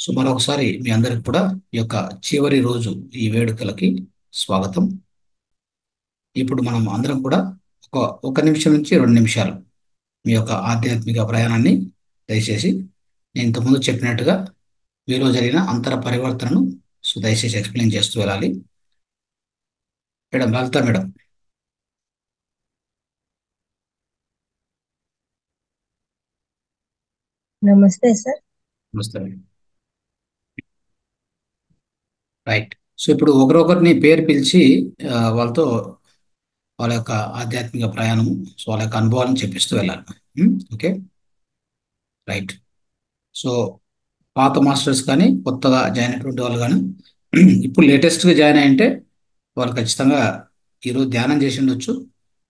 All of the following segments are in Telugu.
సో మరొకసారి మీ అందరికి కూడా ఈ యొక్క చివరి రోజు ఈ వేడుకలకి స్వాగతం. ఇప్పుడు మనం అందరం కూడా ఒక ఒక నిమిషం నుంచి 2 నిమిషాలు మీ యొక్క ఆధ్యాత్మిక ప్రయాణాన్ని దయచేసి నేను ఇంతకుముందు చెప్పినట్టుగా మీలో జరిగిన అంతర పరివర్తనను దయచేసి ఎక్స్ప్లెయిన్ చేస్తూ వెళ్ళాలి. మేడం లలిత మేడం. నమస్తే సార్. నమస్తే మేడం. రైట్. సో ఇప్పుడు ఒకరొకరిని పేరు పిలిచి వాళ్ళతో వాళ్ళ యొక్క ఆధ్యాత్మిక ప్రయాణం, సో వాళ్ళ యొక్క అనుభవాలను చెప్పిస్తూ వెళ్ళాలి. ఓకే. రైట్. సో పాత మాస్టర్స్ కానీ కొత్తగా జాయిన్ అయినటువంటి వాళ్ళు కానీ ఇప్పుడు లేటెస్ట్గా జాయిన్ అయ్యింటే వాళ్ళు ఖచ్చితంగా ఈరోజు ధ్యానం చేసి ఉండొచ్చు.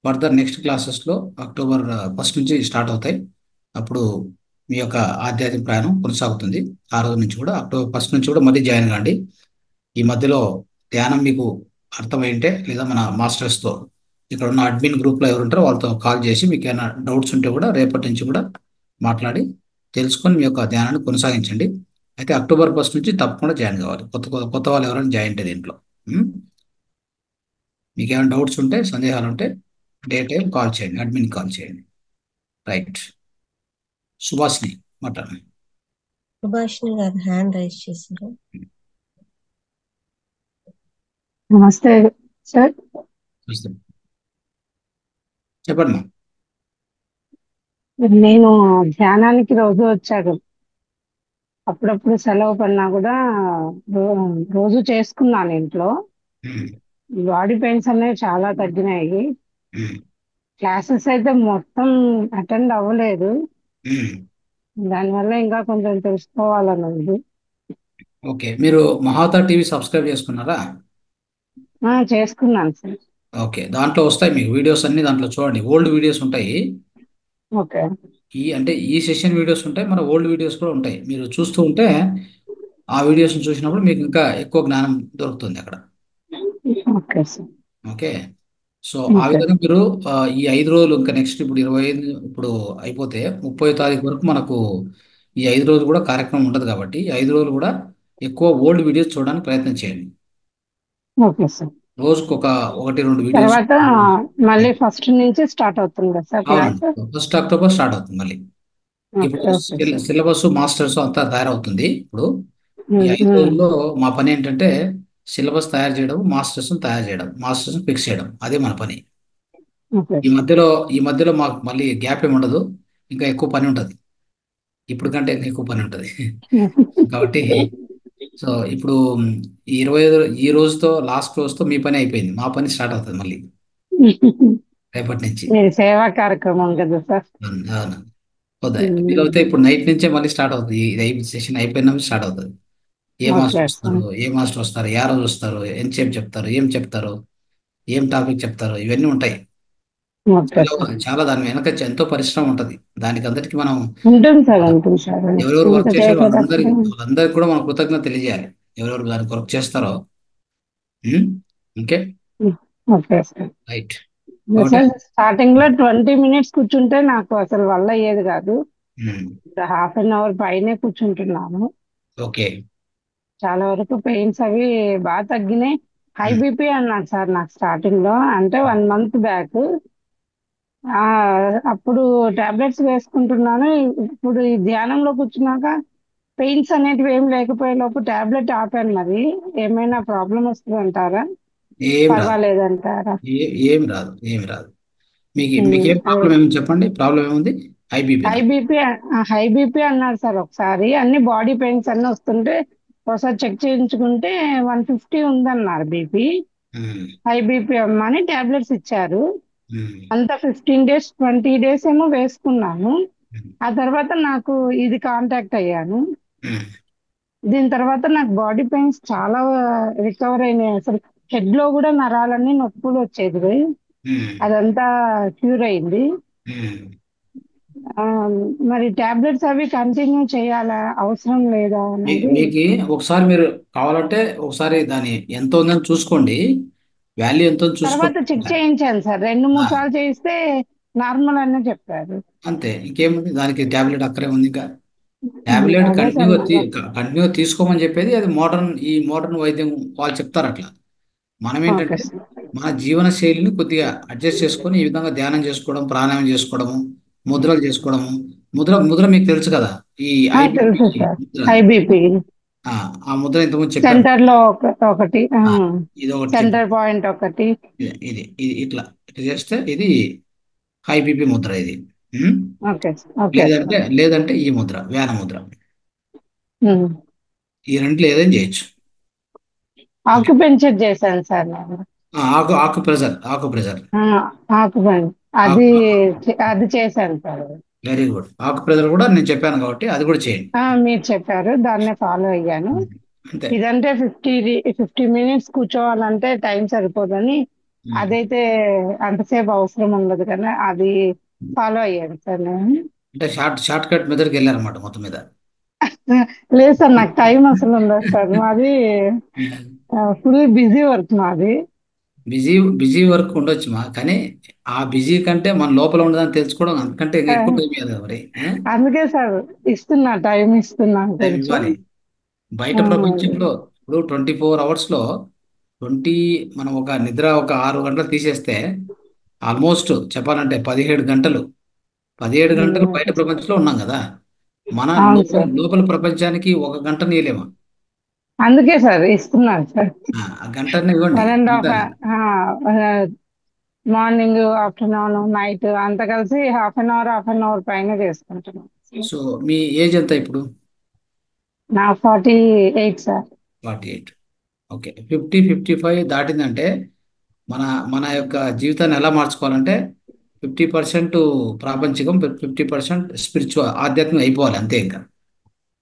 ఫర్దర్ నెక్స్ట్ క్లాసెస్లో అక్టోబర్ 1 నుంచి స్టార్ట్ అవుతాయి. అప్పుడు మీ యొక్క ఆధ్యాత్మిక ప్రయాణం కొనసాగుతుంది. ఆ రోజు నుంచి కూడా అక్టోబర్ 1 నుంచి కూడా మళ్ళీ జాయిన్ కాండి. ఈ మధ్యలో ధ్యానం మీకు అర్థమైంటే లేదా మన మాస్టర్స్తో ఇక్కడ ఉన్న అడ్మిన్ గ్రూప్లో ఎవరు ఉంటారో వాళ్ళతో కాల్ చేసి మీకు ఏమైనా డౌట్స్ ఉంటే కూడా రేపటి నుంచి కూడా మాట్లాడి తెలుసుకొని మీ యొక్క ధ్యానాన్ని కొనసాగించండి. అయితే అక్టోబర్ 1 నుంచి తప్పకుండా జాయిన్ కావాలి. కొత్త కొత్త కొత్త వాళ్ళు ఎవరైనా జాయిన్ అంటే దీంట్లో మీకు ఏమైనా డౌట్స్ ఉంటే సందేహాలు ఉంటే డే టైం కాల్ చేయండి, అడ్మిన్ కాల్ చేయండి. రైట్. సుభాష్ని మాట్లాడండి. సుభాషిణి గారు హ్యాండ్ రైజ్ చేశారు. నమస్తే సార్. చూస్తాం. చెప్పండి మా. నేను ధ్యానానికి రోజు వచ్చాను. అప్పుడప్పుడు సెలవు పడినా కూడా రోజు చేసుకున్నాను ఇంట్లో. ఉమ్, బాడీ పెయిన్స్ అనేవి చాలా తగ్గినాయి. ఉమ్, క్లాసెస్ అయితే మొత్తం అటెండ్ అవ్వలేదు. ఉమ్. దానివల్ల ఇంకా కొంచెం తెలుసుకోవాలని ఉంది. ఓకే. మీరు మహాతా టీవీ సబ్స్క్రైబ్ చేసుకున్నారా? చేసుకున్నాను సార్. ఓకే. దాంట్లో వస్తాయి మీకు వీడియోస్ అన్ని, దాంట్లో చూడండి. ఓల్డ్ వీడియోస్ ఉంటాయి. ఓకే. ఈ సెషన్ వీడియోస్ ఉంటాయి, మన ఓల్డ్ వీడియోస్ కూడా ఉంటాయి. మీరు చూస్తూ ఉంటే ఆ వీడియోస్ని చూసినప్పుడు మీకు ఇంకా ఎక్కువ జ్ఞానం దొరుకుతుంది అక్కడ. Okay sir. ఓకే. సో ఆ ఓకే. విధంగా మీరు ఈ 5 రోజులు ఇంకా నెక్స్ట్ ఇప్పుడు 25 ఇప్పుడు అయిపోతే 30వ తారీఖు వరకు మనకు ఈ 5 రోజులు కూడా కార్యక్రమం ఉండదు కాబట్టి ఈ 5 రోజులు కూడా ఎక్కువ ఓల్డ్ వీడియోస్ చూడడానికి ప్రయత్నం చేయండి. Okay sir. రోజుకు ఒకటి 2 వీడియోస్. తర్వాత మళ్ళీ ఫస్ట్ నుంచి స్టార్ట్ అవుతుంది కదా సార్ క్లాస్? అవునండి. 1 అక్టోబర్ స్టార్ట్ అవుతుంది మళ్ళీ. ఓకే. ఇప్పుడు ఓకే సార్. సిలబస్ మాస్టర్స్ అంతా తయారవుతుంది. ఇప్పుడు ఈ ఉమ్, 5 రోజుల్లో మా పని ఏంటంటే సిలబస్ తయారు చేయడం, మాస్టర్స్ తయారు చేయడం, మాస్టర్స్ ఫిక్స్ చేయడం, అదే మన పని. ఓకే ఈ సార్. మధ్యలో ఈ మధ్యలో మాకు మళ్ళీ గ్యాప్ ఏమి ఉండదు. ఇంకా ఎక్కువ పని ఉంటుంది. ఇప్పుడు కంటే ఇంకా ఎక్కువ పని ఉంటుంది. కాబట్టి సో ఇప్పుడు ఈ 25 ఈ రోజుతో లాస్ట్ రోజుతో మీ పని అయిపోయింది. మా పని స్టార్ట్ అవుతుంది మళ్ళీ రేపటి నుంచి. ఇది సేవా కార్యక్రమం కదా సార్? అవును. వీలైతే ఇప్పుడు నైట్ నుంచే మళ్ళీ స్టార్ట్ అవుతుంది. ఇది సెషన్ అయిపోయినా స్టార్ట్ అవుతుంది. ఏ మాస్టర్ ఓకే వస్తారు, సార్. ఏ మాస్టర్ వస్తారు, ఏ రోజు వస్తారు, ఎంతసేపు చెప్తారు, ఏం చెప్తారు, ఏం టాపిక్ చెప్తారు, ఇవన్నీ ఉంటాయి. ఓకే చాలా సార్. చాలా దాని వెనక ఎంతో పరిశ్రమ ఉంటుంది. దానికి అందరికీ మనం ఉంటుంది సార్, ఉంటుంది సార్. ఎవరెవరు ఇంత వర్క్ చేశారో చేసేటప్పుడు వాళ్ళందరికీ కూడా మనం కృతజ్ఞత తెలియజేయాలి. ఎవరెవరు దానికి వర్క్ చేస్తారో. ఉమ్, ఓకే. Okay sir. రైట్. అదే కాబట్టి సార్, స్టార్టింగ్ లో 20 minutes కూర్చుంటే నాకు అసలు వల్ల అయ్యేది కాదు. ఉమ్, హాఫ్ అన్ అవర్ పైనే కూర్చుంటున్నాను. ఓకే. చాలా వరకు పెయిన్స్ అవి బాగా తగ్గినాయి. హై ఉమ్, బీపీ అన్నాడు సార్ నాకు స్టార్టింగ్ లో, అంటే 1 month బ్యాక్. అప్పుడు టాబ్లెట్స్ వేసుకుంటున్నాను. ఇప్పుడు ఈ ధ్యానంలో కూర్చున్నాక పెయిన్స్ అనేటివి ఏం లేకపోయే లోపు టాబ్లెట్ ఆపాను. మరి ఏమైనా ప్రాబ్లం వస్తుంది అంటారా? ఏం రాదు. పర్వాలేదంటారా? ఏమి రాదు, ఏమి రాదు. మీకు ఏం అదే ప్రాబ్లం ఏమి చెప్పండి. ప్రాబ్లం ఏముంది? హై ఐబీపీనా? బీపీ. హై బీపీ అన్నారు సార్ ఒకసారి. అన్ని బాడీ పెయిన్స్ అన్ని వస్తుంటే ఒకసారి చెక్ చేయించుకుంటే 150 ఉందన్నారు బీపీ. హై బీపీ అమ్మని టాబ్లెట్స్ ఇచ్చారు. అంత 15 days 20 days ఏమో వేసుకున్నాను. ఆ తర్వాత నాకు ఇది కాంటాక్ట్ అయ్యాను. దీని తర్వాత నాకు బాడీ పెయిన్స్ చాలా రికవర్ అయినాయి. అసలు హెడ్ లో కూడా నరాలన్నీ నొప్పులు వచ్చేది. అదంతా క్యూర్ అయింది. ఆ, మరి టాబ్లెట్స్ అవి కంటిన్యూ చేయాలా, అవసరం లేదా అనేది. మీకు ఒకసారి మీరు కావాలంటే ఒకసారి దాని ఎంత ఉందని చూసుకోండి. వాల్యూ ఎంత ఉందో తర్వాత చూసుకోండి. చెక్ చేయించాను సార్, 2 3 ఆ, సార్లు చేయిస్తే నార్మల్ అనే చెప్పారు. అంతే. ఇంకేముంది దానికి టాబ్లెట్ అక్కడే ఉంది ఇంకా. టాబ్లెట్ అదే సార్ కంటిన్యూగా తీసుకోమని చెప్పేది అది ఈ మోడర్న్ వైద్యం వాళ్ళు చెప్తారు అట్లా. మనం ఓకే ఏంటంటే సార్. మన జీవన శైలిని కొద్దిగా అడ్జస్ట్ చేసుకొని ఈ విధంగా ధ్యానం చేసుకోవడం, ప్రాణాయామం చేసుకోవడము, ముద్రలు చేసుకోవడము. ముద్ర ముద్ర మీకు తెలుసు కదా, ఈ ఐబిపి తెలుసు సార్. ముద్ర. హై బీపీ ఆ ఆ ముద్ర ఇంతకుముందు చెప్పాను. సెంటర్ లో ఒకటి, ఆ, ఇది ఒకటి సెంటర్ చెప్పాను. పాయింట్ ఒకటి. ఇది ఇట్లా ఇట్లా చేస్తే ఇది హై బీపీ ముద్ర ఇది. ఉమ్? Okay sir. ఓకే లేదంటే సార్. లేదంటే ఈ ముద్ర వ్యాన ముద్ర. ఉమ్. ఈ రెంట్లో ఏదైనా చేయొచ్చు. ఓకే. ఆక్యుపెంచర్ చేశాను సార్ నేను. ఆకు ప్రెజర్. ఆ, ఆక్యుపెంచర్ అది ఆకు అది చేశాను సార్. Very good. ఆకు ప్రెజర్ కూడా నేను చెప్పాను కాబట్టి అది కూడా చేయండి. మీరు చెప్పారు, దాన్నే ఫాలో అయ్యాను. ఉమ్. అంతే. ఇదంటే 50 మినిట్స్ కూర్చోవాలంటే టైం సరిపోదని ఉమ్. అదైతే అంతసేపు అవసరం ఉండదు కానీ అది ఫాలో అయ్యాను సార్ నేను. అంటే షార్ట్ కట్ మెథడ్కి వెళ్ళారన్నమాట మొత్తం మీద. లేదు సార్, నాకు టైం అసలు ఉండదు సార్. మాది ఫుల్ బిజీ వర్క్ మాది. బిజీ బిజీ వర్క్ ఉండొచ్చు కానీ ఆ బిజీ కంటే మన లోపల ఉండదని తెలుసుకోవడం అంతకంటే ఇంకా ఆ, ఎక్కువ టైం ఇవ్వాలి మరి. అందుకే సార్ టైం ఇస్తున్నాను టైం కొంచెం. ఇవ్వాలి. బయట ఆ, ప్రపంచంలో ఇప్పుడు 24 అవర్స్లో 20 మనం ఒక నిద్ర ఒక 6 గంటలు తీసేస్తే ఆల్మోస్ట్ చెప్పాలంటే 17 గంటలు. 17 గంటలు బయట ఓకే సార్. ప్రపంచంలో ఉన్నాం కదా. మన అవును లోపల సార్. లోపల ప్రపంచానికి ఒక గంట నీయలేమా? అందుకే సార్ ఇస్తున్నాను సార్. ఆ గంటని ఇవ్వండి. వన్ అండ్ గంట. హాఫ్ మార్నింగ్, ఆఫ్టర్నూన్, నైట్ అంతా కలిసి హాఫ్ అన్ అవర్ పైన చేసుకుంటున్నాం. సో మీ ఏజ్ ఎంత ఇప్పుడు? నా 48 సార్. 48. ఓకే. 50-55 దాటిందంటే మన మన యొక్క జీవితాన్ని ఎలా మార్చుకోవాలంటే 50% ప్రాపంచికం, 50% స్పిరిచువల్ ఆధ్యాత్మికం అయిపోవాలి అంతే ఇంకా.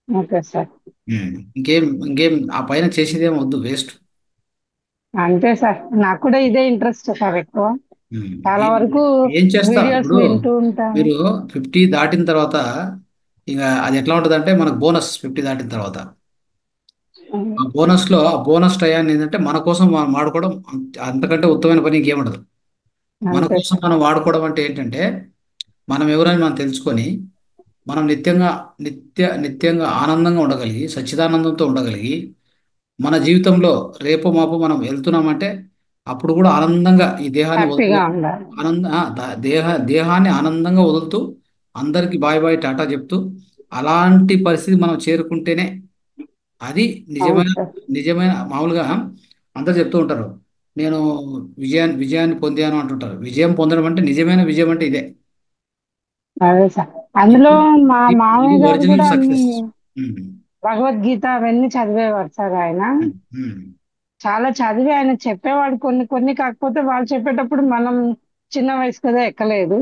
Okay sir. ఇంకేం ఆ పైన చేసేదేం వద్దు, వేస్ట్. అంతే సార్, నాకు కూడా ఇదే ఇంట్రెస్ట్ సార్ ఎక్కువ. చాలా ఏం వరకు ఏం చేస్తారు వీడియోస్ ఇప్పుడు? వింటూ ఉంటాను. మీరు 50 దాటిన తర్వాత ఇక అది ఎట్లా ఉంటుంది అంటే మనకు బోనస్ 50 దాటిన తర్వాత. ఆ బోనస్ టయాన్ని ఏంటంటే మన కోసం మనం వాడుకోవడం అంతకంటే ఉత్తమమైన పని ఇంకేముండదు. మన అంతే కోసం సార్. మనం వాడుకోవడం అంటే ఏంటంటే మనం ఎవరైనా మనం తెలుసుకొని మనం నిత్యంగా ఆనందంగా ఉండగలిగి సచ్చిదానందంతో ఉండగలిగి మన జీవితంలో రేపు మాపు మనం వెళ్తున్నామంటే అప్పుడు కూడా ఆనందంగా ఈ దేహాన్ని వదులు హ్యాపీగా ఉండాలి. ఆనంద ఆ, దా- దేహ దేహాన్ని ఆనందంగా వదులుతూ అందరికి బాయ్ బాయ్ టాటా చెప్తూ అలాంటి పరిస్థితి మనం చేరుకుంటేనే అది అవును నిజమైన సార్. నిజమైన మామూలుగా అందరు చెప్తూ ఉంటారు, నేను విజయాన్ని పొందాను అంటుంటారు. విజయం పొందడం అంటే నిజమైన విజయం అంటే ఇదే. అదే సార్. అందులో ఇది మా ఇది మామయ్య గారు ఒరిజినల్ కూడా అన్ని సక్సెస్. భగవద్గీత అవన్నీ చదివేవారు సార్ ఆయన. చాలా చదివి ఆయన చెప్పేవాడు కొన్ని కొన్ని. కాకపోతే వాళ్ళు చెప్పేటప్పుడు మనం చిన్న వయసు కదా ఎక్కలేదు.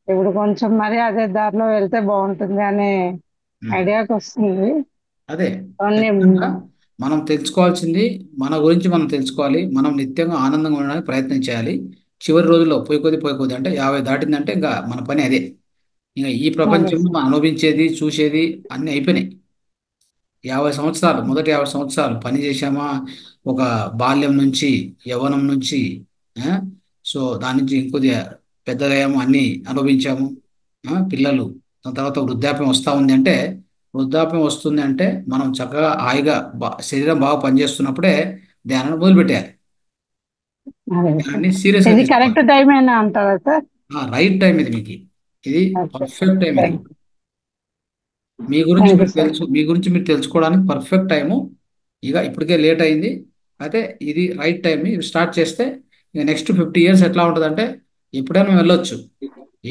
ఇప్పుడు కొంచెం మరి అదే దారిలో వెళ్తే బాగుంటుంది అనే ఐడియాకి వస్తుంది. అదే కొన్ని ఖచ్చితంగా మనం తెలుసుకోవాల్సింది మన గురించి మనం తెలుసుకోవాలి. మనం నిత్యంగా ఆనందంగా ఉండడానికి ప్రయత్నం చేయాలి. చివరి రోజుల్లో పోయి కొద్ది అంటే 50 దాటిందంటే ఇంకా మన పని అదే. ఇంకా ఈ అదే ప్రపంచంలో సార్. మనం అనుభవించేది చూసేది అన్నీ అయిపోయినాయి. 50 సంవత్సరాలు, మొదటి 50 సంవత్సరాలు పని చేశామా, ఒక బాల్యం నుంచి యవ్వనం నుంచి, ఆ, సో దాని నుంచి ఇంకొద్దిగా పెద్దగా అయ్యాము, అన్నీ అనుభవించాము. పిల్లలు, దాని తర్వాత వృద్ధాప్యం వస్తూ ఉంది అంటే వృద్ధాప్యం వస్తుంది అంటే మనం చక్కగా హాయిగా శరీరం బాగా పనిచేస్తున్నప్పుడే ధ్యానాన్ని మొదలుపెట్టాలి. అదే సార్. ధ్యానాన్ని సీరియస్గా ఇది తీసుకోవాలి. కరెక్ట్ టైం అయినా అంటారా సార్? రైట్ టైం ఇది మీకు. ఇది ఓకే సార్. పర్ఫెక్ట్ టైం ఇది. Thank thank you sir. మీ గురించి మీరు తెలుసుకోవడానికి పర్ఫెక్ట్ టైము. ఇక ఇప్పటికే లేట్ అయింది. అయితే ఇది రైట్ టైం. ఇది స్టార్ట్ చేస్తే ఇక నెక్స్ట్ 50 years ఎట్లా ఉంటుందంటే ఎప్పుడైనా మనం వెళ్ళొచ్చు.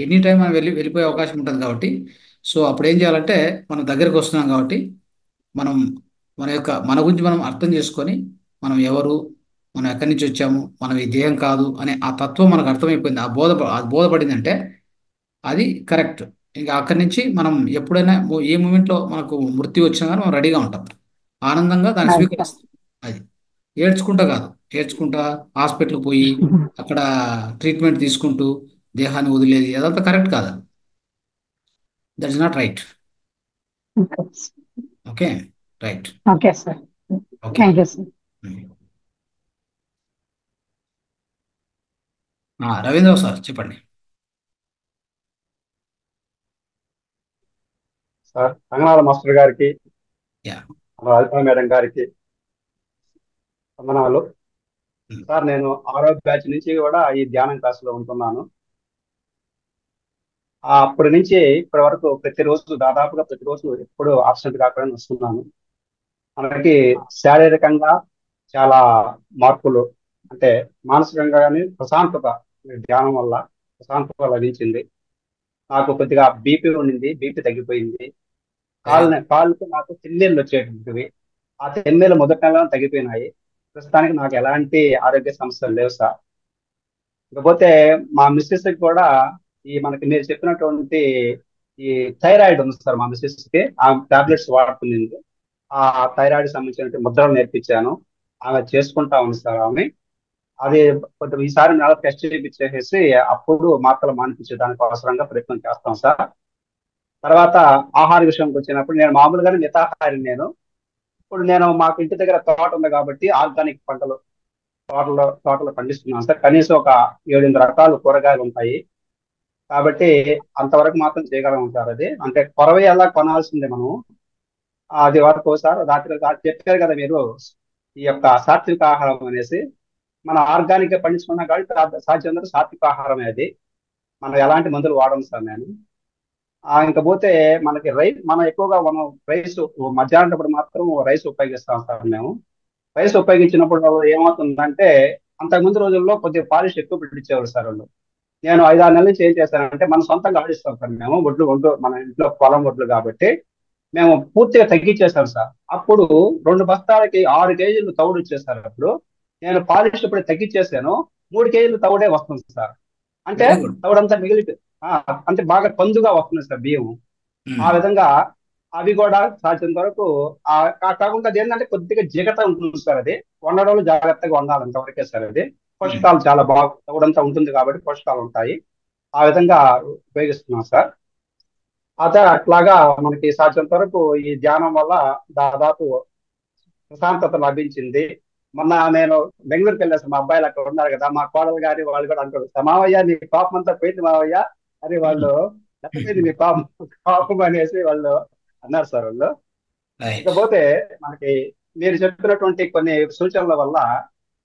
ఎనీ టైం మనం వెళ్ళిపోయే అవకాశం ఉంటుంది కాబట్టి, సో అప్పుడు ఏం చేయాలంటే మనం దగ్గరికి వస్తున్నాం కాబట్టి మనం మన గురించి మనం అర్థం చేసుకొని మనం ఎవరు, మనం ఎక్కడి నుంచి వచ్చాము, మనం ఈ దేహం కాదు అనే ఆ తత్వం మనకు అర్థమైపోయింది. ఆ బోధపడిందంటే అది కరెక్ట్. ఇంకా అక్కడి నుంచి మనం ఎప్పుడైనా ఏ మూమెంట్లో మనకు మృత్యు వచ్చినా కానీ మనం రెడీగా ఉంటాం, ఆనందంగా దాన్ని అదే సార్. స్వీకరిస్తాం. అది ఏడ్చుకుంటా కాదు, ఏడ్చుకుంటా హాస్పిటల్కి పోయి అక్కడ ట్రీట్మెంట్ తీసుకుంటూ దేహాన్ని వదిలేది అదంతా కరెక్ట్ కాదు. That is not right. Okay okay. Right. Okay sir. Okay. Thank you sir. Ravindra sir చెప్పండి. సార్ రంగనాథ మాస్టర్ గారికి, యా. లలిత మేడం గారికి వందనాలు. సార్ నేను 6వ బ్యాచ్ నుంచి కూడా ఈ ధ్యానం క్లాసులో ఉంటున్నాను. అప్పటి నుంచి ఇప్పటి వరకు ప్రతిరోజు దాదాపుగా ప్రతిరోజు ఎప్పుడు ఆబ్సెంట్ కాకుండా వస్తున్నాను. మనకి శారీరకంగా చాలా మార్పులు, అంటే మానసికంగా కానీ ప్రశాంతత ఈ ధ్యానం వల్ల ప్రశాంతత లభించింది. నాకు కొద్దిగా బీపీ ఉండింది, బీపీ తగ్గిపోయింది. కాళ్ళకి నాకు తిన్నీళ్ళు వచ్చేటువంటివి, ఆ తిన్నీళ్ళు మొదటి నెలలో తగ్గిపోయినాయి. ప్రస్తుతానికి నాకు ఎలాంటి ఆరోగ్య సమస్యలు లేవు సార్. ఇకపోతే మా మిస్సెస్ కి కూడా మనకి మీరు చెప్పినటువంటి ఈ థైరాయిడ్ ఉంది సార్. మా మిస్సెస్ కి ఆ టాబ్లెట్స్ వాడుతుంది. ఆ థైరాయిడ్ సంబంధించిన ముద్రలు నేర్పించాను, ఆమె చేసుకుంటా ఉంది సార్. ఆమె అది కొంచెం ఈసారి నెల టెస్ట్ చేయించేసి అప్పుడు మాత్రలు మానిపించే దానికి అవసరంగా ప్రయత్నం చేస్తాం సార్. తర్వాత ఆహార విషయంకి వచ్చినప్పుడు నేను మామూలుగానే మితాహారి. ఇప్పుడు నేను మాకు ఇంటి దగ్గర తోట ఉంది కాబట్టి ఆర్గానిక్ పంటలు తోటలో పండిస్తున్నాను సార్. కనీసం ఒక 7-8 రకాల కూరగాయలు ఉంటాయి కాబట్టి అంతవరకు మాత్రం చేయగలం సార్. అది అంటే కొరవై ఎలా కొనాల్సిందే మనం. అది వరకు సార్ రాత్రి చెప్పారు కదా మీరు, ఈ యొక్క సాత్విక ఆహారం అనేసి. మన ఆర్గానిక్ గా పండించుకున్నాం కాబట్టి సాధ్యం సాత్విక ఆహారమే అది. మనం ఎలాంటి మందులు వాడము సార్. నేను ఇంకా పోతే మనకి మనం ఎక్కువగా రైస్ మధ్యాహ్నం మాత్రం రైస్ ఉపయోగిస్తాం సార్. మేము రైస్ ఉపయోగించినప్పుడు ఏమవుతుందంటే, అంతకుముందు రోజుల్లో కొద్దిగా పాలిష్ ఎక్కువ పెట్టించేవారు సార్ వాళ్ళు. నేను 5-6 నెలల నుంచి ఏం చేశానంటే, మనం సొంతంగా ఆడిస్తాం సార్. మేము ఒడ్లు మన ఇంట్లో పొలం ఒడ్లు కాబట్టి మేము పూర్తిగా తగ్గించేసాం సార్. అప్పుడు 2 బస్తాలకి 6 కేజీలు తౌడు వచ్చేసారు. అప్పుడు నేను పాలిష్ ఇప్పుడు తగ్గించేసాను, 3 కేజీలు తౌడే వస్తుంది సార్. అంటే తౌడంతా అంటే బాగా పందుగా వస్తుంది సార్ బియ్యం. ఆ విధంగా అవి కూడా సాధ్యం వరకు కాకుండా అది ఏంటంటే కొద్దిగా జిగట ఉంటుంది సార్. అది వండడంలో జాగ్రత్తగా వండాలి అంతవరకే సార్. అది పోషకాలు చాలా బాగా తౌడంతా ఉంటుంది కాబట్టి పోషకాలు ఉంటాయి. ఆ విధంగా ఉపయోగిస్తున్నాం సార్. అదే అట్లాగా మనకి సాధ్యంత వరకు ఈ ధ్యానం వల్ల దాదాపు ప్రశాంతత లభించింది. మొన్న నేను బెంగళూరుకి వెళ్ళాను. మా అబ్బాయిలు అక్కడ ఉన్నారు కదా, మా కోడలు గారి వాళ్ళు కూడా అంటారు, మావయ్య నీ పాపం అంతా పోయింది మావయ్య అని వాళ్ళు, ఎక్కడైంది మీ పాపం అనేసి వాళ్ళు అన్నారు సార్ వాళ్ళు. ఇకపోతే మనకి మీరు చెప్పినటువంటి కొన్ని సూచనల వల్ల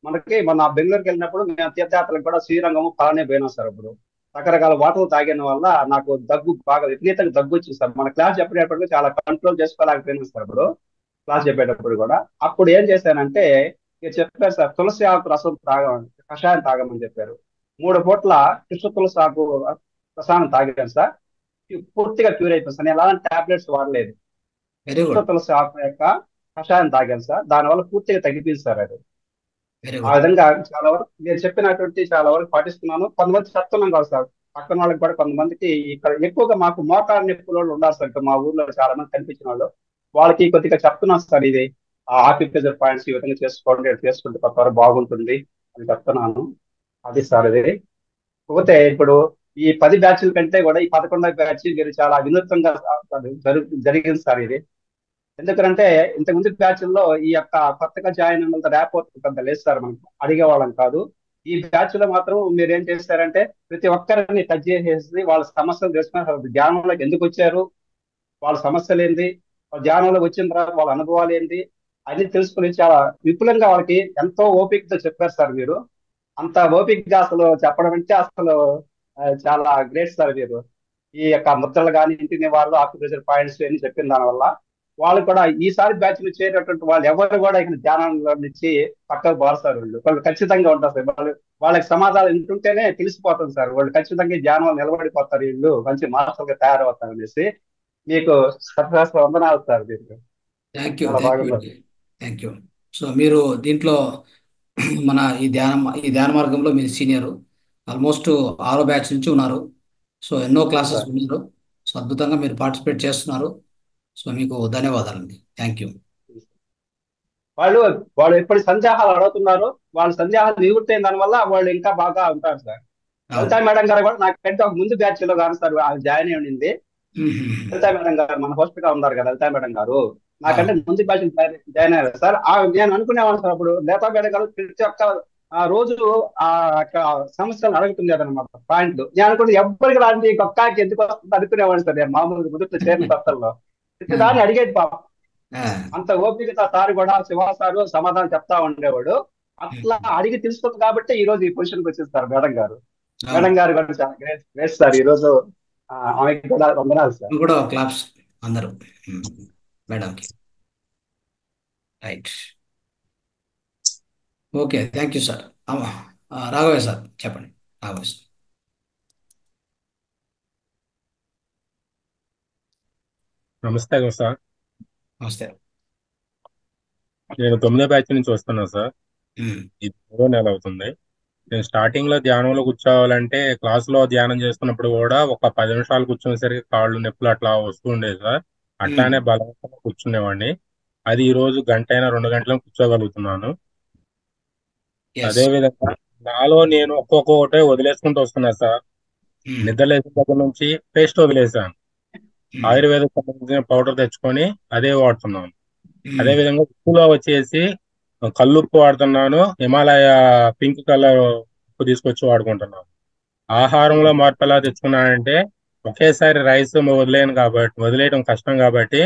మనకి మొన్న బెంగళూరుకి వెళ్ళినప్పుడు మేము తీర్థయాత్రలకు కూడా శ్రీరంగము పలానే పోయినాం సార్. అప్పుడు రకరకాల వాటర్లు తాగిన వల్ల నాకు దగ్గు బాగా విపరీతంగా దగ్గు వచ్చింది సార్. మన క్లాస్ చెప్పేటప్పుడు చాలా కంట్రోల్ చేసుకోలేకపోయినాం సార్. అప్పుడు క్లాస్ చెప్పేటప్పుడు కూడా అప్పుడు ఏం చేశానంటే, చెప్పారు సార్ తులసి ఆకు రసం కషాయం తాగమని చెప్పారు. 3 పూట్ల కృష్ణ తులసి ఆకు రసాన్ని తాగాను సార్. పూర్తిగా క్యూర్ అయిపోయింది సార్. నేను ఎలాంటి టాబ్లెట్స్ వాడలేదు. కృష్ణ తులసి ఆకు యొక్క కషాయం తాగాను సార్. దానివల్ల పూర్తిగా తగ్గిపోయింది సార్. అది ఆ విధంగా చాలా వరకు మీరు చెప్పినటువంటి చాలా వరకు పాటిస్తున్నాను. కొంతమంది చెప్తున్నాం కదా సార్, పక్కన వాళ్ళకి కూడా కొంతమందికి ఇక్కడ ఎక్కువగా మాకు మోకారు నొప్పుల వాళ్ళు ఉన్నారు సార్. మా ఊర్లో చాలా మంది కనిపించిన వాళ్ళు, వాళ్ళకి కొద్దిగా చెప్తున్నాం సార్. ఇది ఆక్యుప్రెషర్ పాయింట్స్ ఈ విధంగా చేసుకోండి, చేసుకుంటే కొత్త బాగుంటుంది అని చెప్తున్నాను. అది సార్. ఇది పోతే ఇప్పుడు ఈ 10 బ్యాచ్ల కంటే కూడా ఈ 11వ బ్యాచ్ మీరు చాలా వినూత్నంగా జరిగింది సార్. ఇది ఎందుకంటే ఇంతకుముందు బ్యాచ్ల్లో ఈ యొక్క కొత్తగా జాయిన్ అయినంత ర్యాపోర్ట్ పెద్ద లేదు సార్. మనం అడిగేవాళ్ళం కాదు. ఈ బ్యాచ్ లో మాత్రం మీరు ఏం చేస్తారంటే ప్రతి ఒక్కరిని టచ్ చేసేసి వాళ్ళ సమస్యలు తెలుసుకుని ధ్యానంలోకి ఎందుకు వచ్చారు, వాళ్ళ సమస్యలు ఏంటి, ధ్యానంలోకి వచ్చిన తర్వాత వాళ్ళ అనుభవాలు ఏంటి అన్ని తెలుసుకుని చాలా విపులంగా వాళ్ళకి ఎంతో ఓపికతో చెప్పారు సార్. మీరు అంత ఓపికగా అసలు చెప్పడం అంటే అసలు చాలా గ్రేట్ సార్. మీరు ఈ యొక్క ముద్రలు కానీ ఇంటిని వాళ్ళు ఆక్యుప్రెషర్ పాయింట్స్ అని చెప్పిన దానివల్ల వాళ్ళు కూడా ఈసారి బ్యాచ్ లో చేరేటువంటి వాళ్ళు ఎవరు కూడా ఇక్కడ ధ్యానంలో నుంచి పక్కకు పోస్తారు. వాళ్ళు ఖచ్చితంగా ఉంటారు సార్. వాళ్ళకి సమాధానం వింటుంటేనే తెలిసిపోతుంది సార్. వాళ్ళు ఖచ్చితంగా ధ్యానంలో నిలబడిపోతారు, వీళ్ళు మంచి మాస్టర్గా తయారవుతారు అనేసి మీకు సత్యశాస్త్ర వందనాలు సార్. మీకు చాలా బాగుంది. Thank you. సో మీరు దీంట్లో మన ఈ ధ్యాన మార్గంలో మీరు సీనియర్, ఆల్మోస్ట్ 6వ బ్యాచ్ నుంచి ఉన్నారు. సో ఎన్నో క్లాసెస్ ఉన్నారు. సో అద్భుతంగా మీరు పార్టిసిపేట్ చేస్తున్నారు. సో మీకు ధన్యవాదాలండి. Thank you. వాళ్ళు ఎప్పుడు సందేహాలు అడుగుతున్నారు, వాళ్ళ సందేహాలు నివృత్తైన దాని వల్ల వాళ్ళు ఇంకా బాగా ఉంటారు సార్. లలితా మేడం గారు కూడా నాకంటే ఒక ముందు బ్యాచ్ లో కాదు సార్ జాయిన్ అయి ఉండింది. లలితా మేడం గారు మన హాస్పిటల్ ఉన్నారు కదా, లలితా మేడం గారు నాకంటే ముందు బ్యాచ్ జాయిన్ అయ్యారు సార్. నేను అనుకునేవాడు సార్, అప్పుడు లలితా మేడం గారు ప్రతి ఒక్క రోజు ఆ సమస్యలు అడుగుతుంది అదనమాట పాయింట్లు. నేను అనుకుంటే ఎవ్వరికి రాంటి ఒక్కకి ఎందుకు వస్తుంది అనుకునేవాడు సార్. నేను మామూలుగా మొదట్లో చేరిన కొత్తల్లో ప్రతిదాన్ని అడిగేది పాపం. ఆ, అంత ఓపికతో సార్ కూడా శివ సారు సమాధానం చెప్తా ఉండేవాడు. అట్లా అడిగి తెలుసుకుంది కాబట్టి ఈ రోజు ఈ పొజిషన్కి వచ్చేస్తారు మేడం గారు. అవును. మేడం గారు కూడా చాలా గ్రేట్ గ్రేట్ సార్. ఈ రోజు ఆమెకి కూడా వందనాలు సార్. ఇది కూడా క్లాప్స్ అందరూ మేడంకి. Right. Okay, thank you sir. Raghavayya sir చెప్పండి. రాఘవయ్య సార్. నమస్తే సార్. నమస్తే. నేను 9వ బ్యాచ్ నుంచి వస్తున్నాను సార్. ఉమ్, ఇది 3వ నెల అవుతుంది. నేను స్టార్టింగ్ లో ధ్యానంలో కూర్చోవాలంటే క్లాస్ లో ధ్యానం చేస్తున్నప్పుడు కూడా ఒక 10 నిమిషాలు కూర్చునేసరికి కాళ్ళు నొప్పులు అట్లా వస్తూ ఉండేది సార్. ఉమ్, అట్లానే బలవంతంగా కూర్చునేవాడిని. అది ఈ రోజు గంట అయినా 2 గంటలు కూర్చోగలుగుతున్నాను. ఎస్. అదే విధంగా నాలో నేను ఒక్కొక్కటే వదిలేసుకుంటూ వస్తున్నా సార్. ఉమ్, నిద్ర లేచిన దగ్గర నుంచి పేస్ట్ వదిలేసాను. ఉమ్, ఆయుర్వేదం సంబంధించిన పౌడర్ తెచ్చుకొని అదే వాడుతున్నాను. అదే ఉమ్, విధంగా ఉప్పులో వచ్చేసి కల్లుప్పు వాడుతున్నాను. హిమాలయ పింక్ కలర్ ఉప్పు తీసుకొచ్చి వాడుకుంటున్నాను. ఆహారంలో మార్పు ఎలా తెచ్చుకున్నానంటే ఒకేసారి రైస్ వదిలేయడం కష్టం కాబట్టి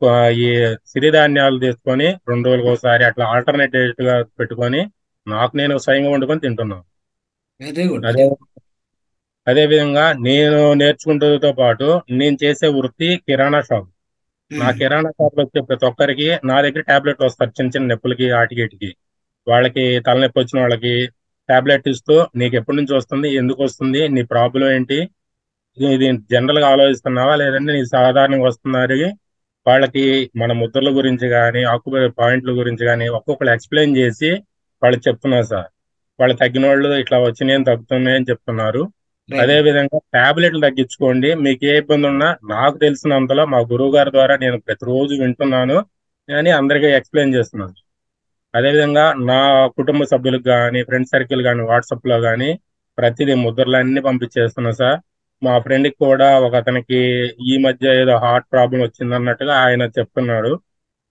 ఆ, ఈ సిరిధాన్యాలు తీసుకొని 2 రోజులకు ఒకసారి అట్లా ఆల్టర్నేటివ్ గా పెట్టుకొని నాకు నేను స్వయంగా వండుకొని తింటున్నాను. Very good. అదే అదే విధంగా నేను నేర్చుకుంటూతో పాటు నేను చేసే వృత్తి కిరాణా షాప్. నా ఉమ్, కిరాణా షాప్ లో వచ్చే ప్రతి ఒక్కరికి నా దగ్గర టాబ్లెట్లు వస్తారు, చిన్న చిన్న నొప్పులకి ఆటికి వాళ్ళకి తలనొప్పి వచ్చిన వాళ్ళకి టాబ్లెట్ ఇస్తూ నీకు ఎప్పటి నుంచి వస్తుంది, ఎందుకు వస్తుంది, నీ ప్రాబ్లం ఏంటి, ఇది జనరల్ గా ఆలోచిస్తున్నావా లేదంటే నీ సాధారణంగా వస్తున్నారు, వాళ్ళకి మన ముద్రల గురించి కానీ ఆకుపై పాయింట్ల గురించి కానీ ఒక్కొక్కరు ఎక్స్ప్లెయిన్ చేసి వాళ్ళకి చెప్తున్నారు సార్. వాళ్ళు తగ్గిన వాళ్ళు ఇట్లా వచ్చినాయని తగ్గుతున్నాయని చెప్తున్నారు. రైట్. అదే విధంగా టాబ్లెట్లు తగ్గించుకోండి, మీకు ఏ ఇబ్బంది ఉన్నా నాకు తెలిసినంతలో మా గురువు గారి ద్వారా నేను ప్రతిరోజు వింటున్నాను అని అందరికీ ఎక్స్ప్లెయిన్ చేస్తున్నాను. అదేవిధంగా నా కుటుంబ సభ్యులకు కానీ ఫ్రెండ్ సర్కిల్ కానీ వాట్సాప్ లో కానీ ప్రతిదీ ముద్రలన్నీ పంపించేస్తున్నా సార్. మా ఫ్రెండ్కి కూడా ఒక అతనికి ఈ మధ్య ఏదో హార్ట్ ప్రాబ్లం వచ్చింది అన్నట్టుగా ఆయన చెప్తున్నాడు.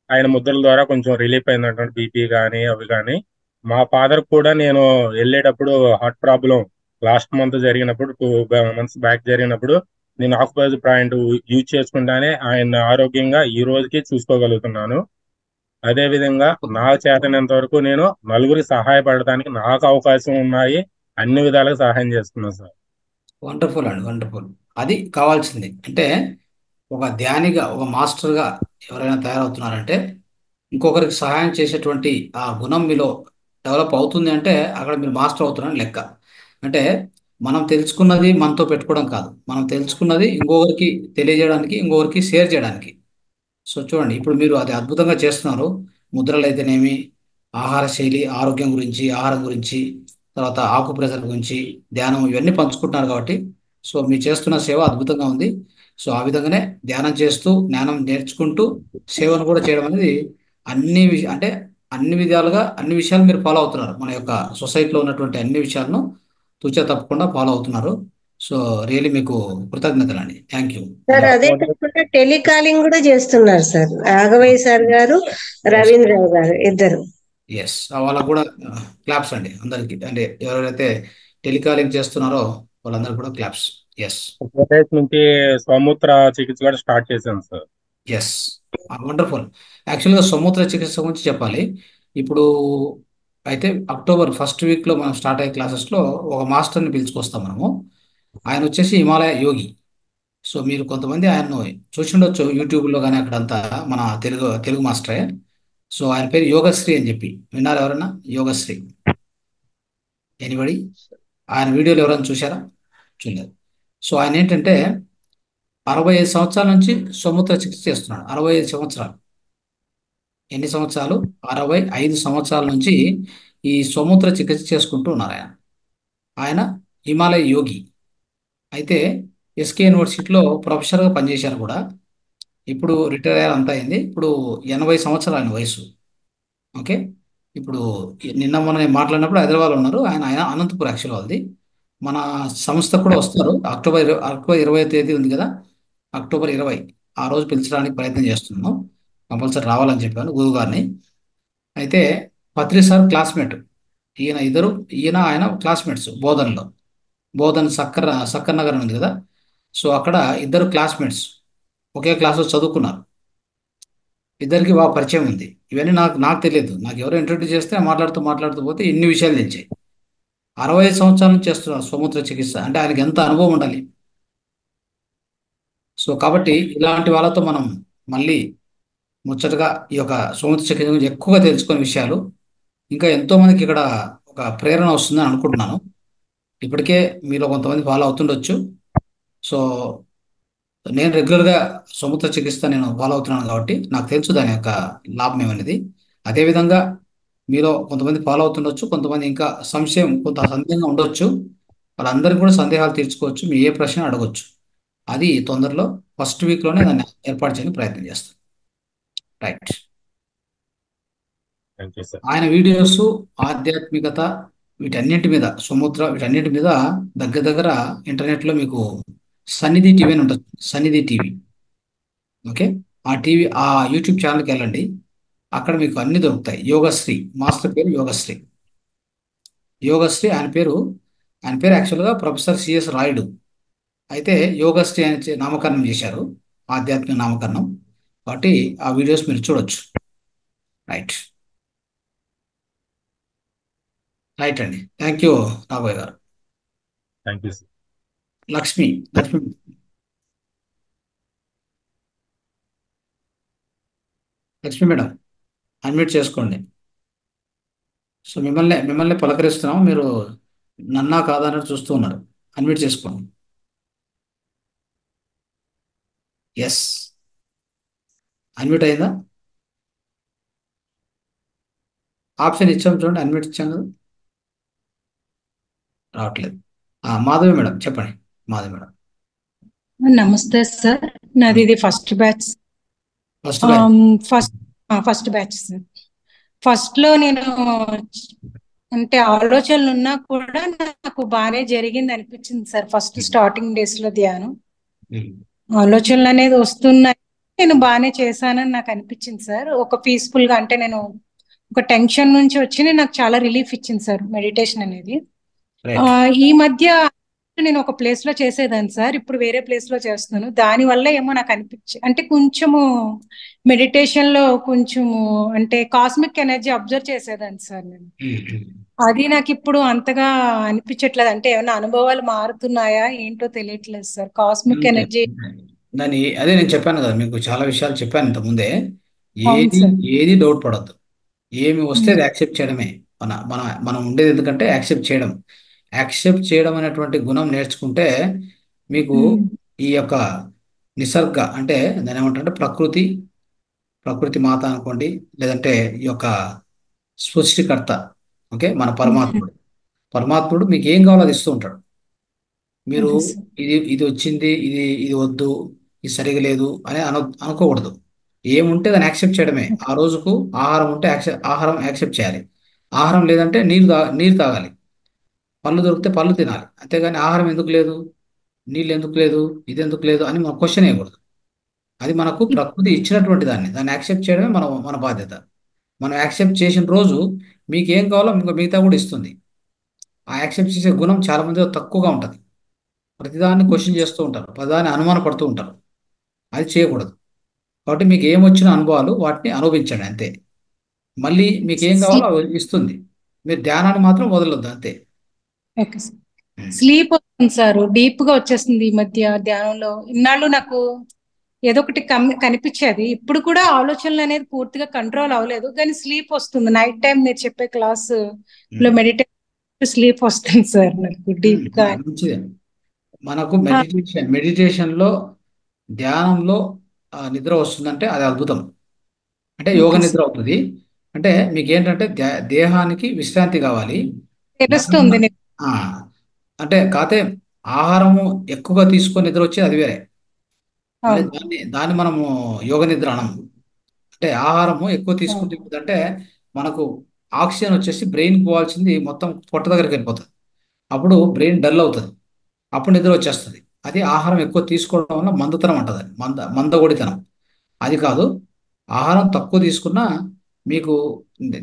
ఆయన ముద్రల ద్వారా కొంచెం రిలీఫ్ అయిందంటే బీపీ కానీ అవి కానీ. మా ఫాదర్ కూడా నేను వెళ్ళేటప్పుడు హార్ట్ ప్రాబ్లం లాస్ట్ మంత్ జరిగినప్పుడు 2 months బ్యాక్ జరిగినప్పుడు నేను ఆక్సిజన్ పాయింట్ యూజ్ చేసుకుంటానే ఆయన ఆరోగ్యంగా ఈ రోజుకి చూసుకోగలుగుతున్నాను. అదే విధంగా నా చేతనంత వరకు నేను నలుగురికి సహాయపడడానికి నాకు అవకాశం ఉన్నాయి, అన్ని విధాలుగా సహాయం చేస్తున్నాను సార్. వండర్ఫుల్ అండి, వండర్ఫుల్. అది కావాల్సింది. అంటే ఒక ధ్యానిగా, ఒక మాస్టర్గా ఎవరైనా తయారవుతున్నారంటే ఇంకొకరికి సహాయం చేసేటువంటి ఆ గుణం మీలో డెవలప్ అవుతుంది అంటే అక్కడ మీరు మాస్టర్ అవుతున్నారని లెక్క. అంటే మనం తెలుసుకున్నది మనతో పెట్టుకోవడం కాదు, మనం తెలుసుకున్నది ఇంకొకరికి తెలియజేయడానికి, ఇంకొకరికి షేర్ చేయడానికి. సో చూడండి, ఇప్పుడు మీరు అది అద్భుతంగా చేస్తున్నారు. ముద్రలు అయితేనేమి, ఆహార శైలి, ఆరోగ్యం గురించి, ఆహారం గురించి, తర్వాత ఆకు ప్రెజర్ గురించి, ధ్యానం, ఇవన్నీ పంచుకుంటున్నారు కాబట్టి సో మీరు చేస్తున్న సేవ అద్భుతంగా ఉంది. సో ఆ విధంగానే ధ్యానం చేస్తూ, జ్ఞానం నేర్చుకుంటూ, సేవను కూడా చేయడం అనేది అంటే అన్ని విధాలుగా అన్ని విషయాలు మీరు ఫాలో అవుతున్నారు. మన యొక్క సొసైటీలో ఉన్నటువంటి అన్ని విషయాలను తూచా తప్పకుండా ఫాలో అవుతున్నారు. సో రియలీ మీకు కృతజ్ఞతలు అండి. Thank you. సార్ అదే కాకుండా టెలికాలింగ్ కూడా చేస్తున్నారు సార్ రాఘవయ్య సార్ గారు, రవీంద్రరావు గారు ఇద్దరు. ఎస్, వాళ్ళకు కూడా క్లాప్స్ అండి అందరికి. అంటే ఎవరైతే టెలికాలింగ్ చేస్తున్నారో వాళ్ళందరూ కూడా క్లాప్స్. ఎస్. 4 days నుంచి స్వమూత్ర చికిత్స కూడా స్టార్ట్ చేశాను సార్. Yes, wonderful. యాక్చువల్గా సముద్ర చికిత్స గురించి చెప్పాలి. ఇప్పుడు అయితే అక్టోబర్ ఫస్ట్ వీక్లో మనం స్టార్ట్ అయ్యే క్లాసెస్లో ఒక మాస్టర్ని పిలుచుకొస్తాం మనము. ఆయన వచ్చేసి హిమాలయ యోగి. సో మీరు కొంతమంది ఆయన్ను చూసిండొచ్చు యూట్యూబ్లో కానీ అక్కడంతా. మన తెలుగు తెలుగు మాస్టరే. సో ఆయన పేరు యోగశ్రీ అని చెప్పి విన్నారు ఎవరన్నా? యోగశ్రీ ఎనిబడి? ఆయన వీడియోలు ఎవరైనా చూశారా? చూడలేదు. సో ఆయన ఏంటంటే 65 సంవత్సరాల నుంచి సముద్ర చికిత్స చేస్తున్నాడు. 65 సంవత్సరాలు. ఎన్ని సంవత్సరాలు? 65 సంవత్సరాల నుంచి ఈ సముద్ర చికిత్స చేసుకుంటూ ఉన్నారు ఆయన. ఆయన హిమాలయ యోగి. అయితే ఎస్కే యూనివర్సిటీలో ప్రొఫెసర్గా పనిచేశారు కూడా. ఇప్పుడు రిటైర్ అయ్యారు, అంతా అయింది. ఇప్పుడు 80 సంవత్సరాలు ఆయన వయసు. ఓకే. ఇప్పుడు నిన్న మొన్న నేను మాట్లాడినప్పుడు హైదరాబాద్లో ఉన్నారు ఆయన. ఆయన అనంతపూర్ యాక్చువల్ వాళ్ళది. మన సంస్థ కూడా వస్తారు. అక్టోబర్ 20వ తేదీ ఉంది కదా, అక్టోబర్ 20 ఆ రోజు పిలిచడానికి ప్రయత్నం చేస్తున్నాను. కంపల్సరీ రావాలని చెప్పాను గురువు గారిని. అయితే పత్రి సార్ క్లాస్మేట్. ఈయన ఆయన క్లాస్మేట్స్ బోధనలో. బోధన్ సక్కర్ నగర్ ఉంది కదా, సో అక్కడ ఇద్దరు క్లాస్మేట్స్ ఒకే క్లాస్లో చదువుకున్నారు. ఇద్దరికి బాగా పరిచయం ఉంది. ఇవన్నీ నాకు తెలియదు. నాకు ఎవరో ఇంట్రొడ్యూస్ చేస్తే మాట్లాడుతూ మాట్లాడుతూ పోతే ఇన్ని విషయాలు తెలిసాయి. 65 సంవత్సరాల నుంచి చేస్తున్నారు సముద్ర చికిత్స అంటే ఆయనకి ఎంత అనుభవం ఉండాలి. సో కాబట్టి ఇలాంటి వాళ్ళతో మనం మళ్ళీ ముచ్చటగా ఈ యొక్క సముద్ర చికిత్స గురించి ఎక్కువగా తెలుసుకునే విషయాలు ఇంకా ఎంతో మందికి ఇక్కడ ఒక ప్రేరణ వస్తుందని అనుకుంటున్నాను. ఇప్పటికే మీలో కొంతమంది ఫాలో అవుతుండొచ్చు. సో నేను రెగ్యులర్గా సముద్ర చికిత్స నేను ఫాలో అవుతున్నాను కాబట్టి నాకు తెలుసు దాని యొక్క లాభం ఏమనేది. అదేవిధంగా మీలో కొంతమంది ఫాలో అవుతుండొచ్చు, కొంతమంది ఇంకా కొంత సందేహంగా ఉండొచ్చు. వాళ్ళందరికీ కూడా సందేహాలు తీర్చుకోవచ్చు, మీ ఏ ప్రశ్న అడగొచ్చు. అది తొందరలో ఫస్ట్ వీక్లోనే దాన్ని ఏర్పాటు చేయడానికి ప్రయత్నం చేస్తాం. రైట్. Thank you sir. ఆయన వీడియోస్ ఆధ్యాత్మికత వీటన్నింటి మీద దగ్గర దగ్గర ఇంటర్నెట్లో మీకు సన్నిధి టీవీ అని ఉంటుంది. సన్నిధి టీవీ. ఓకే. ఆ యూట్యూబ్ ఛానల్కి వెళ్ళండి. అక్కడ మీకు అన్ని దొరుకుతాయి. యోగశ్రీ మాస్టర్ పేరు యోగశ్రీ. ఆయన పేరు యాక్చువల్గా ప్రొఫెసర్ సిఎస్ రాయుడు. అయితే యోగశ్రీ అని నామకరణం చేశారు, ఆధ్యాత్మిక నామకరణం. కాబట్టి ఆ వీడియోస్ మీరు చూడొచ్చు. రైట్ అండి. థ్యాంక్ యూ రాఘవయ్య గారు. Thank you sir. Lakshmi madam unmute చేసుకోండి. సో మిమ్మల్ని పలకరిస్తున్నాం, మీరు నన్నా కాదన్నట్టు చూస్తూ ఉన్నారు. అన్మ్యూట్ చేసుకోండి. ఎస్, అన్మ్యూట్ అయిందా? ఆప్షన్ ఇచ్చాం చూడండి, అన్మ్యూట్ ఇచ్చాం కదా, రావట్లేదు. మాధవి మేడం చెప్పండి. మాధవి మేడం. నమస్తే సార్, నాది ఇది first batch. First batch sir. First లో నేను అంటే ఆలోచనలు ఉన్నా కూడా నాకు బాగానే జరిగింది అనిపించింది సార్. ఫస్ట్ స్టార్టింగ్ డేస్ లో ధ్యానం ఆలోచనలు అనేది వస్తున్నాయి, నేను బాగానే చేశానని నాకు అనిపించింది సార్. ఒక పీస్ఫుల్ గా, అంటే నేను ఒక టెన్షన్ నుంచి వచ్చి నాకు చాలా రిలీఫ్ ఇచ్చింది సార్ మెడిటేషన్ అనేది. ఈ మధ్య నేను ఒక ప్లేస్ లో చేసేదాన్ని సార్, ఇప్పుడు వేరే ప్లేస్ లో చేస్తున్నాను. దాని వల్ల ఏమో నాకు అంటే కొంచెము మెడిటేషన్ లో కొంచెము అంటే కాస్మిక్ ఎనర్జీ అబ్జర్వ్ చేసేదాన్ని సార్ నేను. అది నాకు ఇప్పుడు అంతగా అనిపించట్లేదు. అంటే ఏమైనా అనుభవాలు మారుతున్నాయా ఏంటో తెలియట్లేదు సార్. కాస్మిక్ ఎనర్జీ అదే నేను చెప్పాను కదా మీకు, చాలా విషయాలు చెప్పాను ఇంత ముందే. ఏది డౌట్ పడద్దు. ఏమి వస్తే అది యాక్సెప్ట్ చేయడమే. మనం ఉండేది ఎందుకంటే యాక్సెప్ట్ చేయడం అనేటువంటి గుణం నేర్చుకుంటే మీకు ఈ యొక్క నిసర్గ అంటే దాని ఏమంటారంటే ప్రకృతి మాత అనుకోండి, లేదంటే ఈ యొక్క సృష్టికర్త, ఓకే, మన పరమాత్ముడు మీకు ఏం కావాలో అది ఇస్తూ ఉంటాడు. మీరు ఇది వచ్చింది, ఇది వద్దు, ఇది సరిగా లేదు అని అనుకోకూడదు. ఏముంటే దాన్ని యాక్సెప్ట్ చేయడమే. ఆ రోజుకు ఆహారం ఉంటే ఆహారం యాక్సెప్ట్ చేయాలి. ఆహారం లేదంటే నీరు తాగాలి. పళ్ళు దొరికితే పళ్ళు తినాలి. అంతేగాని ఆహారం ఎందుకు లేదు, నీళ్ళు ఎందుకు లేదు, ఇది ఎందుకు లేదు అని మనం క్వశ్చన్ వేయకూడదు. అది మనకు ప్రకృతి ఇచ్చినటువంటి దాన్ని యాక్సెప్ట్ చేయడమే మన బాధ్యత. మనం యాక్సెప్ట్ చేసిన రోజు మీకు ఏం కావాలో మిగతా కూడా ఇస్తుంది. ఆ యాక్సెప్ట్ చేసే గుణం చాలా మంది తక్కువగా ఉంటుంది. ప్రతిదాన్ని క్వశ్చన్ చేస్తూ ఉంటారు, ప్రతిదాన్ని అనుమాన పడుతూ ఉంటారు. అది చేయకూడదు. కాబట్టి మీకు ఏమొచ్చిన అనుభవాలు వాటిని అనుభవించండి అంతే. మళ్ళీ మీకు ఏం కావాలో అవి ఇస్తుంది. మీరు ధ్యానాన్ని మాత్రం వదలొద్దు అంతే. స్లీప్ వస్తుంది సార్, డీప్ గా వచ్చేస్తుంది ఈ మధ్య ధ్యానంలో. ఇన్నాళ్ళు నాకు ఏదో ఒకటి కనిపించేది. ఇప్పుడు కూడా ఆలోచనలు అనేది పూర్తిగా కంట్రోల్ అవ్వలేదు, కానీ స్లీప్ వస్తుంది. నైట్ టైం మీరు చెప్పే క్లాస్ లో మెడిటేషన్ స్లీప్ వస్తుంది సార్ నాకు డీప్ గా. మనకు మెడిటేషన్ లో ధ్యానంలో నిద్ర వస్తుందంటే అది అద్భుతం. అంటే యోగ నిద్ర అవుతుంది. అంటే మీకు ఏంటంటే దేహానికి విశ్రాంతి కావాలి. తెలుస్తుంది. అంటే కాతే ఆహారము ఎక్కువగా తీసుకొని నిద్ర వచ్చేది అది వేరే. దాన్ని మనము యోగ నిద్ర అనము. అంటే ఆహారము ఎక్కువ తీసుకుంటే అంటే మనకు ఆక్సిజన్ వచ్చేసి బ్రెయిన్కి పోవాల్సింది మొత్తం పొట్ట దగ్గరికి వెళ్ళిపోతుంది. అప్పుడు బ్రెయిన్ డల్ అవుతుంది, అప్పుడు నిద్ర వచ్చేస్తుంది. అది ఆహారం ఎక్కువ తీసుకోవడం వల్ల మందతనం అంటది, మందగొడితనం. అది కాదు. ఆహారం తక్కువ తీసుకున్నా మీకు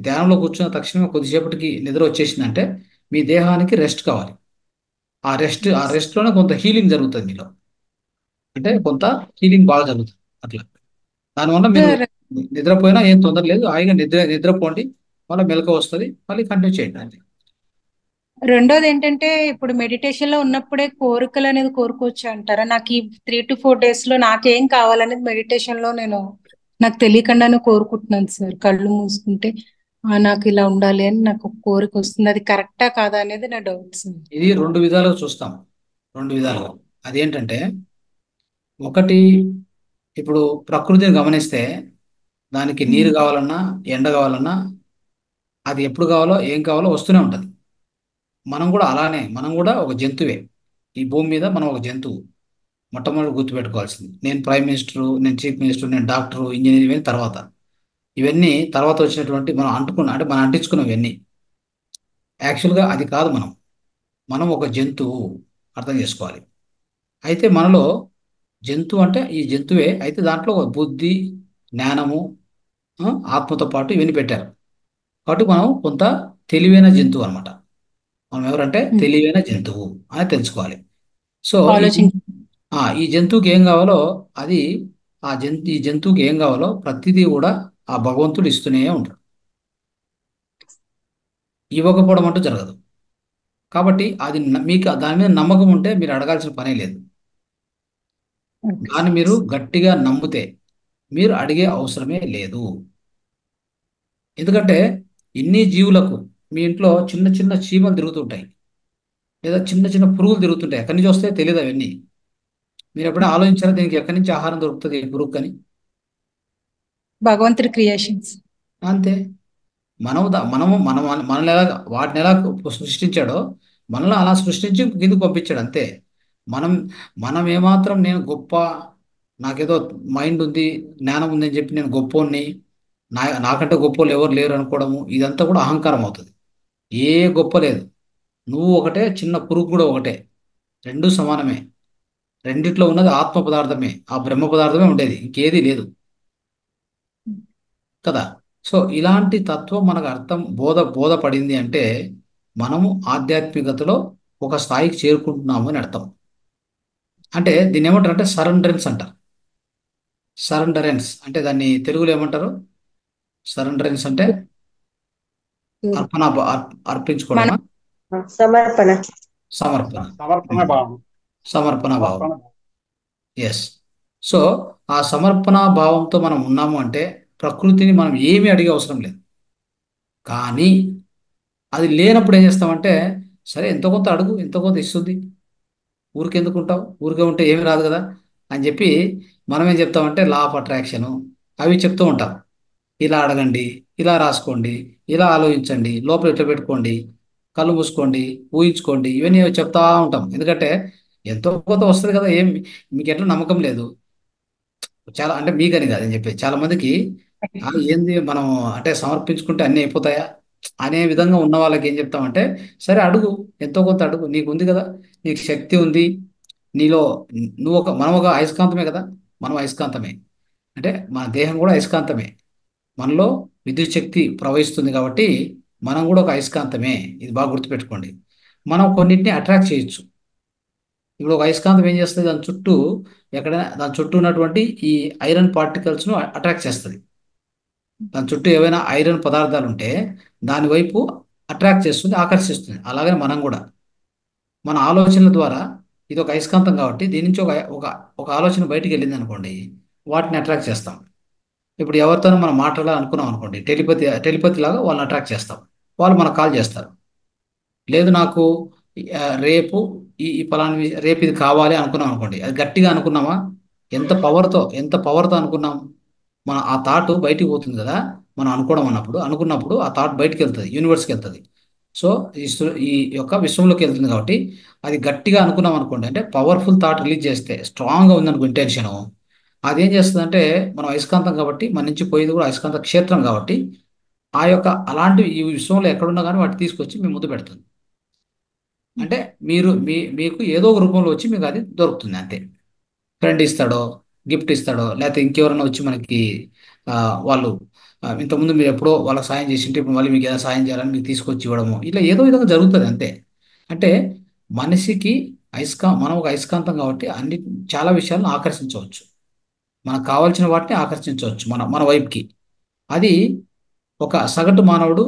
ధ్యానంలో కూర్చున్న తక్షణమే కొద్దిసేపటికి నిద్ర వచ్చేసిందంటే మీ దేహానికి రెస్ట్ కావాలి. ఆ రెస్ట్లోనే కొంత హీలింగ్ జరుగుతుంది మీలో. అంటే కొంత హీలింగ్ బాగా జరుగుతుంది. అట్లా దానివల్ల మీరు నిద్రపోయినా ఏం తొందర లేదు, హాయిగా నిద్రపోండి, మళ్ళీ మెలకువ వస్తుంది, మళ్ళీ కంటిన్యూ చేయండి అంతే. రెండోది ఏంటంటే ఇప్పుడు మెడిటేషన్ లో ఉన్నప్పుడే కోరికలు అనేది కోరుకోవచ్చు అంటారా? నాకు ఈ 3 to 4 days లో నాకేం కావాలనేది మెడిటేషన్ లో నాకు తెలియకుండానే కోరుకుంటున్నాను సార్. కళ్ళు మూసుకుంటే నాకు ఇలా ఉండాలి అని నాకు ఒక కోరిక వస్తుంది. అది కరెక్టా కాదా అనేది నా డౌట్ సార్. ఇది రెండు విధాలుగా చూస్తాం, రెండు విధాలుగా. అదేంటంటే, ఒకటి, ఇప్పుడు ప్రకృతిని గమనిస్తే దానికి నీరు కావాలన్నా ఎండ కావాలన్నా అది ఎప్పుడు కావాలో ఏం కావాలో వస్తూనే ఉంటుంది. మనం కూడా అలానే, మనం కూడా ఒక జంతువే. ఈ భూమి మీద మనం ఒక జంతువు. మొట్టమొదటి గుర్తుపెట్టుకోవాల్సింది, నేను ప్రైమ్ మినిస్టర్, నేను చీఫ్ మినిస్టర్, నేను డాక్టర్, ఇంజనీర్, ఇవన్నీ తర్వాత. ఇవన్నీ తర్వాత వచ్చినటువంటి మనం అంటే మనం అంటించుకున్నవి ఇవన్నీ. యాక్చువల్గా అది కాదు మనం. మనం ఒక జంతువు, అర్థం చేసుకోవాలి. అయితే మనలో జంతువు అంటే ఈ జంతువే, అయితే దాంట్లో ఒక బుద్ధి, జ్ఞానము, ఆ, ఆత్మతో పాటు ఇవన్నీ పెట్టారు. కాబట్టి మనం కొంత తెలివైన జంతువు అనమాట. మనం ఎవరంటే తెలివైన జంతువు అని తెలుసుకోవాలి. సో ఆలోచించి ఈ జంతువుకి ఏం కావాలో అది, ఈ జంతువుకి ఏం కావాలో ప్రతిదీ కూడా ఆ భగవంతుడు ఇస్తూనే ఉంటాడు. ఇవ్వకపోవడం అంటూ జరగదు. కాబట్టి అది మీకు దాని మీద నమ్మకం ఉంటే మీరు అడగాల్సిన పనే లేదు. దాన్ని మీరు గట్టిగా నమ్మితే మీరు అడిగే అవసరమే లేదు. ఎందుకంటే ఇన్ని జీవులకు మీ ఇంట్లో చిన్న చిన్న చీమలు తిరుగుతుంటాయి, లేదా చిన్న చిన్న పురుగులు తిరుగుతుంటాయి. ఎక్కడి నుంచి వస్తాయో తెలియదు అవన్నీ. మీరు ఎప్పుడైనా ఆలోచించారా దీనికి ఎక్కడి నుంచి ఆహారం దొరుకుతుంది ఈ పురుగు అని? భగవంతుడి క్రియేషన్స్. అంతే. మనల్ని ఎలా, వాటిని ఎలా సృష్టించాడో మనల్ని అలా సృష్టించి కిందకు పంపించాడు అంతే. మనం మనం ఏమాత్రం నేను గొప్ప, నాకేదో మైండ్ ఉంది, జ్ఞానం ఉంది అని చెప్పి నేను గొప్పోడిని, నాకంటే గొప్పోళ్ళు ఎవరు లేరు అనుకోవడము, ఇదంతా కూడా అహంకారం అవుతుంది. ఏ గొప్ప లేదు. నువ్వు ఒకటే, చిన్న పురుగు కూడా ఒకటే, రెండు సమానమే. రెండిట్లో ఉన్నది ఆత్మ పదార్థమే, ఆ బ్రహ్మ పదార్థమే ఉండేది, ఇంకేదీ లేదు కదా. సో ఇలాంటి తత్వం మనకు అర్థం బోధపడింది అంటే మనము ఆధ్యాత్మికతలో ఒక స్థాయికి చేరుకుంటున్నాము అని అర్థం. అంటే దీన్ని ఏమంటారు అంటే సరెండరెన్స్ అంటారు. సరెండరెన్స్ అంటే దాన్ని తెలుగులో ఏమంటారు? సరెండరెన్స్ అంటే అర్పణ, అర్పించుకోవడమా? సమర్పణ. సమర్పణ. సమర్పణ భావం. సమర్పణ భావం. సమర్పణ. ఎస్. సో ఆ సమర్పణ భావంతో మనం ఉన్నాము అంటే ప్రకృతిని మనం ఏమీ అడిగే అవసరం లేదు. కానీ అది లేనప్పుడు ఏం చేస్తామంటే, సరే ఎంతో కొంత అడుగు, ఎంతో కొంత ఇస్తుంది, ఊరికే ఎందుకు ఉంటావు, ఊరికే ఉంటే ఏమి రాదు కదా అని చెప్పి మనం ఏం చెప్తామంటే లా ఆఫ్ అట్రాక్షను అవి చెప్తూ ఉంటాం. ఇలా అడగండి, ఇలా రాసుకోండి, ఇలా ఆలోచించండి, లోపల ఇట్లా పెట్టుకోండి, కళ్ళు మూసుకోండి, ఊహించుకోండి, ఇవన్నీ చెప్తా ఉంటాం. ఎందుకంటే ఎంతో కొంత వస్తుంది కదా. మీకు ఎట్లా నమ్మకం లేదు, చాలా అంటే మీకని కాదు అని చెప్పేది, చాలా మందికి ఏంది మనం అంటే సమర్పించుకుంటే అన్నీ అయిపోతాయా అనే విధంగా ఉన్న వాళ్ళకి ఏం చెప్తామంటే, సరే అడుగు, ఎంతో కొంత అడుగు, నీకు ఉంది కదా, నీకు శక్తి ఉంది, నీలో మనం ఒక అయస్కాంతమే కదా. మనం అయస్కాంతమే అంటే మన దేహం కూడా అయస్కాంతమే. మనలో విద్యుత్ శక్తి ప్రవహిస్తుంది కాబట్టి మనం కూడా ఒక అయస్కాంతమే. ఇది బాగా గుర్తుపెట్టుకోండి. మనం కొన్నిటిని అట్రాక్ట్ చేయొచ్చు. ఇప్పుడు ఒక అయస్కాంతం ఏం చేస్తుంది, దాని చుట్టూ ఎక్కడైనా దాని చుట్టూ ఉన్నటువంటి ఈ ఐరన్ పార్టికల్స్ను అట్రాక్ట్ చేస్తుంది. దాని చుట్టూ ఏవైనా ఐరన్ పదార్థాలు ఉంటే దాని వైపు అట్రాక్ట్ చేస్తుంది, ఆకర్షిస్తుంది. అలాగే మనం కూడా మన ఆలోచనల ద్వారా, ఇది ఒక అయస్కాంతం కాబట్టి దీని నుంచి ఒక ఒక ఒక ఆలోచన బయటికి వెళ్ళింది అనుకోండి, వాటిని అట్రాక్ట్ చేస్తాం. ఇప్పుడు ఎవరితోనో మనం మాట్లాడాలి అనుకున్నాం అనుకోండి, టెలిపతి లాగా వాళ్ళని అట్రాక్ట్ చేస్తాం, వాళ్ళు మనకు కాల్ చేస్తారు. లేదు నాకు రేపు ఈ పలానా రేపు ఇది కావాలి అనుకున్నాం అనుకోండి, అది గట్టిగా అనుకున్నామా, ఎంత పవర్తో అనుకున్నాం, మన ఆ థాట్ బయటికి పోతుంది కదా. మనం అనుకున్నప్పుడు ఆ థాట్ బయటికి వెళ్తుంది, యూనివర్స్కి వెళ్తుంది. సో ఈ యొక్క విశ్వంలోకి వెళ్తుంది కాబట్టి అది గట్టిగా అనుకున్నాం అనుకోండి, అంటే పవర్ఫుల్ థాట్ రిలీజ్ చేస్తే, స్ట్రాంగ్గా ఉందనుకో ఇంటెన్షన్, అది ఏం చేస్తుందంటే, మనం అయస్కాంతం కాబట్టి మన నుంచి పోయేది కూడా అయస్కాంత క్షేత్రం కాబట్టి ఆ యొక్క అలాంటివి ఈ విశ్వంలో ఎక్కడున్నా కానీ వాటి తీసుకొచ్చి మీ ముందు పెడుతుంది. అంటే మీకు ఏదో ఒక రూపంలో వచ్చి మీకు అది దొరుకుతుంది అంతే. ఫ్రెండ్ ఇస్తాడో, గిఫ్ట్ ఇస్తాడో, లేకపోతే ఇంకెవరైనా వచ్చి మనకి ఆ, వాళ్ళు ఇంతకుముందు మీరు ఎప్పుడో వాళ్ళకి సాయం చేసింటే ఇప్పుడు మళ్ళీ మీకు ఏదైనా సాయం చేయాలని మీకు తీసుకొచ్చి ఇవ్వడము, ఇట్లా ఏదో విధంగా జరుగుతుంది అంతే. అంటే మనిషికి మనం ఒక అయస్కాంతం కాబట్టి చాలా విషయాలను ఆకర్షించవచ్చు. మనకు కావాల్సిన వాటిని ఆకర్షించవచ్చు మన మన వైపుకి. అది ఒక సగటు మానవుడు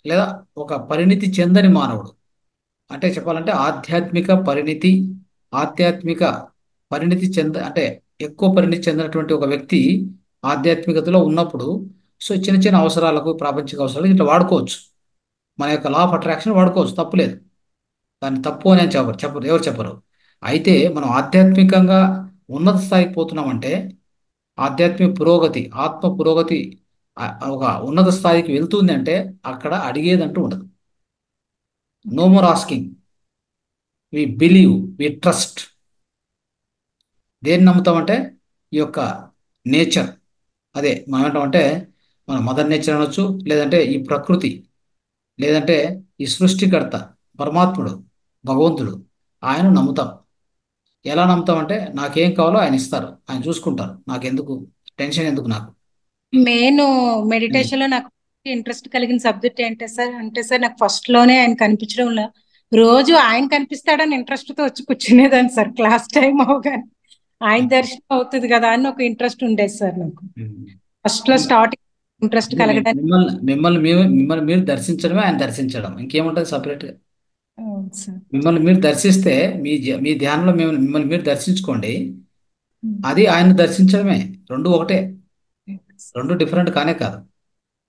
లేదా ఒక పరిణితి చెందని మానవుడు, అంటే చెప్పాలంటే ఆధ్యాత్మిక పరిణితి అంటే ఎక్కువ పరిణితి చెందినటువంటి ఒక వ్యక్తి ఆధ్యాత్మికతలో ఉన్నప్పుడు, సో చిన్న చిన్న అవసరాలకు, ప్రాపంచిక అవసరాలకు ఇట్లా వాడుకోవచ్చు. మన యొక్క లా ఆఫ్ అట్రాక్షన్ వాడుకోవచ్చు, తప్పులేదు. దాన్ని తప్పు అని చెప్పరు, ఎవరు చెప్పరు. అయితే మనం ఆధ్యాత్మికంగా ఉన్నత స్థాయికి పోతున్నామంటే, ఆధ్యాత్మిక పురోగతి, ఆత్మ పురోగతి ఒక ఉన్నత స్థాయికి వెళ్తుంది అంటే అక్కడ అడిగేదంటూ ఉండదు. No more asking, we believe, we trust. దేన్ని నమ్ముతామంటే ఈ యొక్క నేచర్. అదే మనం ఏమంటామంటే మన మదర్ నేచర్ అనొచ్చు, లేదంటే ఈ ప్రకృతి, లేదంటే ఈ సృష్టికర్త పరమాత్ముడు, భగవంతుడు, ఆయన నమ్ముతాం. ఎలా నమ్ముతామంటే నాకేం కావాలో ఆయన ఇస్తారు, ఆయన చూసుకుంటారు, నాకెందుకు టెన్షన్, ఎందుకు నాకు. మెయిన్ మెడిటేషన్ లో నాకు ఇంట్రెస్ట్ కలిగిన సబ్జెక్ట్ ఏంటి సార్ అంటే సార్, నాకు ఫస్ట్ లోనే ఆయన కనిపించడంలో రోజు ఆయన కనిపిస్తాడని ఇంట్రెస్ట్ తో వచ్చి కూర్చునేదాన్ని సార్. క్లాస్ టైం అవగానే ఆయన దర్శనం అవుతుంది కదా అని ఒక ఇంట్రెస్ట్ ఉండేది సార్ నాకు. ఫస్ట్ లో స్టార్టింగ్ ఇంట్రెస్ట్ కలగడానికి. మిమ్మల్ని మీరు దర్శించడమే ఆయన దర్శించడం, ఇంకేముంటుంది సపరేట్గా. అవును సార్. మిమ్మల్ని మీరు దర్శిస్తే మీ ధ్యానంలో మిమ్మల్ని మీరు దర్శించుకోండి, అది ఆయన దర్శించడమే. రెండు ఒకటే, రెండు డిఫరెంట్ కానే కాదు.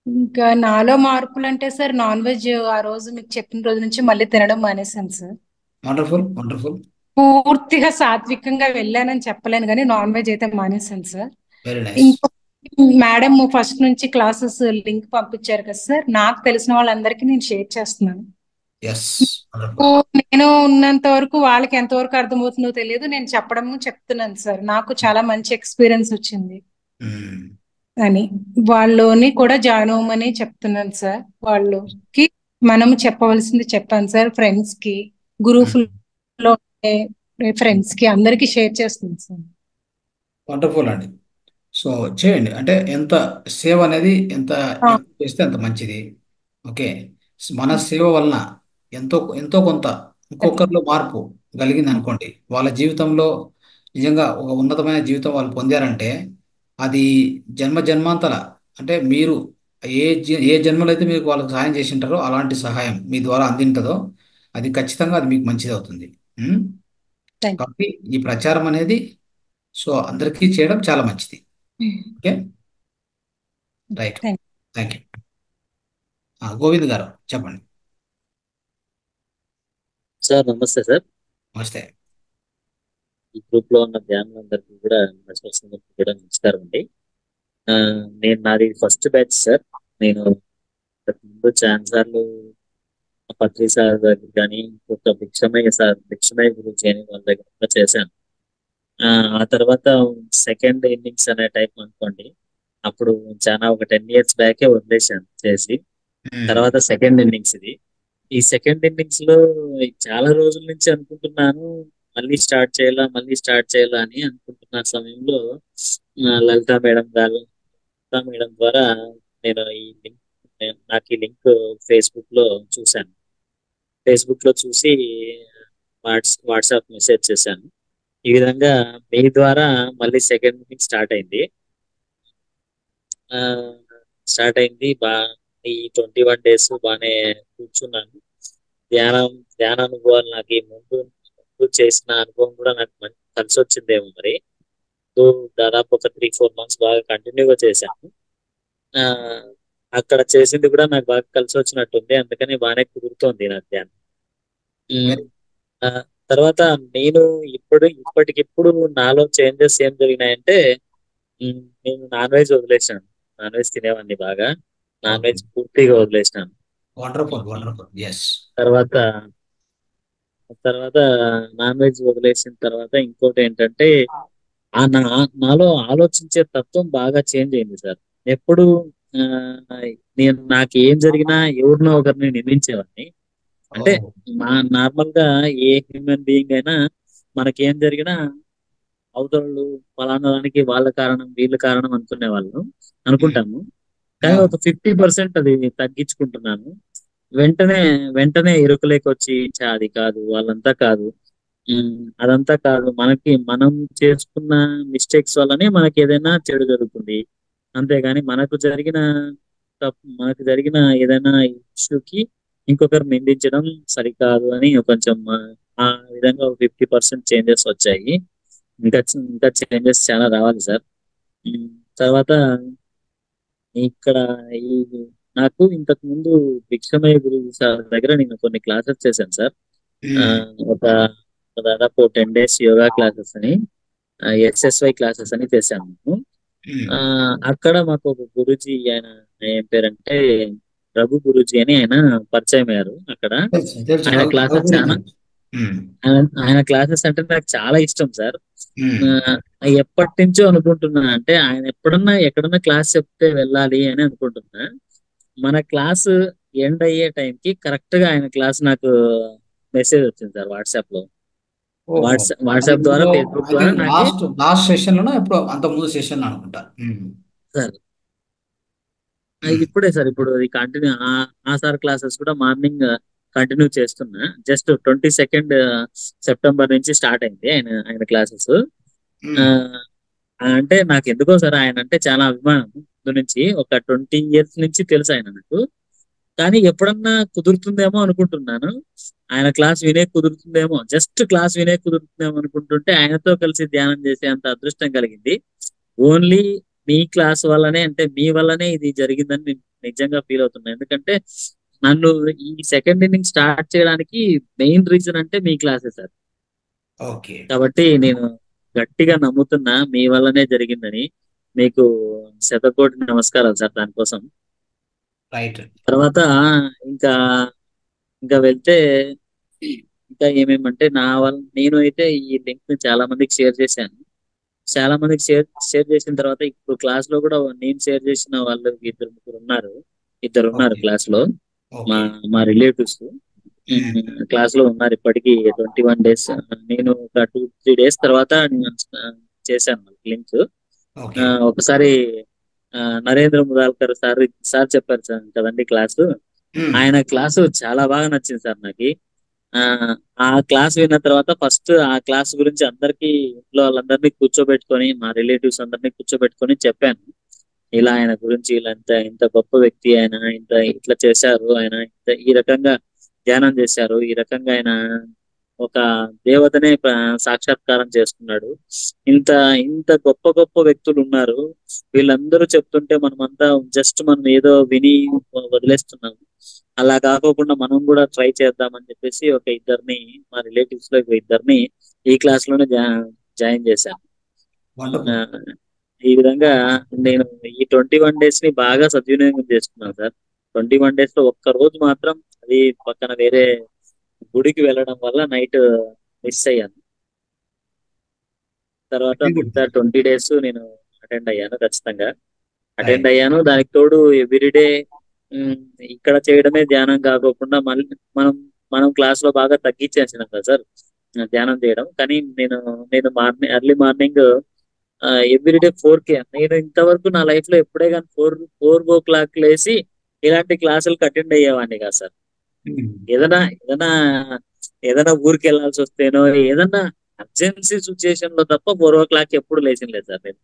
ఇంకా నాలో మార్పులు అంటే సార్, నాన్ వెజ్ ఆ రోజు మీకు చెప్పిన రోజు నుంచి మళ్ళీ తినడం మానేశాను సార్. Wonderful, wonderful. పూర్తిగా సాత్వికంగా వెళ్ళానని చెప్పలేను కానీ నాన్ వెజ్ అయితే మానేశాను సార్. Very nice. ఇంకో మేడం ఫస్ట్ నుంచి క్లాసెస్ లింక్ పంపించారు కదా సార్, నాకు తెలిసిన వాళ్ళందరికీ నేను షేర్ చేస్తున్నాను. ఎస్, నేను ఉన్నంత వరకు వాళ్ళకి ఎంతవరకు అర్థమవుతుందో తెలియదు, నేను చెప్తున్నాను సార్. నాకు చాలా మంచి ఎక్స్పీరియన్స్ వచ్చింది అని వాళ్ళని కూడా జాయిన్ అవ్వమని చెప్తున్నాను సార్. వాళ్ళకి మనము చెప్పవలసింది చెప్పాను సార్. ఫ్రెండ్స్ కి, గ్రూప్ లో ఫ్రెండ్స్ కి అందరికి షేర్ చేస్తుంది సార్. వండర్ఫుల్ అండి. సో చేయండి, అంటే ఎంత సేవ అనేది ఎంత చేస్తే అంత మంచిది. ఓకే, మన సేవ వలన ఎంతో ఎంతో కొంత ఇంకొకరిలో మార్పు కలిగింది అనుకోండి, వాళ్ళ జీవితంలో నిజంగా ఒక ఉన్నతమైన జీవితం వాళ్ళు పొందారంటే, అది జన్మాంతర, అంటే మీరు ఏ జన్మలో అయితే మీకు వాళ్ళకి సహాయం చేసి ఉంటారో అలాంటి సహాయం మీ ద్వారా అందింటుందో అది ఖచ్చితంగా అది మీకు మంచిది అవుతుంది. కాబట్టి ఈ ప్రచారం అనేది సో అందరికీ చేయడం చాలా మంచిది. Okay, right, thank you. Govind గారు చెప్పండి. సార్ నమస్తే సార్. నమస్తే. ఈ గ్రూప్ లో ఉన్న ధ్యానులందరికీ కూడా కూడా నమస్కారం అండి. నాది ఫస్ట్ బ్యాచ్ సార్. నేను ముందు ఛాన్సార్లు పత్రి సార్ దగ్గర కానీ, ఇంకొక భిక్షమయ్య గురించి అని వాళ్ళ దగ్గర చేశాను. ఆ తర్వాత సెకండ్ ఇన్నింగ్స్ అనే టైప్ అనుకోండి, అప్పుడు చాలా ఒక 10 years బ్యాకే వదిలేశాను చేసి. తర్వాత సెకండ్ ఇన్నింగ్స్ ఇది. ఈ సెకండ్ ఇన్నింగ్స్ లో చాలా రోజుల నుంచి అనుకుంటున్నాను మళ్ళీ స్టార్ట్ చేయాలా అని అనుకుంటున్న సమయంలో లలిత మేడం ద్వారా నేను నాకు ఈ లింక్ ఫేస్బుక్ లో చూసి వాట్సాప్ మెసేజ్ చేశాను. ఈ విధంగా మీ ద్వారా మళ్ళీ సెకండ్ ఇన్నింగ్ స్టార్ట్ అయింది. ఈ 21 days బాగానే కూర్చున్నాను. ధ్యాన అనుభవాలు నాకు ఈ ముందు చేసిన అనుభవం కూడా నాకు కలిసి వచ్చిందేమో మరి. దాదాపు ఒక 3-4 months బాగా కంటిన్యూగా చేశాను. అక్కడ చేసింది కూడా నాకు బాగా కలిసి వచ్చినట్టుంది, అందుకని బాగానే కుదురుతోంది నాకు ధ్యానం. తర్వాత నేను ఇప్పటికిప్పుడు నాలో చేంజెస్ ఏం జరిగినాయంటే, నేను నాన్ వెజ్ వదిలేసాను. నాన్ వెజ్ తినేవాడిని బాగా, నాన్ వెజ్ పూర్తిగా వదిలేసినాను. తర్వాత నాన్ వెజ్ వదిలేసిన తర్వాత ఇంకోటి ఏంటంటే, నాలో ఆలోచించే తత్వం బాగా చేంజ్ అయింది సార్. ఎప్పుడు నాకు ఏం జరిగినా ఎవరినో ఒకరిని నిందించేవాడిని. అంటే నార్మల్ గా ఏ హ్యూమన్ బీయింగ్ అయినా మనకేం జరిగినా అవతలు ఫలానా దానికి వాళ్ళ కారణం వీళ్ళ కారణం అనుకుంటాము. కానీ ఒక 50% అది తగ్గించుకుంటున్నాను. వెంటనే ఇరుకులేకి వచ్చి అది కాదు, వాళ్ళంతా కాదు, అదంతా కాదు, మనం చేసుకున్న మిస్టేక్స్ వల్లనే మనకి ఏదైనా చెడు జరుగుతుంది. అంతేగాని మనకు జరిగిన ఏదైనా ఇష్యూకి ఇంకొకరు నిందించడం సరికాదు అని కొంచెం ఆ విధంగా 50% చేంజెస్ వచ్చాయి. ఇంకా చేంజెస్ చాలా రావాలి సార్. తర్వాత ఇక్కడ ఈ నాకు ఇంతకు ముందు భిక్షమయ్య గురు సార్ దగ్గర నేను కొన్ని క్లాసెస్ చేశాను సార్. ఒక దాదాపు 10 days యోగా క్లాసెస్ అని, SSY క్లాసెస్ అని చేశాను నేను. అక్కడ మాకు ఒక గురుజీ, ఆయన ఏం పేరంటే రఘు గురుజీ అని ఆయన పరిచయం అయ్యారు అక్కడ. ఆయన క్లాసెస్ ఆయన క్లాసెస్ అంటే నాకు చాలా ఇష్టం సార్. ఎప్పటి నుంచో అనుకుంటున్నా, అంటే ఆయన ఎక్కడన్నా క్లాస్ చెప్తే వెళ్ళాలి అని అనుకుంటున్నా. మన క్లాస్ ఎండ్ అయ్యే టైంకి కరెక్ట్ గా ఆయన క్లాస్ నాకు మెసేజ్ వచ్చింది సార్ వాట్సాప్ లో. వాట్సాప్ ద్వారా, ఫేస్బుక్ ద్వారా లాస్ట్ సెషన్ లోనా ఎప్పుడు అంత ముందు సెషన్ అనుకుంటా సార్. ఇప్పుడే సార్, ఇప్పుడు కంటిన్యూ ఆ సార్ క్లాసెస్ కూడా మార్నింగ్ కంటిన్యూ చేస్తున్నా. జస్ట్ 22nd సెప్టెంబర్ నుంచి స్టార్ట్ అయింది ఆయన క్లాసెస్. అంటే నాకు ఎందుకో సార్ ఆయన అంటే చాలా అభిమానం. ముందు నుంచి ఒక 20 years నుంచి తెలుసు ఆయన నాకు. కానీ ఎప్పుడన్నా కుదురుతుందేమో అనుకుంటున్నాను, ఆయన క్లాస్ జస్ట్ క్లాస్ వినే కుదురుతుందేమో అనుకుంటుంటే ఆయనతో కలిసి ధ్యానం చేసే అంత అదృష్టం కలిగింది. ఓన్లీ మీ క్లాస్ వల్లనే, అంటే మీ వల్లనే ఇది జరిగిందని నేను నిజంగా ఫీల్ అవుతున్నా. ఎందుకంటే నన్ను ఈ సెకండ్ ఇన్నింగ్ స్టార్ట్ చేయడానికి మెయిన్ రీజన్ అంటే మీ క్లాసే సార్. కాబట్టి నేను గట్టిగా నమ్ముతున్నా మీ వల్లనే జరిగిందని. మీకు శతకోటి నమస్కారాలు సార్ దానికోసం. తర్వాత ఇంకా వెళ్తే ఇంకా ఏమేమంటే నేను అయితే ఈ లింక్ ని చాలా మందికి షేర్ చేశాను. చాలా మందికి షేర్ చేసిన తర్వాత ఇప్పుడు క్లాస్ లో కూడా నేను షేర్ చేసిన వాళ్ళు ఇద్దరు ఉన్నారు క్లాస్ లో, మా రిలేటివ్స్ క్లాస్ లో ఉన్నారు ఇప్పటికి 21 days. నేను ఒక 2-3 days తర్వాత చేశాను లింక్. ఒకసారి నరేంద్ర ముదాల్కర్ సార్ చెప్పారు సార్ కదండి క్లాసు. ఆయన క్లాసు చాలా బాగా నచ్చింది సార్ నాకు. ఆ క్లాస్ విన్న తర్వాత ఫస్ట్ ఆ క్లాస్ గురించి అందరికి, ఇంట్లో వాళ్ళందరినీ కూర్చోబెట్టుకొని, మా రిలేటివ్స్ అందరినీ కూర్చోబెట్టుకొని చెప్పాను. ఇలా ఆయన గురించి, ఇలా ఇంత గొప్ప వ్యక్తి ఆయన, ఇట్లా చేశారు, ఆయన ఈ రకంగా ధ్యానం చేశారు, ఈ రకంగా ఆయన ఒక దేవతనే సాక్షాత్కారం చేసుకున్నాడు. ఇంత గొప్ప గొప్ప వ్యక్తులు ఉన్నారు, వీళ్ళందరూ చెప్తుంటే మనం ఏదో విని వదిలేస్తున్నాము. అలా కాకోకుండా మనం కూడా ట్రై చేద్దామని చెప్పేసి మా రిలేటివ్స్ లో ఇద్దరిని ఈ క్లాస్ లోనే జాయిన్ చేశాను. ఈ విధంగా నేను ఈ 21 days ని బాగా సద్వినియోగం చేసుకున్నాను సార్. 21 days లో ఒక్క రోజు మాత్రం అది పక్కన వేరే గుడికి వెళ్ళడం వల్ల నైట్ మిస్ అయ్యాను. తర్వాత మిగతా 20 days నేను అటెండ్ అయ్యాను, ఖచ్చితంగా అటెండ్ అయ్యాను. దానికి తోడు ఎవ్రీడే ఇక్కడ చేయడమే ధ్యానం కాకోకుండా మళ్ళీ మనం క్లాస్ లో బాగా తగ్గించేసినాం కదా సార్ ధ్యానం చేయడం. కానీ నేను ఎర్లీ మార్నింగ్ ఎవ్రీడే 4k, నేను ఇంతవరకు నా లైఫ్ లో ఎప్పుడే కానీ 4 o'clock లేసి ఇలాంటి క్లాసులకు అటెండ్ అయ్యేవాడిని కాదు సార్. ఏదైనా ఊరికి వెళ్ళాల్సి వస్తేనో, ఏదన్నా అర్జెన్సీ సిచ్యుయేషన్ లో తప్ప 4 o'clock ఎప్పుడు లేచిన లేదు సార్ నేను.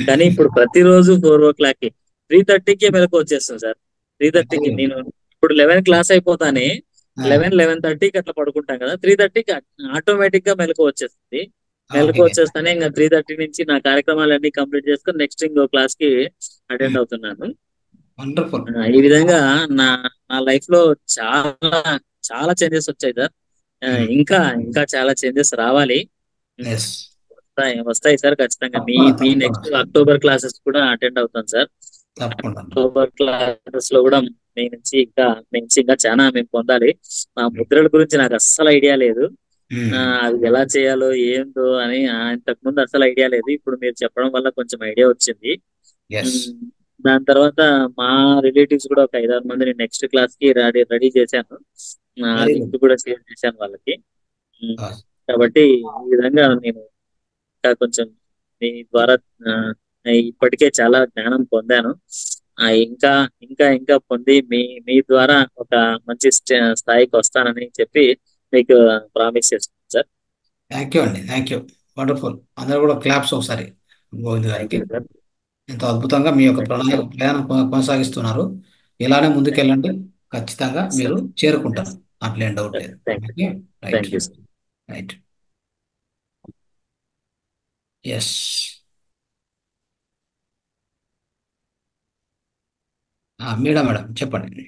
కానీ ఇప్పుడు ప్రతిరోజు 4 o'clock 3:30కే మెలకు వచ్చేస్తాను సార్. 3:30కి నేను ఇప్పుడు 11 క్లాస్ అయిపోతానే 11:30కి అట్లా పడుకుంటాం కదా, 3:30కి ఆటోమేటిక్ గా మెలకు వచ్చేస్తుంది. మెలకు వచ్చేస్తానే ఇంకా 3:30 నుంచి నా కార్యక్రమాలన్నీ కంప్లీట్ చేసుకుని నెక్స్ట్ ఇంకో క్లాస్ కి అటెండ్ అవుతున్నాను. ఈ విధంగా నా లైఫ్ లో చాలా చాలా చేంజెస్ వచ్చాయి సార్. ఇంకా చాలా చేంజెస్ రావాలి, వస్తాయి సార్ ఖచ్చితంగా. మీ నెక్స్ట్ అక్టోబర్ క్లాసెస్ కూడా అటెండ్ అవుతాను సార్. అక్టోబర్ క్లాసెస్ లో కూడా మీ నుంచి ఇంకా చాలా మేము పొందాలి. ఆ ముద్రల గురించి నాకు అస్సలు ఐడియా లేదు, అది ఎలా చేయాలో ఏందో అని ఇంతకు ముందు అసలు ఐడియా లేదు. ఇప్పుడు మీరు చెప్పడం వల్ల కొంచెం ఐడియా వచ్చింది. దాని తర్వాత మా రిలేటివ్స్ కూడా ఒక 5-6 మందిని నెక్స్ట్ క్లాస్ కి రెడీ చేశాను, లింక్ కూడా షేర్ చేశాను వాళ్ళకి. కాబట్టి ఈ విధంగా నేను ఇంకా కొంచెం మీ ద్వారా ఇప్పటికే చాలా జ్ఞానం పొందాను. ఇంకా ఇంకా ఇంకా పొంది మీ ద్వారా ఒక మంచి స్థాయికి వస్తానని చెప్పి మీకు ప్రామిస్ చేస్తున్నాను సార్. థ్యాంక్ యూ అండి, థ్యాంక్ యూ. వండర్ఫుల్. అందరూ కూడా క్లాప్స్ ఒకసారి గోవింద్ థ్యాంక్ గారికి. You sir. ఎంతో అద్భుతంగా మీ యొక్క థ్యాంక్ యూ ప్రయాణం కొనసాగిస్తున్నారు. ఇలానే ముందుకెళ్ళండి, ఖచ్చితంగా మీరు సార్. చేరుకుంటారు. అట్లా ఏం డౌట్ లేదు. Thank you. Okay, right thank you sir. Right. Yes. Madam madam చెప్పండి.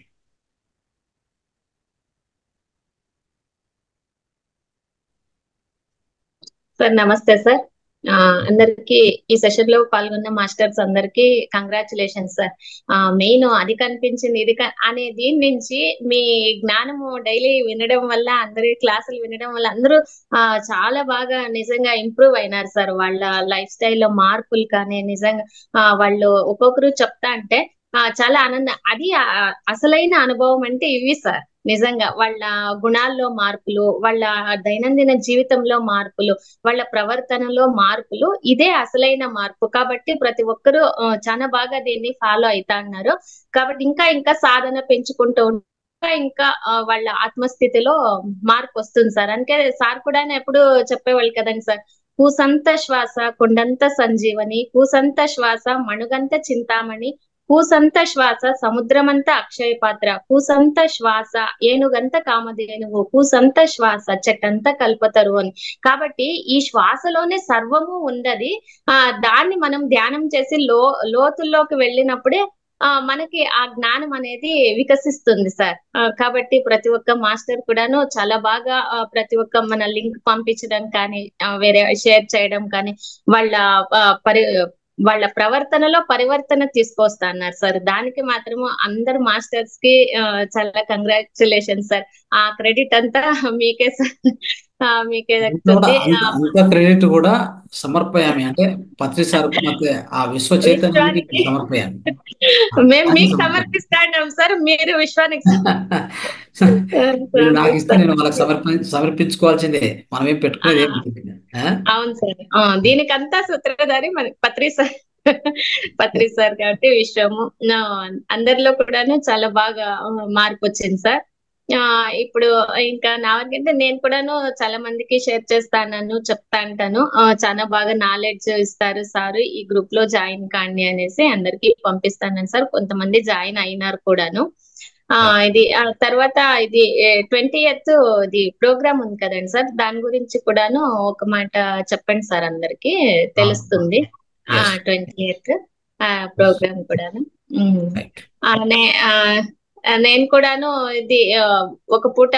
సార్ నమస్తే సార్. అందరికి ఈ సెషన్ లో పాల్గొన్న మాస్టర్స్ అందరికి కంగ్రాచులేషన్స్ సార్. మెయిన్ అది కనిపించింది ఇది అనే దీని నుంచి మీ జ్ఞానము డైలీ వినడం వల్ల, అందరి క్లాసులు వినడం వల్ల అందరూ చాలా బాగా నిజంగా ఇంప్రూవ్ అయినారు సార్. వాళ్ళ లైఫ్ స్టైల్లో మార్పులు కానీ నిజంగా వాళ్ళు ఒక్కొక్కరు చెప్తా అంటే చాలా ఆనందం. అది అసలైన అనుభవం అంటే ఇవి సార్. నిజంగా వాళ్ళ గుణాల్లో మార్పులు, వాళ్ళ దైనందిన జీవితంలో మార్పులు, వాళ్ళ ప్రవర్తనలో మార్పులు, ఇదే అసలైన మార్పు. కాబట్టి ప్రతి ఒక్కరూ చాలా బాగా దీన్ని ఫాలో అవుతా అన్నారు. కాబట్టి ఇంకా ఇంకా సాధన పెంచుకుంటూ ఇంకా వాళ్ళ ఆత్మస్థితిలో మార్పు వస్తుంది సార్. అందుకే సార్ కూడా ఎప్పుడు చెప్పేవాళ్ళు కదండి సార్, కూసంత శ్వాస కొండంత సంజీవని, కూసంత శ్వాస మణుగంత చింతామణి, కూసంత శ్వాస సముద్రమంత అక్షయ పాత్ర, కూసంత శ్వాస ఏనుగంత కామధేనువు, కూసంత శ్వాస చెట్టంత కల్పతరు అని. కాబట్టి ఈ శ్వాసలోనే సర్వము ఉన్నది. దాన్ని మనం ధ్యానం చేసి లోతుల్లోకి వెళ్ళినప్పుడే మనకి ఆ జ్ఞానం అనేది వికసిస్తుంది సార్. కాబట్టి ప్రతి ఒక్క మాస్టర్ కూడాను చాలా బాగా ప్రతి ఒక్క మన లింక్ పంపించడం కానీ, వేరే షేర్ చేయడం కానీ, వాళ్ళ ప్రవర్తనలో పరివర్తన తీసుకొస్తా అన్నారు సార్. దానికి మాత్రము అందరు మాస్టర్స్ కి చాలా కంగ్రాచులేషన్ సార్. ఆ క్రెడిట్ అంతా మీకే సార్, మీకే దక్కుతుంది. అంత క్రెడిట్ కూడా సమర్పయామి అంటే పత్రి సార్ ఆ విశ్వ చైతన్యానికి సమర్పయామి. మేము మీకు సమర్పిస్తాం సార్, మీరు విశ్వానికి నాకు ఇస్తే నేను వాళ్ళకి సమర్పించుకోవాల్సిందే, మనం ఏం పెట్టుకునేది ఏం. అవును సార్. దీనికంతా సూత్రధారి మన పత్రి సార్, పత్రి సార్. కాబట్టి విశ్వము అందరిలో కూడాను చాలా బాగా మార్పు వచ్చింది సార్. ఇప్పుడు ఇంకా నా వరకంటే నేను కూడాను చాలా మందికి షేర్ చేస్తాను, చెప్తా అంటాను. చాలా బాగా నాలెడ్జ్ ఇస్తారు సార్. ఈ గ్రూప్ లో జాయిన్ కాండి అనేసి అందరికి పంపిస్తాను సార్. కొంతమంది జాయిన్ అయినారు కూడాను. ఇది తర్వాత ఇది 20th ఇది ప్రోగ్రామ్ ఉంది కదండి సార్, దాని గురించి కూడాను ఒక మాట చెప్పండి సార్, అందరికి తెలుస్తుంది. 20th ప్రోగ్రామ్ కూడాను. నేను కూడాను ఇది ఒక పూట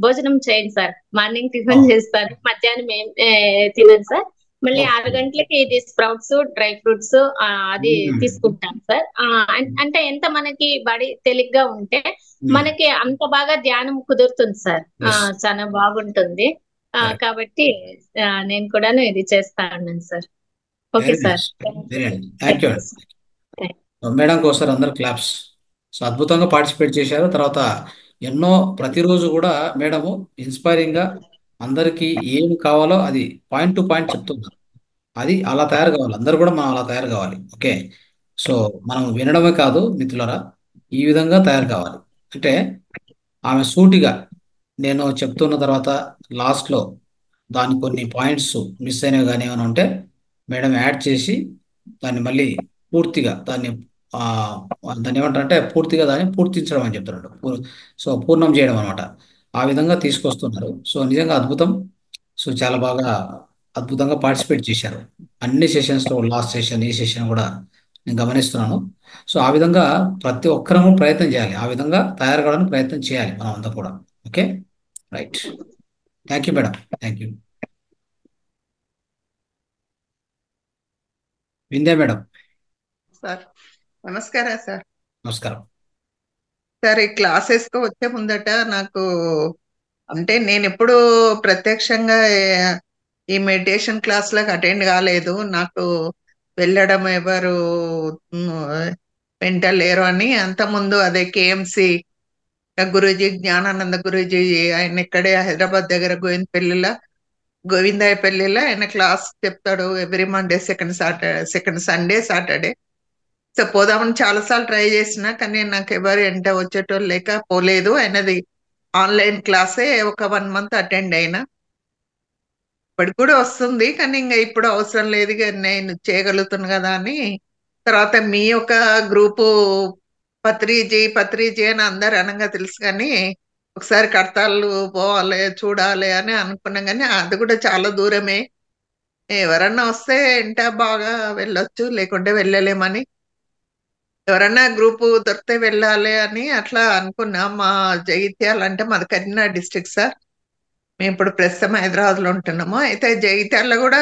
భోజనం చేయండి సార్. మార్నింగ్ టిఫిన్ చేస్తాను, మధ్యాహ్నం ఏం తినను సార్. మళ్ళీ 6 గంటలకి ఇది స్ప్రౌట్స్, డ్రై ఫ్రూట్స్ అది తీసుకుంటాం సార్. అంటే ఎంత మనకి బాడీ తేలిగ్గా ఉంటే మనకి అంత బాగా ధ్యానం కుదురుతుంది సార్. చాలా బాగుంటుంది. కాబట్టి నేను కూడాను ఇది చేస్తా ఉన్నాను sir. Okay sir. Thank you madam. ఒకసారి అందరు క్లాప్స్. సో అద్భుతంగా పార్టిసిపేట్ చేశారు. తర్వాత ఎన్నో ప్రతిరోజు కూడా మేడము ఇన్స్పైరింగ్ గా అందరికి ఏమి కావాలో అది పాయింట్ టు పాయింట్ చెప్తున్నారు. అది అలా తయారు కావాలి, అందరూ కూడా మనం అలా తయారు కావాలి. ఓకే, సో మనం వినడమే కాదు మిత్రులరా, ఈ విధంగా తయారు కావాలి. అంటే ఆమె సూటిగా నేను చెప్తున్న తర్వాత లాస్ట్లో దాని కొన్ని పాయింట్స్ మిస్ అయినవి కానీ ఏమైనా ఉంటే మేడం యాడ్ చేసి దాన్ని మళ్ళీ పూర్తిగా దాన్ని ఏమంటారంటే పూర్తిగా దాన్ని పూర్తించడం అని చెప్తున్నాడు. సో పూర్ణం చేయడం అనమాట. ఆ విధంగా తీసుకొస్తున్నారు. సో నిజంగా అద్భుతం. సో చాలా బాగా అద్భుతంగా పార్టిసిపేట్ చేశారు అన్ని సెషన్స్లో. లాస్ట్ సెషన్, ఈ సెషన్ కూడా నేను గమనిస్తున్నాను. సో ఆ విధంగా ప్రతి ఒక్కరము ప్రయత్నం చేయాలి, ఆ విధంగా తయారు కావడానికి ప్రయత్నం చేయాలి మనం అంతా కూడా. Okay, right. Thank you madam, thank you. Vindhya madam. Sir నమస్కారం సార్. నమస్కారం సార్. ఈ క్లాసెస్ కు వచ్చే ముందట నాకు అంటే నేను ఎప్పుడు ప్రత్యక్షంగా ఈ మెడిటేషన్ క్లాసులకు అటెండ్ కాలేదు. నాకు వెళ్ళడం ఎవరు వెంట లేరు అని అంతకుముందు అదే కేఎంసి గురూజీ, జ్ఞానానంద గురూజీ, ఆయన ఇక్కడే హైదరాబాద్ దగ్గర గోవిందాయపల్లిలో ఆయన క్లాస్ చెప్తాడు every Monday, second Sunday, Saturday. So పోదామని చాలాసార్లు ట్రై చేసిన, కానీ నాకు ఎవరు వెంట వచ్చేటోళ్ళు లేక పోలేదు. ఆయనది ఆన్లైన్ క్లాసే ఒక 1 month అటెండ్ అయినా. ఇప్పటికి కూడా వస్తుంది, కానీ ఇంకా ఇప్పుడు అవసరం లేదు, ఇక నేను చేయగలుగుతాను కదా అని. తర్వాత మీ యొక్క గ్రూపు పత్రిజీ అని అందరు అనగా తెలుసు, కానీ ఒకసారి కడతాళ్ళు పోవాలి చూడాలి అని అనుకున్నాం, కానీ అది కూడా చాలా దూరమే. ఎవరన్నా వస్తే ఇంట బాగా వెళ్ళొచ్చు, లేకుంటే వెళ్ళలేమని. ఎవరన్నా గ్రూపు దొరికితే వెళ్ళాలి అని అట్లా అనుకున్నా. మా జగిత్యాల అంటే మాది కరీంనగర్ డిస్ట్రిక్ట్ సార్. మేము ఇప్పుడు ప్రస్తుతం హైదరాబాద్లో ఉంటున్నాము. అయితే జగిత్యాలలో కూడా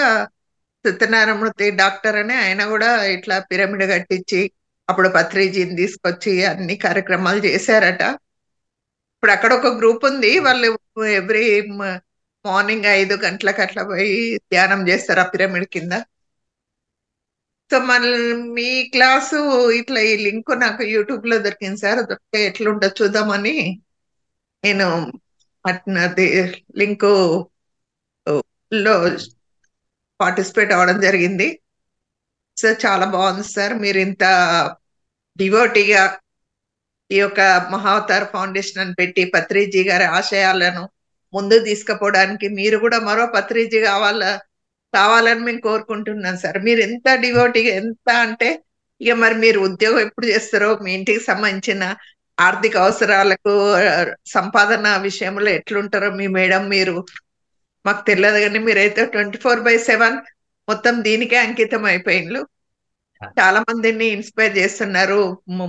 సత్యనారాయణమూర్తి డాక్టర్ అని ఆయన కూడా ఇట్లా పిరమిడ్ కట్టించి అప్పుడు పత్రిజీని తీసుకొచ్చి అన్ని కార్యక్రమాలు చేశారట. ఇప్పుడు అక్కడ ఒక గ్రూప్ ఉంది, వాళ్ళు ఎవ్రీ మార్నింగ్ 5 గంటలకు అట్లా పోయి ధ్యానం చేస్తారు ఆ పిరమిడ్ కింద. సో మళ్ళీ మీ క్లాసు ఇట్లా ఈ లింక్ నాకు యూట్యూబ్ లో దొరికింది సార్. దొరికితే ఎట్లుంటో చూద్దామని నేను అది లింక్ లో పార్టిసిపేట్ అవ్వడం జరిగింది. సో చాలా బాగుంది సార్. మీరు ఇంత డివోటీగా ఈ యొక్క మహావతార్ ఫౌండేషన్ అని పెట్టి పత్రిజీ గారి ఆశయాలను ముందుకు తీసుకుపోవడానికి మీరు కూడా మరో పత్రిజీ కావాలని మేము కోరుకుంటున్నాం సార్. మీరు ఎంత డివోటీగా, ఎంత అంటే ఇక మరి మీరు ఉద్యోగం ఎప్పుడు చేస్తారో, మీ ఇంటికి సంబంధించిన ఆర్థిక అవసరాలకు సంపాదన విషయంలో ఎట్లుంటారో మీ మేడం మీరు మాకు తెలియదు, కానీ మీరైతే 24/7 మొత్తం దీనికే అంకితం అయిపోయిన్లు. చాలా మందిని ఇన్స్పైర్ చేస్తున్నారు.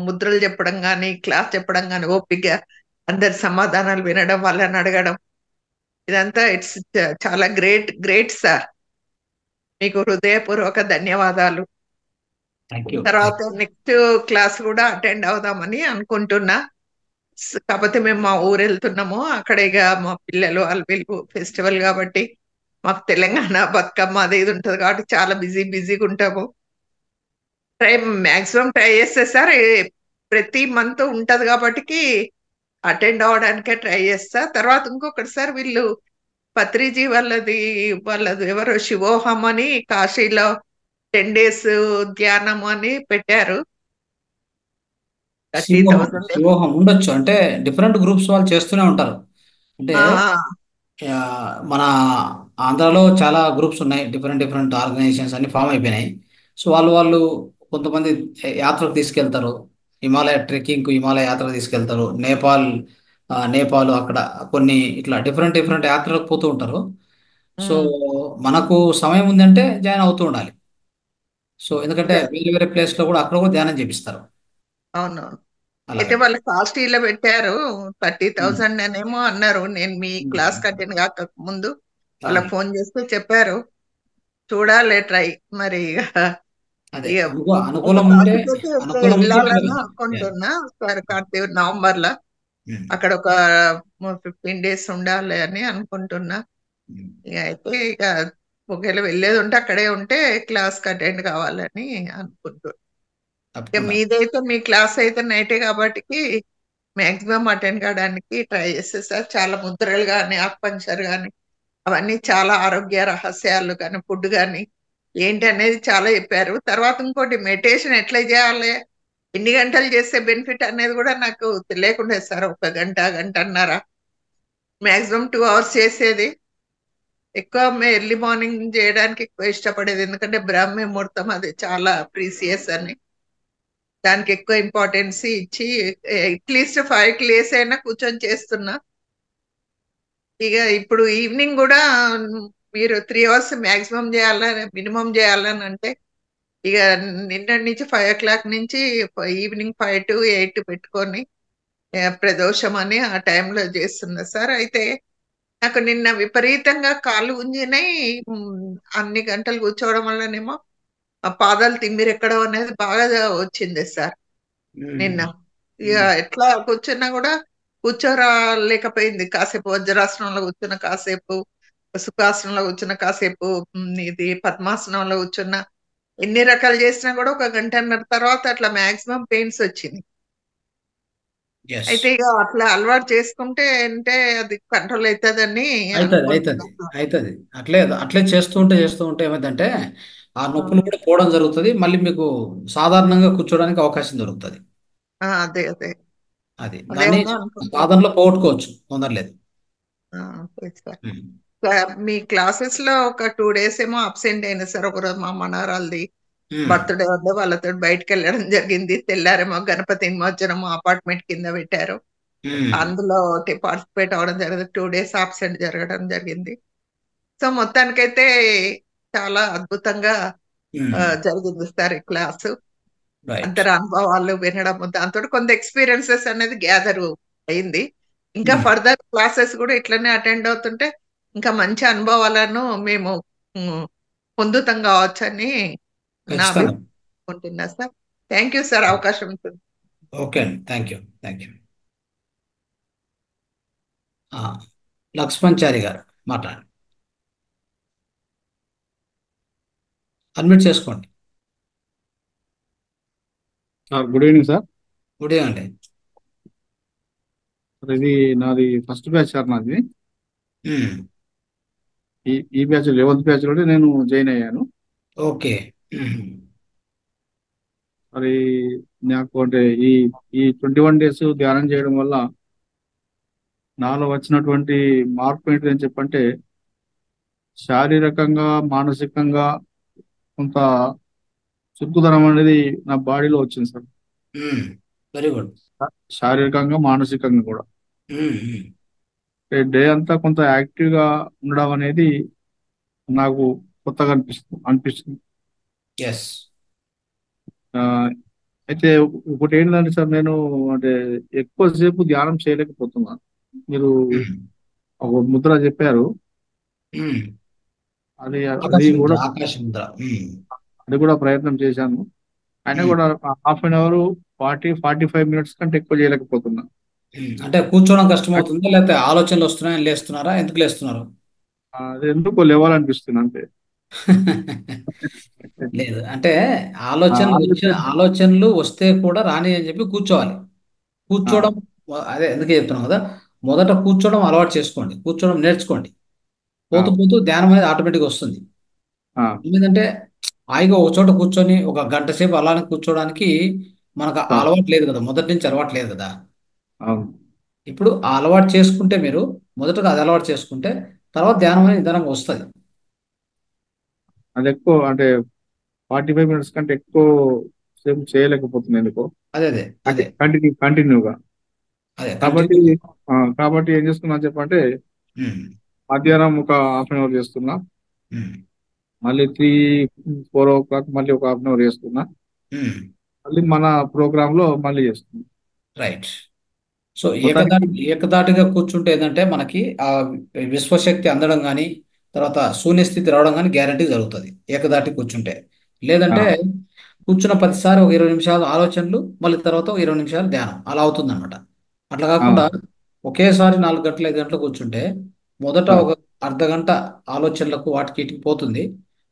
ముద్రలు చెప్పడం కానీ, క్లాస్ చెప్పడం కానీ, ఓపికగా అందరి సమాధానాలు వినడం, వాళ్ళని అడగడం, ఇదంతా ఇట్స్ చాలా గ్రేట్ సార్. మీకు హృదయపూర్వక ధన్యవాదాలు. తర్వాత నెక్స్ట్ క్లాస్ కూడా అటెండ్ అవుదామని అనుకుంటున్నా. కాకపోతే మేము మా ఊరు వెళ్తున్నాము, అక్కడ ఇక మా పిల్లలు వీళ్ళు ఫెస్టివల్ కాబట్టి మాకు తెలంగాణ బతుకమ్మ అది ఇది ఉంటుంది కాబట్టి చాలా బిజీగా ఉంటాము. మ్యాక్సిమం ట్రై చేస్తే సార్, ప్రతి మంత్ ఉంటది కాబట్టి అటెండ్ అవ్వడానికే ట్రై చేస్తా. తర్వాత ఇంకొకటి సార్, వీళ్ళు పత్రిజీ వాళ్ళది ఎవరో శివోహం అని కాశీలో 10 days ధ్యానం అని పెట్టారు. శివోహం ఉండొచ్చు, అంటే డిఫరెంట్ గ్రూప్స్ వాళ్ళు చేస్తూనే ఉంటారు. అంటే మన ఆంధ్రాలో చాలా గ్రూప్స్ ఉన్నాయి, డిఫరెంట్ ఆర్గనైజేషన్స్ అన్ని ఫామ్ అయిపోయినాయి. సో వాళ్ళు కొంతమంది యాత్రకు తీసుకెళ్తారు, హిమాలయ యాత్రకు తీసుకెళ్తారు, నేపాల్ అక్కడ కొన్ని ఇట్లా డిఫరెంట్ యాత్రలకు పోతూ ఉంటారు. సో మనకు సమయం ఉందంటే జాయిన్ అవుతూ ఉండాలి. సో ఎందుకంటే వేరే ప్లేస్ లో కూడా అక్కడ కూడా ధ్యానం చేపిస్తారు. అవునవును. అయితే వాళ్ళ కాస్ట్ ఇలా పెట్టారు 30,000 అనేమో అన్నారు. నేను మీ క్లాస్ అటెండ్ కాక ముందు వాళ్ళకి ఫోన్ చేస్తూ చెప్పారు. చూడాలి ట్రై మరి. వెళ్ళాలని అనుకుంటున్నా సార్. కార్తీక నవంబర్ లో అక్కడ ఒక 15 days ఉండాలి అని అనుకుంటున్నా. అయితే ఇక ఒకవేళ వెళ్ళేది ఉంటే అక్కడే ఉంటే క్లాస్ అటెండ్ కావాలని అనుకుంటున్నా. మీదైతే మీ క్లాస్ అయితే నైటే కాబట్టి మాక్సిమం అటెండ్ కావడానికి ట్రై చేస్తే సార్. చాలా ముద్రలు కానీ, ఆకుపంచర్ కానీ, అవన్నీ చాలా ఆరోగ్య రహస్యాలు కానీ, ఫుడ్ కానీ ఏంటి అనేది చాలా చెప్పారు. తర్వాత ఇంకోటి మెడిటేషన్ ఎట్లా చేయాలి, ఎన్ని గంటలు చేస్తే బెనిఫిట్ అనేది కూడా నాకు తెలియకుండా సార్. 1 గంటన్నర, మాక్సిమం 2 hours చేసేది. ఎక్కువ ఎర్లీ మార్నింగ్ చేయడానికి ఎక్కువ ఇష్టపడేది, ఎందుకంటే బ్రాహ్మీ ముహూర్తం అది చాలా ప్రీసియస్ అని దానికి ఎక్కువ ఇంపార్టెన్స్ ఇచ్చి అట్లీస్ట్ 5 days అయినా కూర్చొని చేస్తున్నా. ఇక ఇప్పుడు ఈవినింగ్ కూడా మీరు 3 hours మాక్సిమం మినిమం చేయాలని అంటే ఇక నిన్నటి నుంచి 5 o'clock నుంచి ఈవినింగ్ 5 to 8 పెట్టుకొని ప్రదోషం అని ఆ టైంలో చేస్తున్నా సార్. అయితే నాకు నిన్న విపరీతంగా కాళ్ళు గుంజినాయి. అన్ని గంటలు కూర్చోవడం వల్లనేమో ఆ పాదాలు తిమ్మిరెక్కడం అనేది బాగా వచ్చింది సార్ నిన్న. ఇక ఎట్లా కూర్చున్నా కూడా కూర్చోరాలేకపోయింది. కాసేపు వజ్రాసనంలో కూర్చున్న, కాసేపు సుఖాసనంలో కూర్చున్న, కాసేపు ఇది పద్మాసనంలో కూర్చున్న, ఎన్ని రకాలు చేసినా కూడా 1 గంటన్నర తర్వాత అట్లా మాక్సిమం పెయిన్స్ వచ్చింది. అయితే ఇక అట్లా అలవాటు చేసుకుంటే అంటే అది కంట్రోల్ అవుతుందని అవుతుంది. అట్లే చేస్తూ ఉంటే ఏమైందంటే ఆ నొప్పులు కూడా పోవడం జరుగుతుంది. మళ్ళీ మీకు సాధారణంగా కూర్చోడానికి అవకాశం దొరుకుతుంది. అదే అది దాన్ని సాధనలో పోగొట్టుకోవచ్చు, తొందరలేదు. మీ క్లాసెస్ లో ఒక 2 days ఏమో అబ్సెంట్ అయినా సార్. ఒకరోజు మా మనవరాలది బర్త్డే వద్ద వాళ్ళతో బయటకు వెళ్ళడం జరిగింది. తెల్లారేమో గణపతి నిమజ్జనం అపార్ట్మెంట్ కింద పెట్టారు. అందులో పార్టిసిపేట్ అవ్వడం జరిగింది. 2 days అబ్సెంట్ జరగడం జరిగింది. సో మొత్తానికైతే చాలా అద్భుతంగా జరిగింది సార్ ఈ క్లాసు. రైట్ అందరి అనుభవాలు వినడం, దాంతో కొంత ఎక్స్పీరియన్సెస్ అనేది గ్యాదర్ అయింది. ఇంకా ఫర్దర్ క్లాసెస్ కూడా ఇట్లనే అటెండ్ అవుతుంటే ఇంకా మంచి అనుభవాలను మేము పొందుతాం కావచ్చని నా ఖచ్చితంగా. అనుకుంటున్నా సార్. థ్యాంక్ యూ సార్ అవకాశం ఉంటుంది. ఓకే అండి, థ్యాంక్ యూ. లక్ష్మణ్చారి గారు మాట్లాడండి, అడ్మిట్ చేసుకోండి. Good evening sir. Good evening అండి. ఇది నాది ఫస్ట్ బ్యాచ్ సార్. నాది మ్మ్. ఈ బ్యాచ్ 11th బ్యాచ్ లో నేను జాయిన్ అయ్యాను. ఓకే. మ్మ్. మరి నాకు అంటే ఈ ఈ 21 days ధ్యానం చేయడం వల్ల నాలో వచ్చినటువంటి మార్పు ఏంటిదని చెప్పంటే, శారీరకంగా మానసికంగా కొంత చురుకుదనం అనేది నా బాడీలో వచ్చింది సార్. Very good. శారీరకంగా మానసికంగా కూడా మ్మ్. డే అంతా కొంత యాక్టివ్ గా ఉండడం అనేది నాకు కొత్తగా అనిపిస్తుంది. ఎస్. ఆ, అయితే ఒకటి ఏంటంటే సార్, నేను అంటే ఎక్కువసేపు ధ్యానం చేయలేకపోతున్నాను. మీరు ఒక ముద్ర చెప్పారు, అది అది కూడా ఆకాశ ముద్ర. అది కూడా ప్రయత్నం చేశాను. అయినా కూడా హాఫ్ అన్ అవర్ 45 minutes కంటే ఎక్కువ చేయలేకపోతున్నా. అంటే కూర్చోవడం కష్టం అవుతుందా, లేకపోతే ఆలోచనలు వస్తున్నాయని లేస్తున్నారా? ఎందుకు లేస్తున్నారు? అది ఎందుకో లేవాలనిపిస్తుంది అంతే. లేదు అంటే ఆలోచనలు వస్తే కూడా రాని అని చెప్పి కూర్చోవాలి. కూర్చోవడం అదే ఎందుకే చెప్తున్నాం కదా, మొదట కూర్చోవడం అలవాటు చేసుకోండి, కూర్చోవడం నేర్చుకోండి. పోతూ పోతూ ధ్యానం అనేది ఆటోమేటిక్ వస్తుంది. ఎందుకంటే హాయిగా ఒక చోట కూర్చొని ఒక గంట సేపు అలానే కూర్చోవడానికి మనకు అలవాటు లేదు కదా, మొదటి నుంచి అలవాటు లేదు కదా. ఇప్పుడు ఆ అలవాటు చేసుకుంటే, మీరు మొదటగా అది అలవాటు చేసుకుంటే తర్వాత ధ్యానం అనేది నిదానంగా వస్తుంది. అది ఎక్కువ అంటే 45 minutes కంటే ఎక్కువ సేపు చేయలేకపోతున్నాను ఎందుకో. అదే కంటిన్యూగా. కాబట్టి కాబట్టి ఏం చేస్తున్నా చెప్పంటే, మధ్యాహ్నం ఒక హాఫ్ అన్ అవర్ చేస్తున్నా, మళ్ళీ 3-4 o'clock మళ్ళీ ఒక హాఫ్ అన్ అవర్ చేస్తున్నా, మళ్ళీ మన ప్రోగ్రామ్ లో మళ్ళీ చేస్తున్నా. రైట్. సో ఏకదాటిగా కూర్చుంటే ఏంటంటే మనకి ఆ విశ్వశక్తి అందడం కానీ తర్వాత శూన్యస్థితి రావడం కానీ గ్యారంటీ జరుగుతుంది ఏకదాటి కూర్చుంటే. లేదంటే కూర్చున్న ప్రతిసారి ఒక 20 నిమిషాలు ఆలోచనలు, మళ్ళీ తర్వాత ఒక 20 నిమిషాలు ధ్యానం, అలా అవుతుంది అనమాట. అట్లా కాకుండా ఒకేసారి 4 గంటలు 5 గంటలు కూర్చుంటే మొదట ఒక అర్ధ గంట ఆలోచనలకు వాటికి ఇటుకి పోతుంది,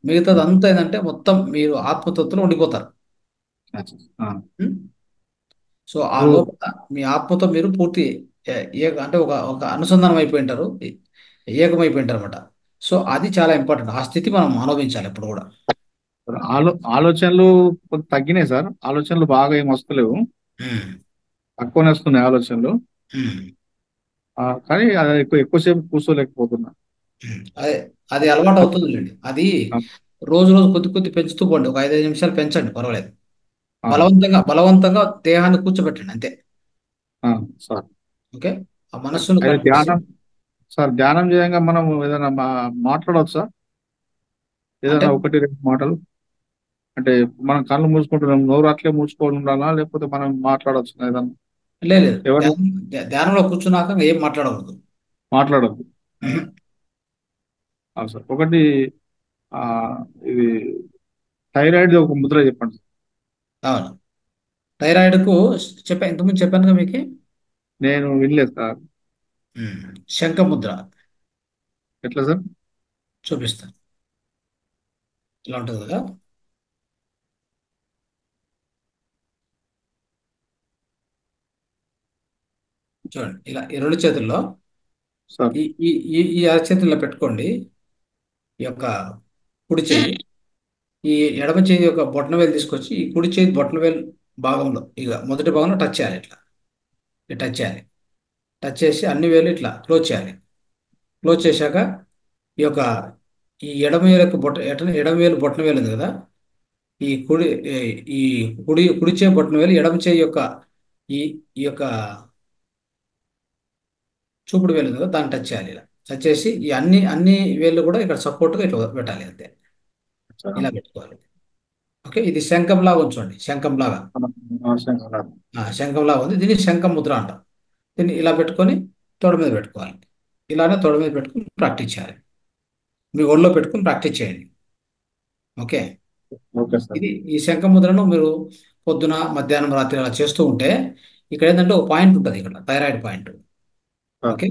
మిగతాది అంతా ఏంటంటే మొత్తం మీరు ఆత్మతత్వంలో ఉండిపోతారు. సో ఆ లోపల మీ ఆత్మతో మీరు పూర్తి అంటే ఒక అనుసంధానం అయిపోయి ఉంటారు, ఏకమైపోయి ఉంటారు అనమాట. సో అది చాలా ఇంపార్టెంట్. ఆ స్థితి మనం అనుభవించాలి ఎప్పుడు కూడా. ఆలోచనలు కొంచెం తగ్గినాయి సార్. ఆలోచనలు బాగా ఏం వస్తలేవు, తక్కువనే వస్తున్నాయి ఆలోచనలు. కానీ అది ఎక్కువసేపు కూర్చోలేకపోతున్నా. అది అలవాటు అవుతుందిలేండి. అది రోజు కొద్ది కొద్ది పెంచుతూ పోండి. ఒక 5-5 నిమిషాలు పెంచండి, పర్వాలేదు. బలవంతంగా దేహాన్ని కూర్చోబెట్టండి అంతే. ఓకే. ఆ మనస్సును ధ్యానం చేయంగా మనం ఏదైనా మాట్లాడవచ్చా? ఏదైనా 1-2 మాటలు అంటే మనం కళ్ళు మూసుకుంటున్నాం, నోరు అట్లే మూసుకోవాలి ఉండాలా, లేకపోతే మనం మాట్లాడవచ్చు ఏదన్నా? లేదు, ధ్యానంలో కూర్చున్నాక ఏం మాట్లాడవద్దు. సార్ ఒకటి ఇది థైరాయిడ్ ఒక ముద్ర చెప్పండి. అవును, థైరాయిడ్కు ఇంతకుముందు చెప్పాను మీకు. నేను వినలేదు సార్. శంఖ ముద్ర ఎట్లా సార్? చూపిస్తాను. ఇలా ఉంటుంది కదా, చూడండి. ఇలా ఈ 2 చేతుల్లో ఈ అరచేతుల్లో పెట్టుకోండి. ఈ యొక్క కుడి చేయి, ఈ ఎడమ చేయి యొక్క బొట్టన వేలు తీసుకొచ్చి ఈ కుడి చేయి బొట్టన వేలు భాగంలో, ఇక మొదటి భాగంలో టచ్ చేయాలి. ఇట్లా టచ్ చేయాలి. టచ్ చేసి అన్ని వేలు ఇట్లా క్లోజ్ చేయాలి. క్లోజ్ చేశాక ఈ యొక్క ఈ ఎడమ వేలు యొక్క ఎడమ వేలు బొట్టన వేలు ఉంది కదా, ఈ కుడి ఈ కుడి చేయి బొట్టన వేలు ఎడమ చేయి యొక్క ఈ ఈ యొక్క చూపుడు వేలు ఉంది కదా, దాన్ని టచ్ చేయాలి. ఇలా టచ్ చేసి ఈ అన్ని వేళ్ళు కూడా ఇక్కడ సపోర్ట్గా ఇట్లా పెట్టాలి, అంతే. ఇలా పెట్టుకోవాలి. ఓకే, ఇది శంఖం లాగా ఉంచండి, శంఖం లాగా. శంఖం లాగా ఉంది, దీన్ని శంఖం ముద్ర అంటాం. దీన్ని ఇలా పెట్టుకొని తోడ మీద పెట్టుకోవాలి. ఇలానే తోడ మీద పెట్టుకుని ప్రాక్టీస్ చేయాలి. మీ ఒళ్ళో పెట్టుకుని ప్రాక్టీస్ చేయండి. ఓకే, ఇది ఈ శంఖ ముద్రను మీరు పొద్దున, మధ్యాహ్నం, రాత్రి అలా చేస్తూ ఉంటే ఇక్కడ ఏంటంటే ఒక పాయింట్ ఉంటుంది, ఇక్కడ థైరాయిడ్ పాయింట్. ఓకే,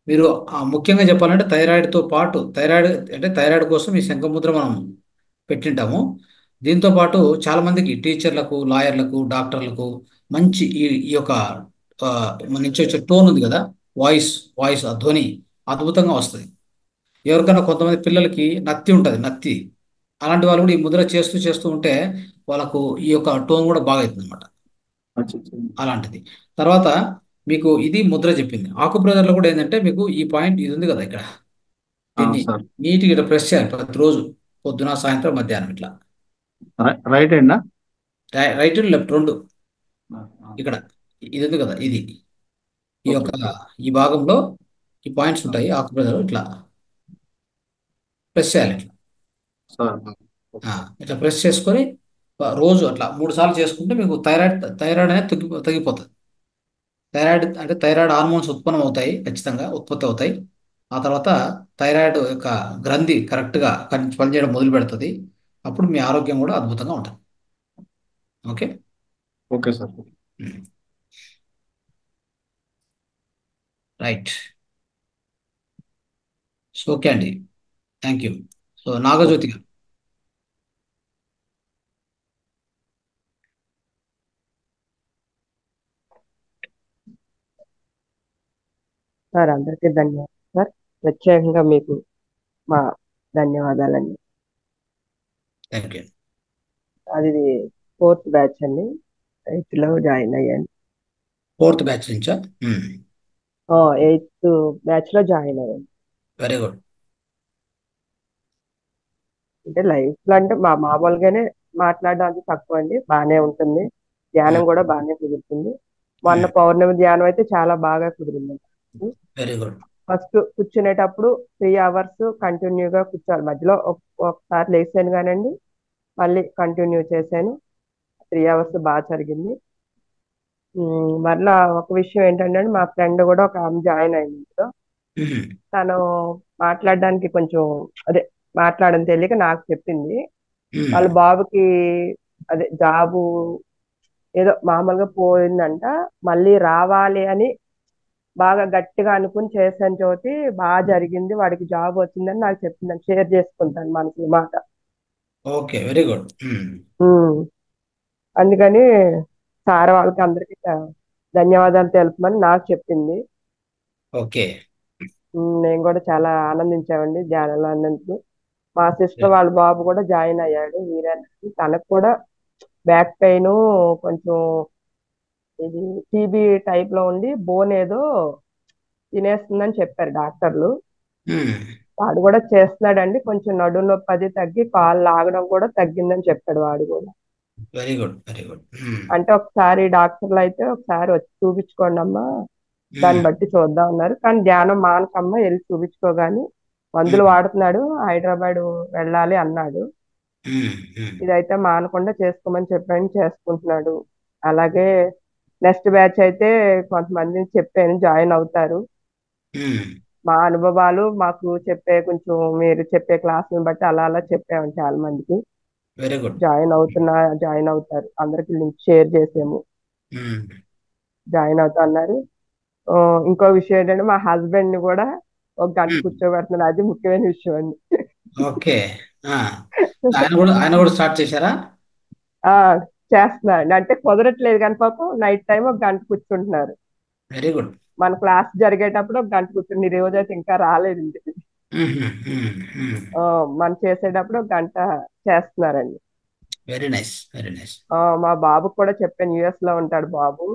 మీరు ముఖ్యంగా చెప్పాలంటే థైరాయిడ్తో పాటు థైరాయిడ్ కోసం ఈ శంఖ ముద్ర మనం పెట్టింటాము. దీంతో పాటు చాలా మందికి టీచర్లకు, లాయర్లకు, డాక్టర్లకు మంచి ఈ యొక్క మన నుంచి వచ్చే టోన్ ఉంది కదా, వాయిస్ ఆ ధ్వని అద్భుతంగా వస్తుంది. ఎవరికైనా కొంతమంది పిల్లలకి నత్తి ఉంటుంది, నత్తి, అలాంటి వాళ్ళు కూడా ఈ ముద్ర చేస్తూ ఉంటే వాళ్ళకు ఈ యొక్క టోన్ కూడా బాగా అవుతుంది అనమాట. అలాంటిది. తర్వాత మీకు ఇది ముద్ర చెప్పింది. ఆకుప్రెజర్లో కూడా ఏంటంటే మీకు ఈ పాయింట్ ఇది ఉంది కదా ఇక్కడ, దీన్ని నీట్గా ఇట్లా ప్రెస్ చేయాలి ప్రతిరోజు, పొద్దున, సాయంత్రం, మధ్యాహ్నం ఇట్లా. రైట్ హ్యాండ్ రైట్ లెఫ్ట్ రెండు. ఇక్కడ ఇది ఉంది కదా, ఇది ఈ యొక్క ఈ భాగంలో ఈ పాయింట్స్ ఉంటాయి. ఆకుప్రెజర్ ఇట్లా ప్రెస్ చేయాలి, ఇట్లా ప్రెస్ చేసుకొని రోజు అట్లా 3 సార్లు చేసుకుంటే మీకు థైరాయిడ్ అనేది తగ్గిపోతుంది. థైరాయిడ్ హార్మోన్స్ ఖచ్చితంగా ఉత్పత్తి అవుతాయి. ఆ తర్వాత థైరాయిడ్ యొక్క గ్రంథి కరెక్ట్గా పనిచేయడం మొదలు పెడుతుంది. అప్పుడు మీ ఆరోగ్యం కూడా అద్భుతంగా ఉంటుంది. Okay, okay sir. Right. So okay అండి, థ్యాంక్ యూ. సో నాగజ్యోతి గారు. సార్ అందరికీ ధన్యవాదాలు సార్. ప్రత్యేకంగా మీకు మా ధన్యవాదాలండి. Thank you. అది 4th బ్యాచ్ అండి, 8th లో జాయిన్ అయ్యాను. 4th బ్యాచ్ నుంచా? 8th బ్యాచ్ లో జాయిన్ అయ్యాను. Very good. అంటే లైఫ్ లో అంటే మామూలుగానే మాట్లాడడానికి తక్కువ అండి, బాగానే ఉంటుంది. ధ్యానం కూడా బాగానే కుదురుతుంది. మొన్న పౌర్ణమి ధ్యానం అయితే చాలా బాగా కుదిరింది. Very good. ఫస్ట్ కూర్చునేటప్పుడు 3 hours కంటిన్యూగా కూర్చోవాలి. మధ్యలో ఒకసారి లేచాను కానండి, మళ్ళీ కంటిన్యూ చేశాను. 3 hours బాగా జరిగింది. మరలా ఒక విషయం ఏంటంటే, మా ఫ్రెండ్ కూడా ఒక ఆమె జాయిన్ అయింది ఇందులో. తను మాట్లాడడానికి కొంచెం మాట్లాడని తెలియక నాకు చెప్పింది. వాళ్ళ బాబుకి జాబు ఏదో మామూలుగా పోయిందంట, మళ్ళీ రావాలి అని బాగా గట్టిగా అనుకుని చేశాను. జ్యోతి బాగా జరిగింది, వాడికి జాబ్ వచ్చిందని నాకు చెప్పిందని షేర్ చేసుకుంటాను మనకి మాట. Okay, very good. అందుకని సార్ వాళ్ళకి అందరికీ ధన్యవాదాలు తెలుపమని నాకు చెప్పింది. ఓకే, నేను కూడా చాలా ఆనందించామండి ధ్యానంలో అన్నందుకు. మా సిస్టర్ వాళ్ళ బాబు కూడా జాయిన్ అయ్యాడు, వీరన్న. తనకు కూడా బ్యాక్ పెయిన్, కొంచెం ఇది టీబీ టైప్ లో ఉండి బోన్ ఏదో తినేస్తుందని చెప్పారు డాక్టర్లు. వాడు కూడా చేస్తున్నాడండి. కొంచెం నడుము నొప్పి అది తగ్గి కాళ్ళు లాగడం కూడా తగ్గిందని చెప్పాడు వాడు కూడా. Very good, very good. అంటే ఒకసారి డాక్టర్లు అయితే ఒకసారి వచ్చి చూపించుకోండి అమ్మా, దాన్ని బట్టి చూద్దాం అన్నారు. కానీ ధ్యానం మానకమ్మ, వెళ్ళి చూపించుకోగాని మందులు వాడుతున్నాడు, హైదరాబాద్ వెళ్ళాలి అన్నాడు. ఇదైతే మానకుండా చేసుకోమని చెప్పాను, చేసుకుంటున్నాడు. అలాగే నెక్స్ట్ బ్యాచ్ అయితే కొంతమందిని చెప్పాను, జాయిన్ అవుతారు. మా అనుభవాలు మాకు కొంచెం మీరు చెప్పే క్లాసుని బట్టి అలా అలా చెప్పాము చాలా మందికి. Very good. జాయిన్ అవుతారు, అందరికి లింక్ షేర్ చేసాము, జాయిన్ అవుతా అన్నారు. ఇంకో విషయం ఏంటంటే, మా హస్బెండ్ ని కూడా 1 గంట కూర్చోబెడుతున్నారు, అది ముఖ్యమైన విషయం అండి. ఓకే, ఆయన కూడా స్టార్ట్ చేశారా? చేస్తున్నారు అంటే కుదరట్లేదు కానీ పాపం నైట్ టైం 1 గంట కూర్చుంటున్నారు. Very good. మన క్లాస్ జరిగేటప్పుడు 1 గంట కూర్చుని, ఈ రోజు అయితే ఇంకా రాలేదు ఇంటికి. మనం చేసేటప్పుడు 1 గంట చేస్తున్నారండి. Very nice, very nice. మా బాబుకి కూడా చెప్పాను, US లో ఉంటాడు బాబు,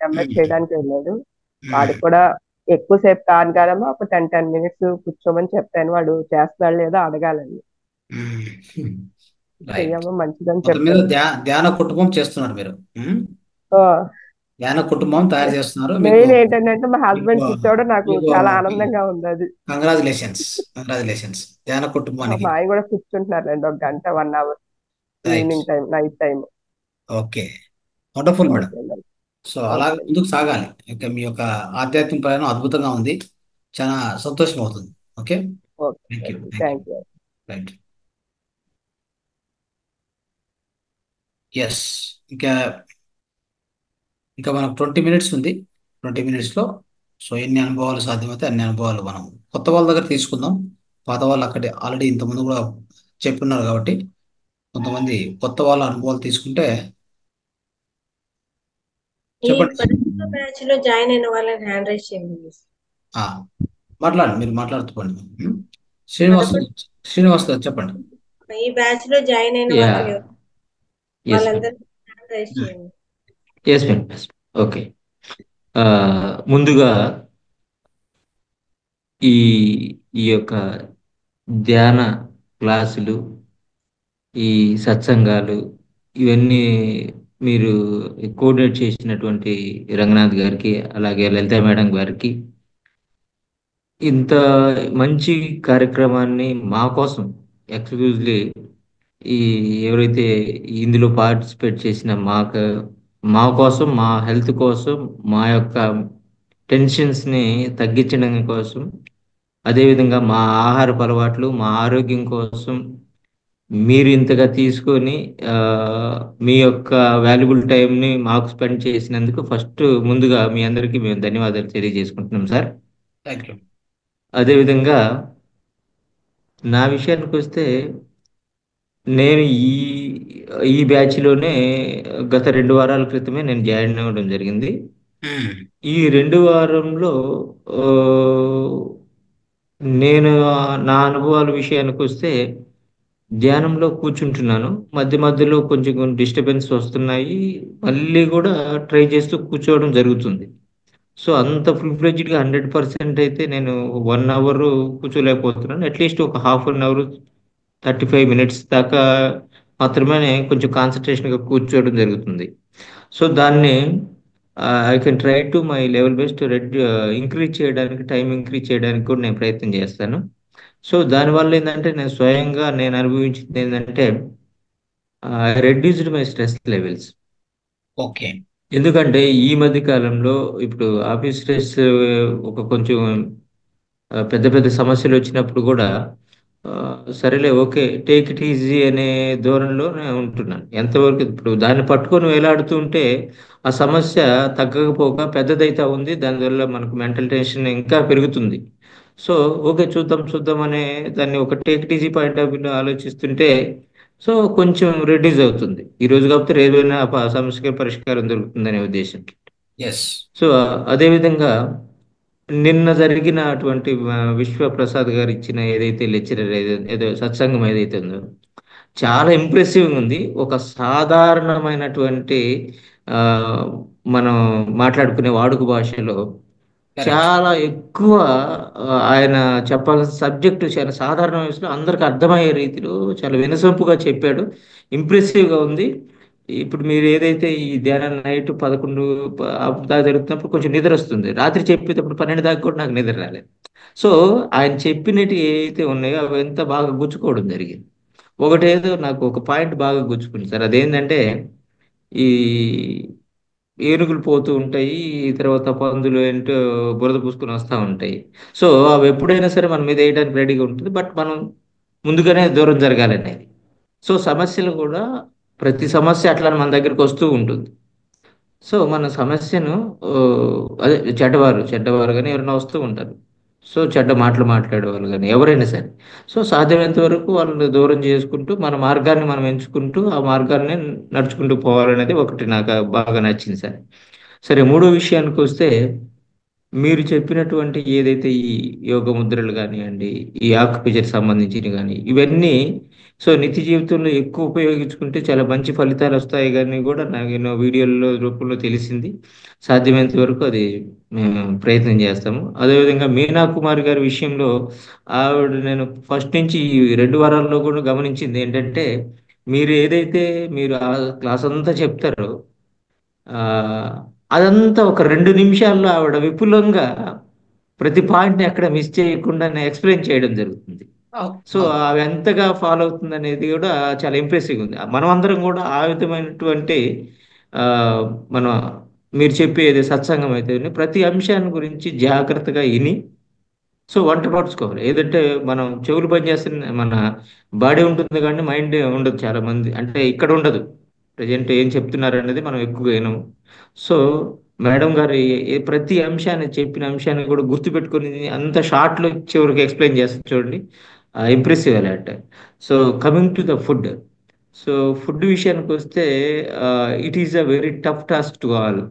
ఎంఎస్ చేయడానికి వెళ్ళాడు. వాడికి కూడా ఎక్కువసేపు కాదు కదమ్మా, ఒక 10 minutes కూర్చోమని చెప్పాను. వాడు చేస్తున్నాడు లేదో అడగాలండి. రైట్. చెయ్యమ్మా మంచిదని మొత్తం మీద చెప్పాను. ధ్యాన కుటుంబం చేస్తున్నారు మీరు. ఆ, ధ్యాన కుటుంబం తయారు చేస్తున్నారు. మీకు మెయిన్ ఏంటంటే మా హస్బెండ్ మీకు కూర్చోవడం నాకు మీకు చాలా ఆనందంగా ఉంది. అది కంగ్రాచులేషన్స్ ధ్యాన మా కుటుంబానికి. ఆయన కూడా కూర్చుంటున్నారండి 1 గంట 1 hour right. Evening time, night time. Okay, wonderful madam. Okay అండి. సో అలాగే ఓకే ముందుకు సాగాలి. ఇంకా మీ యొక్క ఆధ్యాత్మిక ప్రయాణం అద్భుతంగా ఉంది, చాలా సంతోషం అవుతుంది. Okay, okay thank you. Thank you. Right. Yes, ఇంకా ఇంకా మనకు 20 minutes ఉంది. 20 minutesలో సో ఎన్ని అనుభవాలు సాధ్యమైతే అన్ని అనుభవాలు మనం కొత్త వాళ్ళ దగ్గర తీసుకుందాం. పాత వాళ్ళు అక్కడే ఆల్రెడీ ఇంతకుముందు కూడా చెప్పున్నారు కాబట్టి కొంతమంది కొత్త వాళ్ళ అనుభవాలు తీసుకుంటే ఈ చెప్పండి. పరీక్ష బ్యాచ్ లో జాయిన్ అయిన వాళ్ళని హ్యాండ్ రైజ్ చేయండి. ఆ, మాట్లాడండి, మీరు మాట్లాడుతుకోండి. శ్రీనివాస్ శ్రీనివాస్ గారు చెప్పండి. ఈ బ్యాచ్ లో జాయిన్ అయిన యా వాళ్ళు ఎవరు? Yes madam. వాళ్ళందరినీ హ్యాండ్ రైజ్ చేయండి. Yes madam. ఓకే. ముందుగా ఈ ఈ యొక్క ధ్యాన క్లాసులు, ఈ సత్సంగాలు, ఇవన్నీ మీరు కోఆర్డినేట్ చేసినటువంటి రంగనాథ్ గారికి, అలాగే లలిత మేడం గారికి, ఇంత మంచి కార్యక్రమాన్ని మా కోసం ఎక్స్క్లూజివ్లీ ఈ ఎవరైతే ఇందులో పార్టిసిపేట్ చేసిన మా కోసం, మా హెల్త్ కోసం, మా యొక్క టెన్షన్స్ని తగ్గించడం కోసం, అదేవిధంగా మా ఆహారపు అలవాట్లు, మా ఆరోగ్యం కోసం మీరు ఇంతగా తీసుకొని మీ యొక్క వాల్యుబుల్ టైంని మాకు స్పెండ్ చేసినందుకు ఫస్ట్ ముందుగా మీ అందరికీ మేము ధన్యవాదాలు తెలియజేసుకుంటున్నాం సార్. Thank you. అదేవిధంగా నా విషయానికి వస్తే, నేను ఈ బ్యాచ్లోనే గత 2 వారాల క్రితమే నేను జాయిన్ అవ్వడం జరిగింది. ఈ 2 వారంలో ఆ, నేను నా అనుభవాల విషయానికి వస్తే, ధ్యానంలో కూర్చుంటున్నాను, మధ్య మధ్యలో కొంచెం డిస్టర్బెన్స్ వస్తున్నాయి, మళ్ళీ కూడా ట్రై చేస్తూ కూర్చోవడం జరుగుతుంది. సో అంత ఫుల్ ఫ్లెడ్జ్డ్గా 100% అయితే నేను 1 hour కూర్చోలేకపోతున్నాను. అట్లీస్ట్ ఒక ½ an hour 35 minutes దాకా మాత్రమే కొంచెం కాన్సన్ట్రేషన్గా కూర్చోవడం జరుగుతుంది. సో దాన్ని I can try to my level best increase చేయడానికి, టైం ఇంక్రీజ్ చేయడానికి కూడా నేను ప్రయత్నం చేస్తాను. సో దానివల్ల ఏంటంటే నేను స్వయంగా నేను అనుభవించింది ఏంటంటే, reduced my stress levels. Okay. ఎందుకంటే ఈ మధ్య కాలంలో ఇప్పుడు ఆఫీస్ స్ట్రెస్, ఒక కొంచెం పెద్ద పెద్ద సమస్యలు వచ్చినప్పుడు కూడా సరేలే ఓకే టేక్ ఇట్ ఈజీ అనే ధోరణిలో నేను ఉంటున్నాను. ఎంతవరకు ఇప్పుడు దాన్ని పట్టుకొని వేలాడుతూ ఉంటే ఆ సమస్య తగ్గకపోగా పెద్దదైతా ఉంది, దానివల్ల మనకు మెంటల్ టెన్షన్ ఇంకా పెరుగుతుంది. సో ఓకే చూద్దాం అనే దాన్ని ఒక take it easy point of వ్యూలో ఆలోచిస్తుంటే సో కొంచెం రెడ్యూస్ అవుతుంది. ఈ రోజు కాకపోతే ఏదైనా సమస్యకి పరిష్కారం దొరుకుతుందనే ఉద్దేశం. సో అదేవిధంగా నిన్న జరిగినటువంటి విశ్వప్రసాద్ గారు ఇచ్చిన ఏదైతే లెక్చరర్ ఏదో సత్సంగం ఏదైతే ఉందో చాలా ఇంప్రెసివ్గా ఉంది. ఒక సాధారణమైనటువంటి మనం మాట్లాడుకునే వాడుక భాషలో చాలా ఎక్కువ ఆయన చెప్పాల్సిన సబ్జెక్టు చాలా సాధారణ వయసులో అందరికి అర్థమయ్యే రీతిలో చాలా వినసొంపుగా చెప్పాడు. ఇంప్రెసివ్గా ఉంది. ఇప్పుడు మీరు ఏదైతే ఈ ధ్యానం నైట్ 11 దాకా జరుగుతున్నప్పుడు కొంచెం నిద్ర వస్తుంది, రాత్రి చెప్పేటప్పుడు 12 దాకా కూడా నాకు నిద్ర రాలేదు. సో ఆయన చెప్పినట్టు ఏవైతే ఉన్నాయో అవి ఎంత బాగా గుచ్చుకోవడం జరిగింది. ఒకటేదో నాకు ఒక పాయింట్ బాగా గుచ్చుకుంది సార్, అదేంటంటే ఈ ఏనుగులు పోతూ ఉంటాయి, తర్వాత పందులు ఏంటో బురద పూసుకొని వస్తూ ఉంటాయి. సో అవి ఎప్పుడైనా సరే మన మీద వేయడానికి రెడీగా ఉంటుంది, బట్ మనం ముందుగానే దూరం జరగాలనేది. సో సమస్యలు కూడా ప్రతి సమస్య అట్లా మన దగ్గరికి వస్తూ ఉంటుంది. సో మన సమస్యను అదే చెడ్డవారు కానీ ఎవరైనా వస్తూ ఉంటారు. సో చెడ్డ మాటలు మాట్లాడేవాళ్ళు కానీ ఎవరైనా సరే, సో సాధ్యమైనంత వరకు వాళ్ళని దూరం చేసుకుంటూ మన మార్గాన్ని మనం ఎంచుకుంటూ ఆ మార్గాన్ని నడుచుకుంటూ పోవాలనేది ఒకటి నాకు బాగా నచ్చింది సార్. సరే, మూడో విషయానికి వస్తే, మీరు చెప్పినటువంటి ఏదైతే ఈ యోగ ముద్రలు కానివ్వండి, ఈ ఆకుపిజర్ సంబంధించినవి కానీ, ఇవన్నీ సో నిత్య జీవితంలో ఎక్కువ ఉపయోగించుకుంటే చాలా మంచి ఫలితాలు వస్తాయి కానీ కూడా నాకు ఎన్నో వీడియోల రూపంలో తెలిసింది. సాధ్యమైనంత వరకు అది మేము ప్రయత్నం చేస్తాము. అదేవిధంగా మీనా కుమార్ గారి విషయంలో ఆవిడ నేను ఫస్ట్ నుంచి ఈ 2 వారాల్లో కూడా గమనించింది ఏంటంటే, మీరు ఏదైతే మీరు ఆ క్లాస్ అంతా చెప్తారో అదంతా ఒక 2 నిమిషాల్లో ఆవిడ విపులంగా ప్రతి పాయింట్ని ఎక్కడ మిస్ చేయకుండా ఎక్స్ప్లెయిన్ చేయడం జరుగుతుంది. సో అవి ఎంతగా ఫాలో అవుతుంది అనేది కూడా చాలా ఇంప్రెసివ్గా ఉంది. మనం అందరం కూడా ఆ విధమైనటువంటి ఆ, మన మీరు చెప్పేది సత్సంగం అయితే ప్రతి అంశాన్ని గురించి జాగ్రత్తగా విని సో వంట పరుచుకోవాలి. ఏదంటే మనం చెవులు పనిచేస్తున్న మన బాడీ ఉంటుంది కానీ మైండ్ ఉండదు. చాలా మంది అంటే ఇక్కడ ఉండదు. ప్రజెంట్ ఏం చెప్తున్నారు అనేది మనం ఎక్కువగా వినము. సో మేడం గారు ప్రతి అంశాన్ని చెప్పిన అంశాన్ని కూడా గుర్తుపెట్టుకొని అంత షార్ట్లో చివరికి ఎక్స్ప్లెయిన్ చేస్తారు చూడండి, impressive a lot. So coming to the food, so food విషయానికి వస్తే it is a very tough task to all.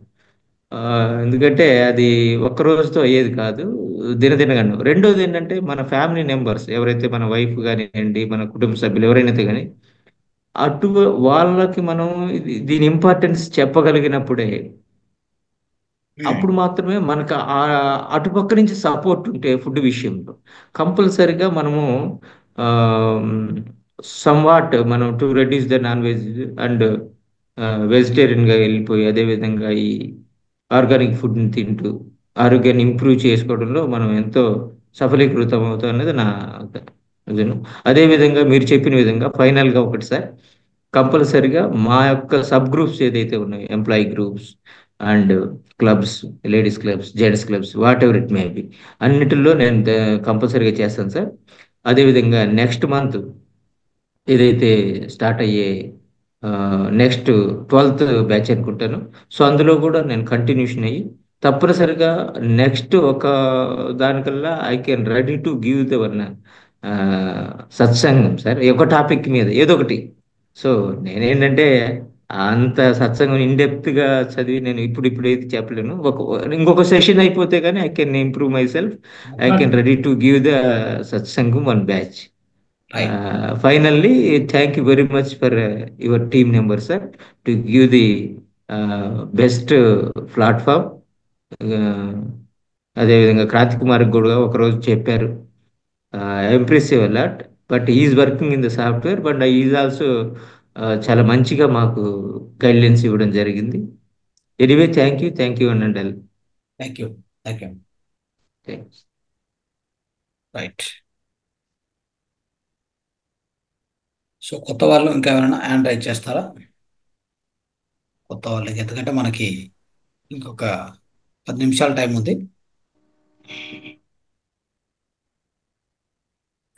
ఎందుకంటే అది ఒక్క రోజుతో అయ్యేది కాదు, దినదినగాను. రెండోది ఏంటంటే మన ఫ్యామిలీ మెంబర్స్ ఎవరైతే మన వైఫ్ కానివ్వండి, మన కుటుంబ సభ్యులు ఎవరైనా కానీ అటు వాళ్ళకి మనం దీని ఇంపార్టెన్స్ చెప్పగలిగినప్పుడే అప్పుడు మాత్రమే మనకు అటుపక్క నుంచి సపోర్ట్ ఉంటే ఫుడ్ విషయంలో కంపల్సరిగా మనము సమ్వాట్ మనం to reduce the non veg and వెజిటేరియన్గా వెళ్ళిపోయి అదేవిధంగా ఈ ఆర్గానిక్ ఫుడ్ని తింటూ ఆరోగ్యాన్ని ఇంప్రూవ్ చేసుకోవడంలో మనం ఎంతో సఫలీకృతం అవుతాం అనేది నా విజన్. అదేవిధంగా మీరు చెప్పిన విధంగా ఫైనల్గా ఒకటి సార్, కంపల్సరిగా మా యొక్క సబ్ గ్రూప్స్ ఏదైతే ఉన్నాయో employee groups and clubs, ladies clubs, gents clubs, whatever it may be, అన్నిటిలో నేను కంపల్సరీగా చేస్తాను సార్. అదేవిధంగా నెక్స్ట్ మంత్ ఏదైతే స్టార్ట్ అయ్యే నెక్స్ట్ 12th బ్యాచ్ అనుకుంటాను, సో అందులో కూడా నేను కంటిన్యూషన్ అయ్యి తప్పనిసరిగా నెక్స్ట్ ఒక దానికల్లా I can ready to give the one సత్సంగం సార్, ఒక టాపిక్ మీద ఏదో ఒకటి. సో నేనేంటంటే అంత సత్సంగం ఇన్డెప్త్గా చదివి నేను ఇప్పుడు అయితే చెప్పలేను. ఇంకొక సెషన్ అయిపోతే కానీ I can improve my self, I can ready to give the సత్సంగం 1 batch. Finally, thank you very much for your team members, sir, to give the best platform. అదేవిధంగా క్రాంతి కుమార్ కూడా ఒకరోజు చెప్పారు, impressive a lot, but is working in the software, but is also చాలా మంచిగా మాకు గైడ్లైన్స్ ఇవ్వడం జరిగింది. ఎనీవే థ్యాంక్ యూ అనండి. Thank you. రైట్. సో కొత్త వాళ్ళు ఇంకా ఎవరైనా హ్యాండ్ రైజ్ చేస్తారా? కొత్త వాళ్ళకి, ఎందుకంటే మనకి ఇంకొక 10 నిమిషాల టైం ఉంది.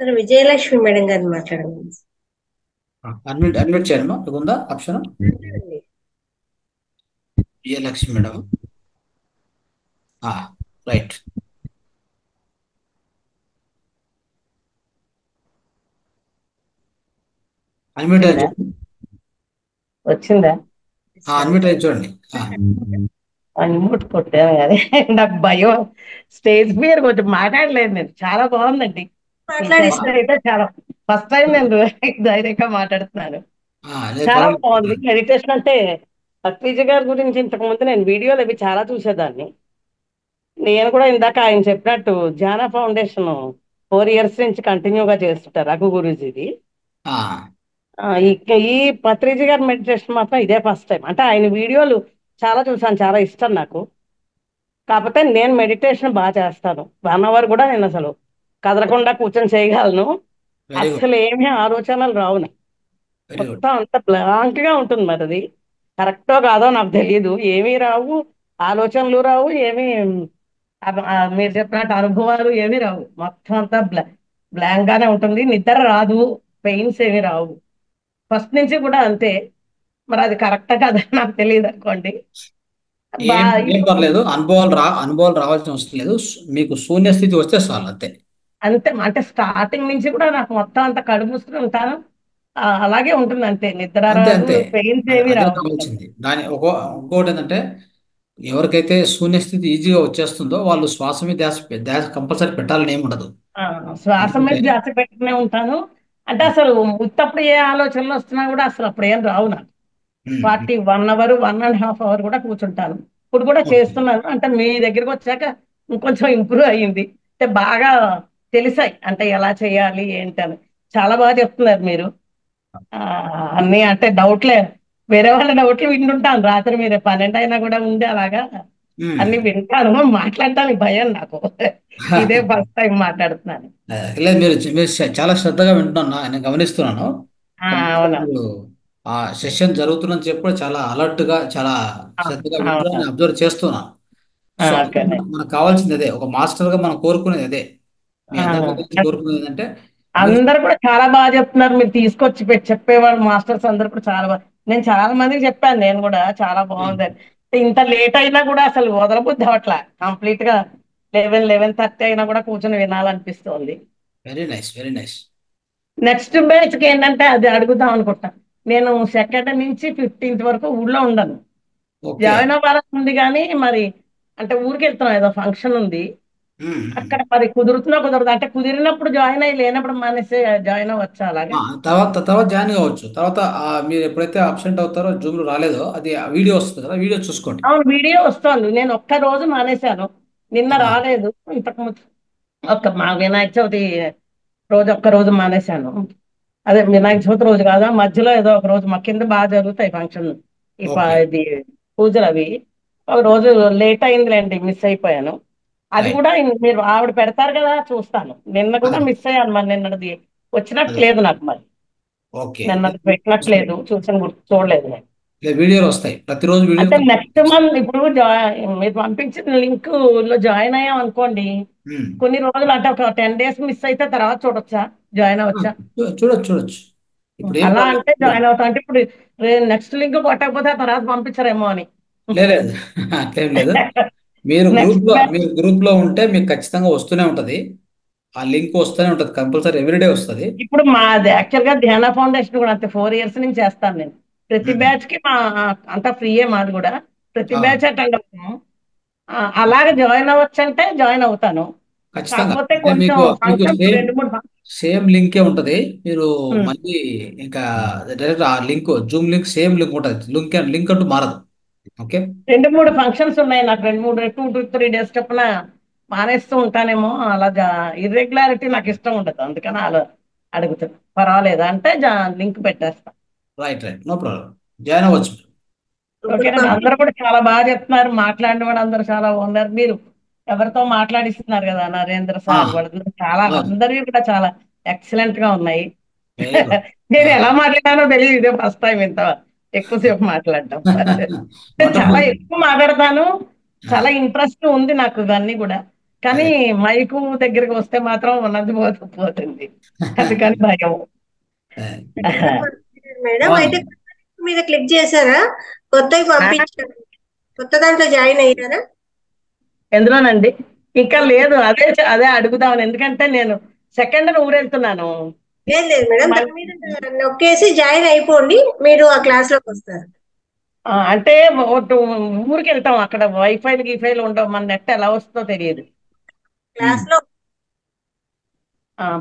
సార్ విజయలక్ష్మి మేడం గారిని మాట్లాడండి. అడ్మిట్ చేయడమా ఉందా option? Vijayalakshmi madam, right. Unmute అయ్యి వచ్చిందా? అన్మ్యూట్ అయ్యి చూడండి. అన్మ్యూట్ కొట్టాను కానీ నాకు భయం, స్టేజ్ మీద కొంచెం మాట్లాడలేదు నేను. చాలా బాగుందండి అయితే, చాలా ఫస్ట్ టైం నేను ధైర్యంగా మాట్లాడుతున్నాను. చాలా బాగుంది మెడిటేషన్. అంటే అక్విజ గారి గురించి ఇంతకు ముందు నేను వీడియోలు అవి చాలా చూసేదాన్ని. నేను కూడా ఇందాక ఆయన చెప్పినట్టు ధ్యాన ఫౌండేషన్ 4 years నుంచి కంటిన్యూగా చేస్తుంటారు రఘు గురూజీది. ఈ పత్రిజీ గారి మెడిటేషన్ మాత్రం ఇదే ఫస్ట్ టైం. అంటే ఆయన వీడియోలు చాలా చూసాను, చాలా ఇష్టం నాకు. కాకపోతే నేను మెడిటేషన్ బాగా చేస్తాను. 1 hour కూడా నేను అసలు కదలకుండా కూర్చొని చేయగలను. అసలు ఏమీ ఆలోచనలు రావు, మొత్తం అంత బ్లాంక్ గా ఉంటుంది. మరి అది కరెక్టో కాదో నాకు తెలియదు. ఏమీ రావు, ఆలోచనలు రావు, ఏమీ మీరు చెప్పినట్టు అనుభవాలు ఏమీ రావు. మొత్తం అంతా బ్లాంక్ గానే ఉంటుంది. నిద్ర రాదు, పెయిన్స్ ఏమీ రావు. ఫస్ట్ నుంచి కూడా అంతే. మరి అది కరెక్టా కదా నాకు తెలియదు అనుకోండి. ఏం పర్లేదు, అనుభవాలు రావాల్సిన అవసరం లేదు. మీకు శూన్య స్థితి వస్తే చాలు, అంతే. అంటే స్టార్టింగ్ నుంచి కూడా నాకు మొత్తం అంతా కళ్ళు మూసుకుని ఉంటాను, అలాగే ఉంటుంది అంతే. నిద్ర రాదు, పెయిన్స్ ఏమీ రావు. దాని ఇంకోటి ఏంటంటే, ఎవరికైతే శూన్య స్థితి ఈజీగా వచ్చేస్తుందో వాళ్ళు శ్వాస మీద ధ్యాస కంపల్సరీ పెట్టాలని ఏమి ఉండదు. శ్వాస మీద ధ్యాస పెట్టుకునే ఉంటాను. అంటే అసలు ఉత్తప్పుడు ఏ ఆలోచనలు వస్తున్నా కూడా అసలు అప్పుడు ఏం రావు నాకు. 1 అవర్ 1.5 అవర్ కూడా కూర్చుంటాను. ఇప్పుడు కూడా చేస్తున్నాను. అంటే మీ దగ్గరికి వచ్చాక ఇంకొంచెం ఇంప్రూవ్ అయ్యింది. అంటే బాగా తెలిసాయి అంటే ఎలా చేయాలి ఏంటని. చాలా బాగా చెప్తున్నారు మీరు. అన్ని అంటే డౌట్లే, వేరే వాళ్ళ డౌట్లు వింటుంటాను. రాత్రి మీరు 12 అయినా కూడా ఉండి అలాగా అన్ని వింటాను. మాట్లాడటానికి భయం నాకు. ఇదే ఫస్ట్ టైం మాట్లాడుతున్నాను. లేదు, మీరు చాలా శ్రద్ధగా వింటున్నా, నేను గమనిస్తున్నాను. అవునా. మీరు ఆ సెషన్ జరుగుతుందని చెప్పి కూడా చాలా అలర్ట్ గా, చాలా శ్రద్ధగా వింటున్నా, అవునా. అబ్జర్వ్ చేస్తున్నా. సో అంటే ఓకే. మనకు కావాల్సింది అదే, ఒక మాస్టర్ గా మనం కోరుకునేది అదే. మీ అందరికీ కలిసి కోరుకునేది ఏంటంటే మీరు అందరు కూడా చాలా బాగా చెప్తున్నారు. మీరు తీసుకొచ్చి చెప్పేవాళ్ళు మాస్టర్స్ అందరు కూడా చాలా బాగా. నేను చాలా మందికి చెప్పాను, నేను కూడా చాలా బాగుంది. ఇంత లేట్ అయినా కూడా అసలు వదలబుద్ధి అవట్లా. కంప్లీట్ గా 11:30 అయినా కూడా కూర్చొని వినాలనిపిస్తుంది. Very nice, very nice. Next batch కి ఏంటంటే అది అడుగుదాం అనుకుంటా. నేను 2nd నుంచి 15th వరకు ఊళ్ళో ఉండను. ఓకే. జాయిన్ అవ్వాలని ఉంది కానీ మరి అంటే ఊరికి వెళ్తున్నాం, ఏదో ఫంక్షన్ ఉంది అక్కడ. మరి కుదురుతున్నా కుదరదు అంటే కుదిరినప్పుడు జాయిన్ అయ్యి, లేనప్పుడు మానేసి జాయిన్ అవ్వచ్చా అలాగా? తర్వాత జాయిన్ కావచ్చు. తర్వాత మీరు ఎప్పుడైతే అబ్సెంట్ అవుతారో, జూమ్ లో రాలేదో, అది వీడియో వస్తుంది కదా, వీడియో చూసుకోండి. అవును, వీడియో వస్తుంది. నేను ఒక్క రోజు మానేశాను, నిన్న రాలేదు. ఇంతకు ముందు మా వినాయక చవితి రోజు ఒక్క రోజు మానేశాను. అదే వినాయక చవితి రోజు కాదా, మధ్యలో ఏదో ఒక రోజు మా కింద బాగా జరుగుతాయి ఫంక్షన్, ఇది పూజలు అవి. ఒక రోజు లేట్ అయిందిలేండి, మిస్ అయిపోయాను. అది కూడా మీరు ఆవిడ పెడతారు కదా చూస్తాను. నిన్న కూడా మిస్ అయ్యాను, మరి నిన్నది వచ్చినట్టు లేదు నాకు. మరి ఓకే, నిన్నది పెట్టినట్లేదు, చూడలేదు నేను. వీడియోలు వస్తాయి ప్రతిరోజు. అంటే వీడియో నెక్స్ట్ మంత్ ఇప్పుడు మీరు పంపించిన లింక్ లో జాయిన్ అయ్యాం అనుకోండి, కొన్ని రోజులు అంటే ఒక 10 days మిస్ అయితే తర్వాత చూడొచ్చా, జాయిన్ అవ్వచ్చా? చూడొచ్చు. ఇప్పుడు ఏం అలా అంటే ప్రాబ్లం జాయిన్ అవుతా. అంటే ఇప్పుడు నెక్స్ట్ లింక్ కొట్టకపోతే తర్వాత పంపించరేమో అని. లేదు, అట్లేం లేదు. మీరు గ్రూప్ లో ఉంటే మీకు ఖచ్చితంగా వస్తూనే ఉంటది. ఆ లింక్ వస్తూనే ఉంటది, కంపల్సరీ ఎవ్రీడే వస్తుంది. ఇప్పుడు మాది యాక్చువల్ గా ధ్యాన ఫౌండేషన్ కూడా అంతే, 4 years నుంచి చేస్తాను నేను. ప్రతి బ్యాచ్ కి అంతా ఫ్రీయే మాది కూడా. ప్రతి బ్యాచ్ అటెండ్ అవుతాను. అలాగే జాయిన్ అవ్వచ్చు అంటే జాయిన్ అవుతాను. ఖచ్చితంగా కాకపోతే అంటే కొంచెం మీకు ఫంక్షన్స్ 2-3 సేమ్ లింకే ఉంటది. మీరు మళ్ళీ ఇంకా డైరెక్ట్ ఆ link, Zoom link same link ఉంటుంది. లింక్ అంటూ మారదు. ఓకే. 2-3 ఫంక్షన్స్ ఉన్నాయి నాకు. 2-3 days చొప్పున మానేస్తూ ఉంటానేమో. అలా ఇర్రెగ్యులారిటీ నాకు ఇష్టం ఉండదు, అందుకని అలా అడుగుతాను. పర్వాలేదు అంటే లింక్ పెట్టేస్తా. రైట్, నో ప్రాబ్లం, జాయిన్ అవ్వచ్చు. ఓకేనండి. అందరూ కూడా చాలా బాగా చెప్తున్నారు, మాట్లాడిన వాడు అందరూ చాలా బాగున్నారు. మీరు ఎవరితో మాట్లాడిస్తున్నారు కదా, నరేంద్ర సార్ వాళ్ళు చాలా, అందరివి కూడా చాలా ఎక్సలెంట్ గా ఉన్నాయి. నేను ఎలా మాట్లాడానో తెలియదు, ఇదే ఫస్ట్ టైం ఇంత ఎక్కువసేపు మాట్లాడటం. చాలా ఎక్కువ మాట్లాడతాను, చాలా ఇంట్రెస్ట్ ఉంది నాకు ఇవన్నీ కూడా. కానీ మైకు దగ్గరికి వస్తే మాత్రం ఉన్నది పోతుంది, అందుకని భయం. మేడం అయితే మీద క్లిక్ చేశారా? కొత్తవి పంపించారు, కొత్త దాంట్లో జాయిన్ అయ్యారా? ఎందులోనండి? ఇంకా లేదు, అదే అడుగుదామని. ఎందుకంటే నేను 2nd ఊరెళ్తున్నాను. లేదు మేడం, దాని మీద నొక్కేసి జాయిన్ అయిపోండి, మీరు ఆ క్లాస్ లోకి వస్తారు. అంటే ఊరికి వెళ్తాం, అక్కడ వైఫైలు గీఫైలు ఉండవు, మన నెట్ ఎలా వస్తుందో తెలియదు. క్లాస్ లో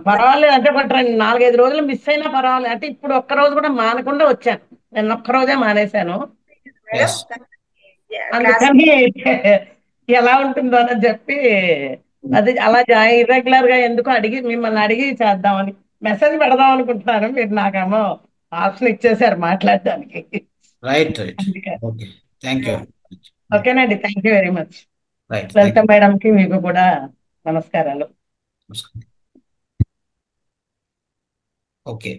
పర్వాలేదు అంటే ఒక 4-5 రోజులు మిస్ అయినా పర్వాలేదు. అంటే ఇప్పుడు ఒక్క రోజు కూడా మానకుండా వచ్చాను, నేను ఒక్క రోజే మానేశాను. అందుకని ఎలా ఉంటుందో అని చెప్పి అది అలా ఇర్రెగ్యులర్ గా ఎందుకు మిమ్మల్ని అడిగి చేద్దామని మెసేజ్ పెడదాం అనుకుంటున్నాను. మీరు నాకేమో ఆప్షన్ ఇచ్చేసారు మాట్లాడడానికి. రైట్. Okay, thank you. ఓకేనండి, thank you very much. Welcome madam కి, మీకు కూడా నమస్కారాలు. ఓకే,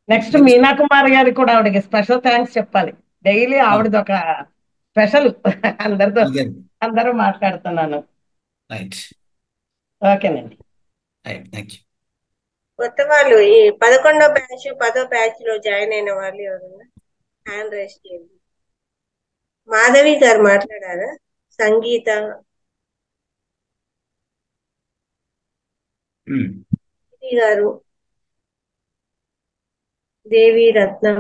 నెక్స్ట్ మీనా కుమార్ గారికి కూడా, ఆవిడకి స్పెషల్ థ్యాంక్స్ చెప్పాలి. డైలీ ఆవిడది ఒక స్పెషల్, అందరూ మాట్లాడుతున్నాను. ఓకేనండి, కొత్త వాళ్ళు ఈ 11వ బ్యాచ్ 10వ బ్యాచ్ లో జాయిన్ అయిన వాళ్ళు ఎవరన్నా హ్యాండ్ రైస్ చేయండి. మాధవి గారు మాట్లాడారా? సంగీత గారు, దేవి రత్నం.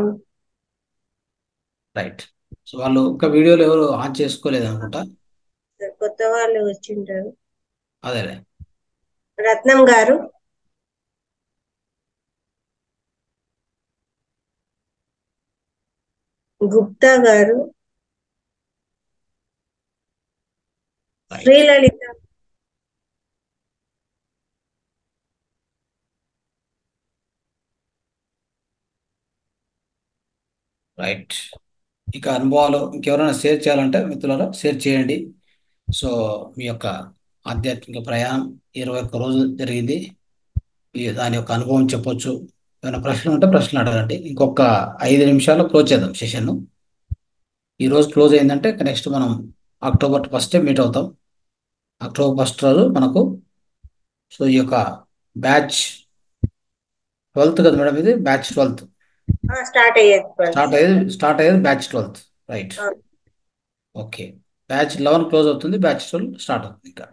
రైట్. సో వాళ్ళు ఇంకా వీడియోలు ఎవరు ఆన్ చేసుకోలేదు అనుకుంటా, కొత్త వాళ్ళు వచ్చింటారు. అదే రత్నం గారు, గుప్తా గారు, రైట్ శ్రీలలిత. రైట్. ఇక అనుభవాలు ఇంకెవరైనా షేర్ చేయాలంటే మిత్రులారా షేర్ చేయండి. సో మీ యొక్క ఆధ్యాత్మిక ప్రయాణం 21 రోజులు జరిగింది. దాని యొక్క అనుభవం చెప్పొచ్చు. ఏమైనా ప్రశ్నలు ఉంటే ప్రశ్నలు అడగండి. ఇంకొక 5 నిమిషాల్లో క్లోజ్ చేద్దాం సెషన్. ఈ రోజు క్లోజ్ అయిందంటే నెక్స్ట్ మనం అక్టోబర్ 1 మీట్ అవుతాం. అక్టోబర్ 1 రోజు మనకు సో ఈ యొక్క బ్యాచ్ 12th కదా మేడం, ఇది బ్యాచ్ 12th స్టార్ట్ అయ్యేది స్టార్ట్ అయ్యేది batch 12th. Right. Okay. Batch 11 close అవుతుంది, బ్యాచ్ 12 స్టార్ట్ అవుతుంది. ఇంకా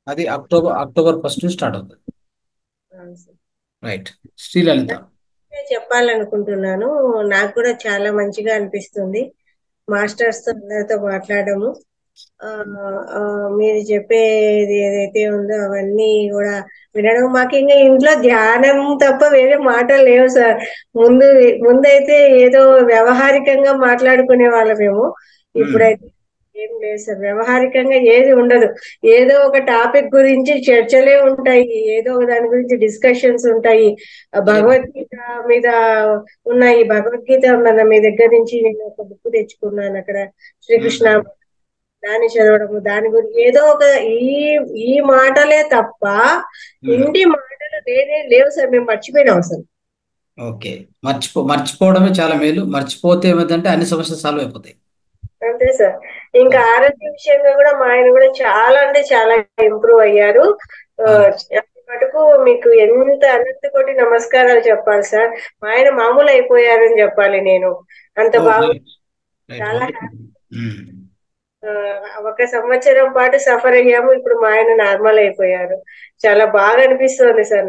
అది అక్టోబర్ 1 స్టార్ట్ అవుతుంది. రైట్. శ్రీలలిత. చెప్పాలనుకుంటున్నాను. నాకు కూడా చాలా మంచిగా అనిపిస్తుంది మాస్టర్స్ తో అందరితో మాట్లాడము. మీరు చెప్పేది ఏదైతే ఉందో అవన్నీ కూడా వినడం. మాకు ఇంకా ఇంట్లో ధ్యానం తప్ప వేరే మాటలు లేవు సార్. ముందైతే ఏదో వ్యవహారికంగా మాట్లాడుకునే వాళ్ళమేమో, ఇప్పుడైతే ఏం లేదు సార్. వ్యవహారికంగా ఏది ఉండదు. ఏదో ఒక టాపిక్ గురించి చర్చలే ఉంటాయి, ఏదో ఒక దాని గురించి డిస్కషన్స్ ఉంటాయి. భగవద్గీత మీద ఉన్నాయి. భగవద్గీత మీ దగ్గర నుంచి నేను ఒక బుక్ తెచ్చుకున్నాను. అక్కడ శ్రీకృష్ణ దాన్ని చదవడము, దాని గురించి ఏదో ఒక ఈ మాటలే తప్ప ఇంటి మాటలు లేవు సార్. మేము మర్చిపోయినాం అసలు. ఓకే. మర్చిపోవడమే చాలా మేలు. మర్చిపోతే ఏమైందంటే అన్ని సమస్యలు సాల్వ్ అయిపోతాయి. అంతే సార్. ఇంకా ఆరోగ్య విషయంగా కూడా మా ఆయన కూడా చాలా అంటే చాలా ఇంప్రూవ్ అయ్యారు. మటుకు మీకు ఎంత అనంత కోటి నమస్కారాలు చెప్పాలి సార్. మా ఆయన మామూలు అయిపోయారని చెప్పాలి. నేను అంత బాగా చాలా ఒక సంవత్సరం పాటు సఫర్ అయ్యాము. ఇప్పుడు మా ఆయన నార్మల్ అయిపోయారు. చాలా బాగా అనిపిస్తుంది సార్.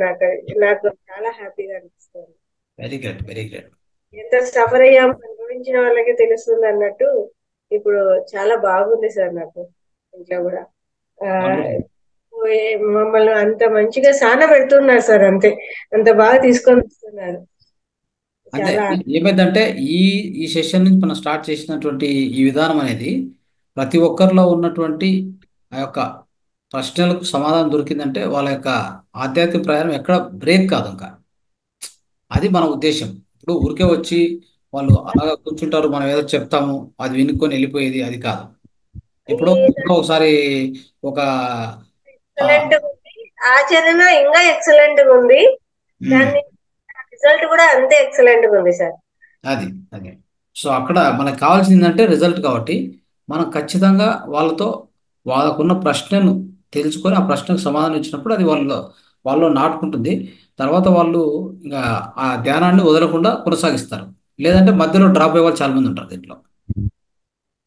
నాకు చాలా హ్యాపీగా అనిపిస్తుంది. Very good, very good. ఎంత సఫర్ అయ్యాము అనుభవించిన వాళ్ళకి తెలుస్తుంది అన్నట్టు ఇప్పుడు చాలా బాగుంది సార్. నాకు ఇంట్లో కూడా మమ్మల్ని అంత మంచిగా సాన పెడుతున్నారు సార్. అంత బాగా తీసుకొని వస్తున్నారు. అంటే ఏమైందంటే ఈ సెషన్ నుంచి మనం స్టార్ట్ చేసినటువంటి ఈ విధానం అనేది ప్రతి ఒక్కరిలో ఉన్నటువంటి ఆ యొక్క ప్రశ్నలకు సమాధానం దొరికిందంటే వాళ్ళ యొక్క ఆధ్యాత్మిక ప్రయాణం ఎక్కడ బ్రేక్ కాదు. ఇంకా అది మన ఉద్దేశం. ఇప్పుడు ఊరికే వచ్చి వాళ్ళు అలాగా కూర్చుంటారు, మనం ఏదో చెప్తాము, అది వినుకొని వెళ్ళిపోయేది అది కాదు. ఎప్పుడో ఒకసారి ఒక ఆచరణ ఇంకా ఎక్సలెంట్ గా ఉంది. దాన్ని రిజల్ట్ కూడా అంతే ఎక్సలెంట్ గా ఉంది సార్. అది సో అక్కడ మనకు కావాల్సిందంటే రిజల్ట్. కాబట్టి మనం ఖచ్చితంగా వాళ్ళకున్న ప్రశ్నను తెలుసుకొని ఆ ప్రశ్నకు సమాధానం ఇచ్చినప్పుడు అది వాళ్ళు నాటుకుంటుంది. తర్వాత వాళ్ళు ఇంకా ఆ ధ్యానాన్ని వదలకుండా కొనసాగిస్తారు. లేదంటే మధ్యలో డ్రాప్ అయ్యే వాళ్ళు చాలా మంది ఉంటారు దీంట్లో.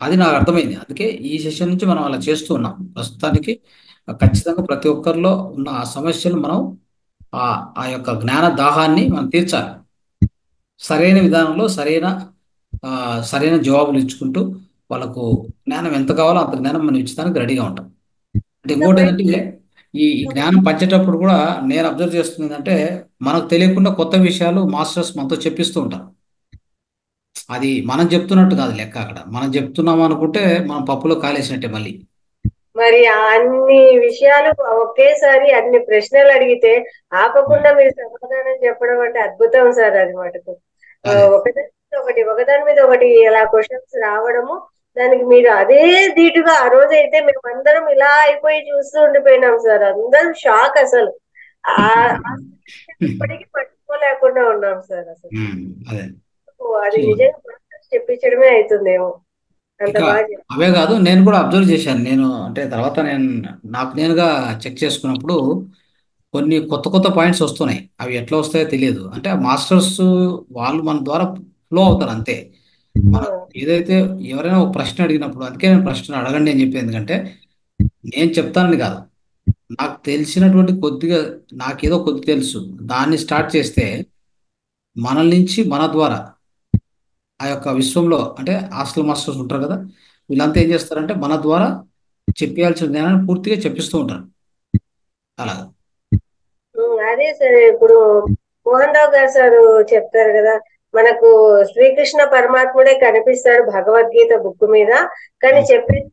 అది నాకు అర్థమైంది. అందుకే ఈ సెషన్ నుంచి మనం అలా చేస్తూ ఉన్నాం. ప్రస్తుతానికి ఖచ్చితంగా ప్రతి ఒక్కరిలో ఉన్న ఆ సమస్యలు మనం ఆ యొక్క జ్ఞాన దాహాన్ని మనం తీర్చాలి. సరైన విధానంలో సరైన జవాబులు ఇచ్చుకుంటూ వాళ్ళకు జ్ఞానం ఎంత కావాలో అంత జ్ఞానం మనం ఇచ్చడానికి రెడీగా ఉంటాం. అంటే ఇంకోటి ఏంటంటే ఈ జ్ఞానం పంచేటప్పుడు కూడా నేను అబ్జర్వ్ చేస్తుంది ఏంటంటే మనకు తెలియకుండా కొత్త విషయాలు మాస్టర్స్ మనతో చెప్పిస్తూ ఉంటారు. అది మనం చెప్తున్నట్టు కాదు లెక్క. అక్కడ మనం చెప్తున్నాం అనుకుంటే మనం పప్పులో కాలేసినట్టే. మరి అన్ని విషయాలు ఒకేసారి అన్ని ప్రశ్నలు అడిగితే ఆపకుండా మీరు సమాధానం చెప్పడం అంటే అద్భుతం సార్. అది మటుకు ఒకదాని మీద ఒకటి ఇలా క్వశ్చన్స్ రావడము, దానికి మీరు అదే ధీటుగా ఆ రోజు అయితే మేమందరం ఇలా అయిపోయి చూస్తూ ఉండిపోయినాం సార్. అందరం షాక్ అసలు. ఇప్పటికీ పట్టుకోలేకుండా ఉన్నాం సార్. అసలు అది నిజంగా చెప్పించడమే అవుతుందేమో. అవే కాదు, నేను కూడా అబ్జర్వ్ చేశాను. నేను అంటే తర్వాత నాకు నేనుగా చెక్ చేసుకున్నప్పుడు కొన్ని కొత్త పాయింట్స్ వస్తున్నాయి. అవి ఎట్లా వస్తాయో తెలియదు. అంటే మాస్టర్స్ వాళ్ళు మన ద్వారా ఫ్లో అవుతారు అంతే. మనం ఏదైతే ఎవరైనా ఒక ప్రశ్న అడిగినప్పుడు, అందుకే నేను ప్రశ్న అడగండి అని చెప్పి, ఎందుకంటే నేను చెప్తానని కాదు, నాకు తెలిసినటువంటి కొద్దిగా నాకేదో కొద్ది తెలుసు, దాన్ని స్టార్ట్ చేస్తే మనల్ నుంచి మన ద్వారా ఆ యొక్క విశ్వంలో అంటే హాస్టల్ మాస్టర్స్ ఉంటారు కదా, వీళ్ళంతా ఏం చేస్తారంటే మన ద్వారా చెప్పాల్సిన జ్ఞానాన్ని పూర్తిగా చెప్పిస్తూ ఉంటారు. అలాగా అదే సార్. ఇప్పుడు మోహన్ రావు గారు సార్ చెప్తారు కదా, మనకు శ్రీకృష్ణ పరమాత్ముడే కనిపిస్తాడు భగవద్గీత బుక్ మీద, కానీ చెప్పేది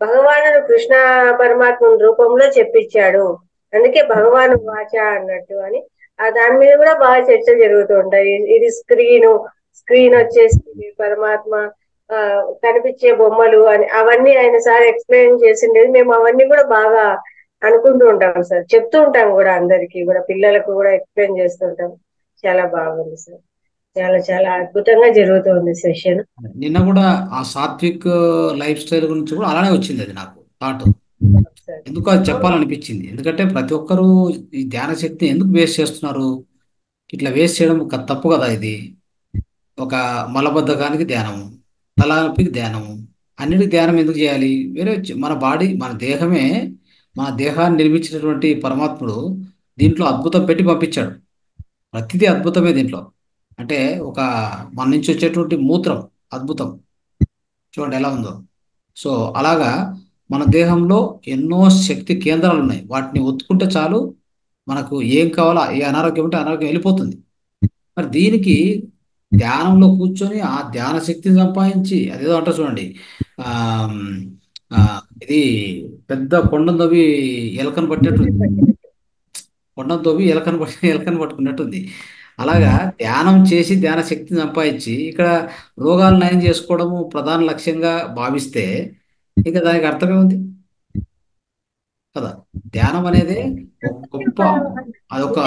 భగవానుడు కృష్ణ పరమాత్ముని రూపంలో చెప్పించాడు, అందుకే భగవాను వాచ అన్నట్టు అని దాని మీద కూడా బాగా చర్చ జరుగుతూ ఉంటాయి. ఇది స్క్రీన్ వచ్చేసి పరమాత్మ కనిపించే బొమ్మలు అని అవన్నీ ఆయన సార్ ఎక్స్ప్లెయిన్ చేసిండేది, మేము అవన్నీ కూడా బాగా అనుకుంటూ ఉంటాం సార్, చెప్తూ ఉంటాం కూడా అందరికి కూడా, పిల్లలకు కూడా ఎక్స్ప్లెయిన్ చేస్తుంటాం. చాలా బాగుంది సార్, చాలా చాలా అద్భుతంగా జరుగుతుంది సెషన్. నిన్న కూడా ఆ సాత్విక్ లైఫ్ స్టైల్ గురించి కూడా అలానే వచ్చింది, అది నాకు థాట్. ఎందుకు అది చెప్పాలనిపించింది, ఎందుకంటే ప్రతి ఒక్కరూ ఈ ధ్యాన శక్తిని ఎందుకు వేస్ట్ చేస్తున్నారు? ఇట్లా వేస్ట్ చేయడం తప్పు కదా. ఇది ఒక మలబద్ధకానికి ధ్యానము, తలనొప్పికి ధ్యానము, అన్నిటికి ధ్యానం ఎందుకు చేయాలి? వేరే మన బాడీ, మన దేహమే, మన దేహాన్ని నిర్మించినటువంటి పరమాత్ముడు దీంట్లో అద్భుతం పెట్టి పంపించాడు. ప్రతిదీ అద్భుతమే దీంట్లో. అంటే ఒక మన నుంచి వచ్చేటువంటి మూత్రం అద్భుతం, చూడండి ఎలా ఉందో. సో అలాగా మన దేహంలో ఎన్నో శక్తి కేంద్రాలు ఉన్నాయి, వాటిని ఒత్తుకుంటే చాలు మనకు ఏం కావాలో, ఏ అనారోగ్యం ఉంటే అనారోగ్యం వెళ్ళిపోతుంది. మరి దీనికి ధ్యానంలో కూర్చొని ఆ ధ్యాన శక్తిని సంపాదించి అదేదో అంటారు చూడండి, ఆ ఇది పెద్ద కొండను తవ్వి ఎలకను పట్టినట్టుంది, కొండను తవ్వి ఎలకను పట్టుకున్నట్టుంది. అలాగా ధ్యానం చేసి ధ్యాన శక్తిని సంపాదించి ఇక్కడ రోగాలు నయం చేసుకోవడము ప్రధాన లక్ష్యంగా భావిస్తే ఇంకా దానికి అర్థమే ఉంది కదా. ధ్యానం అనేది ఒక గొప్ప, అదొక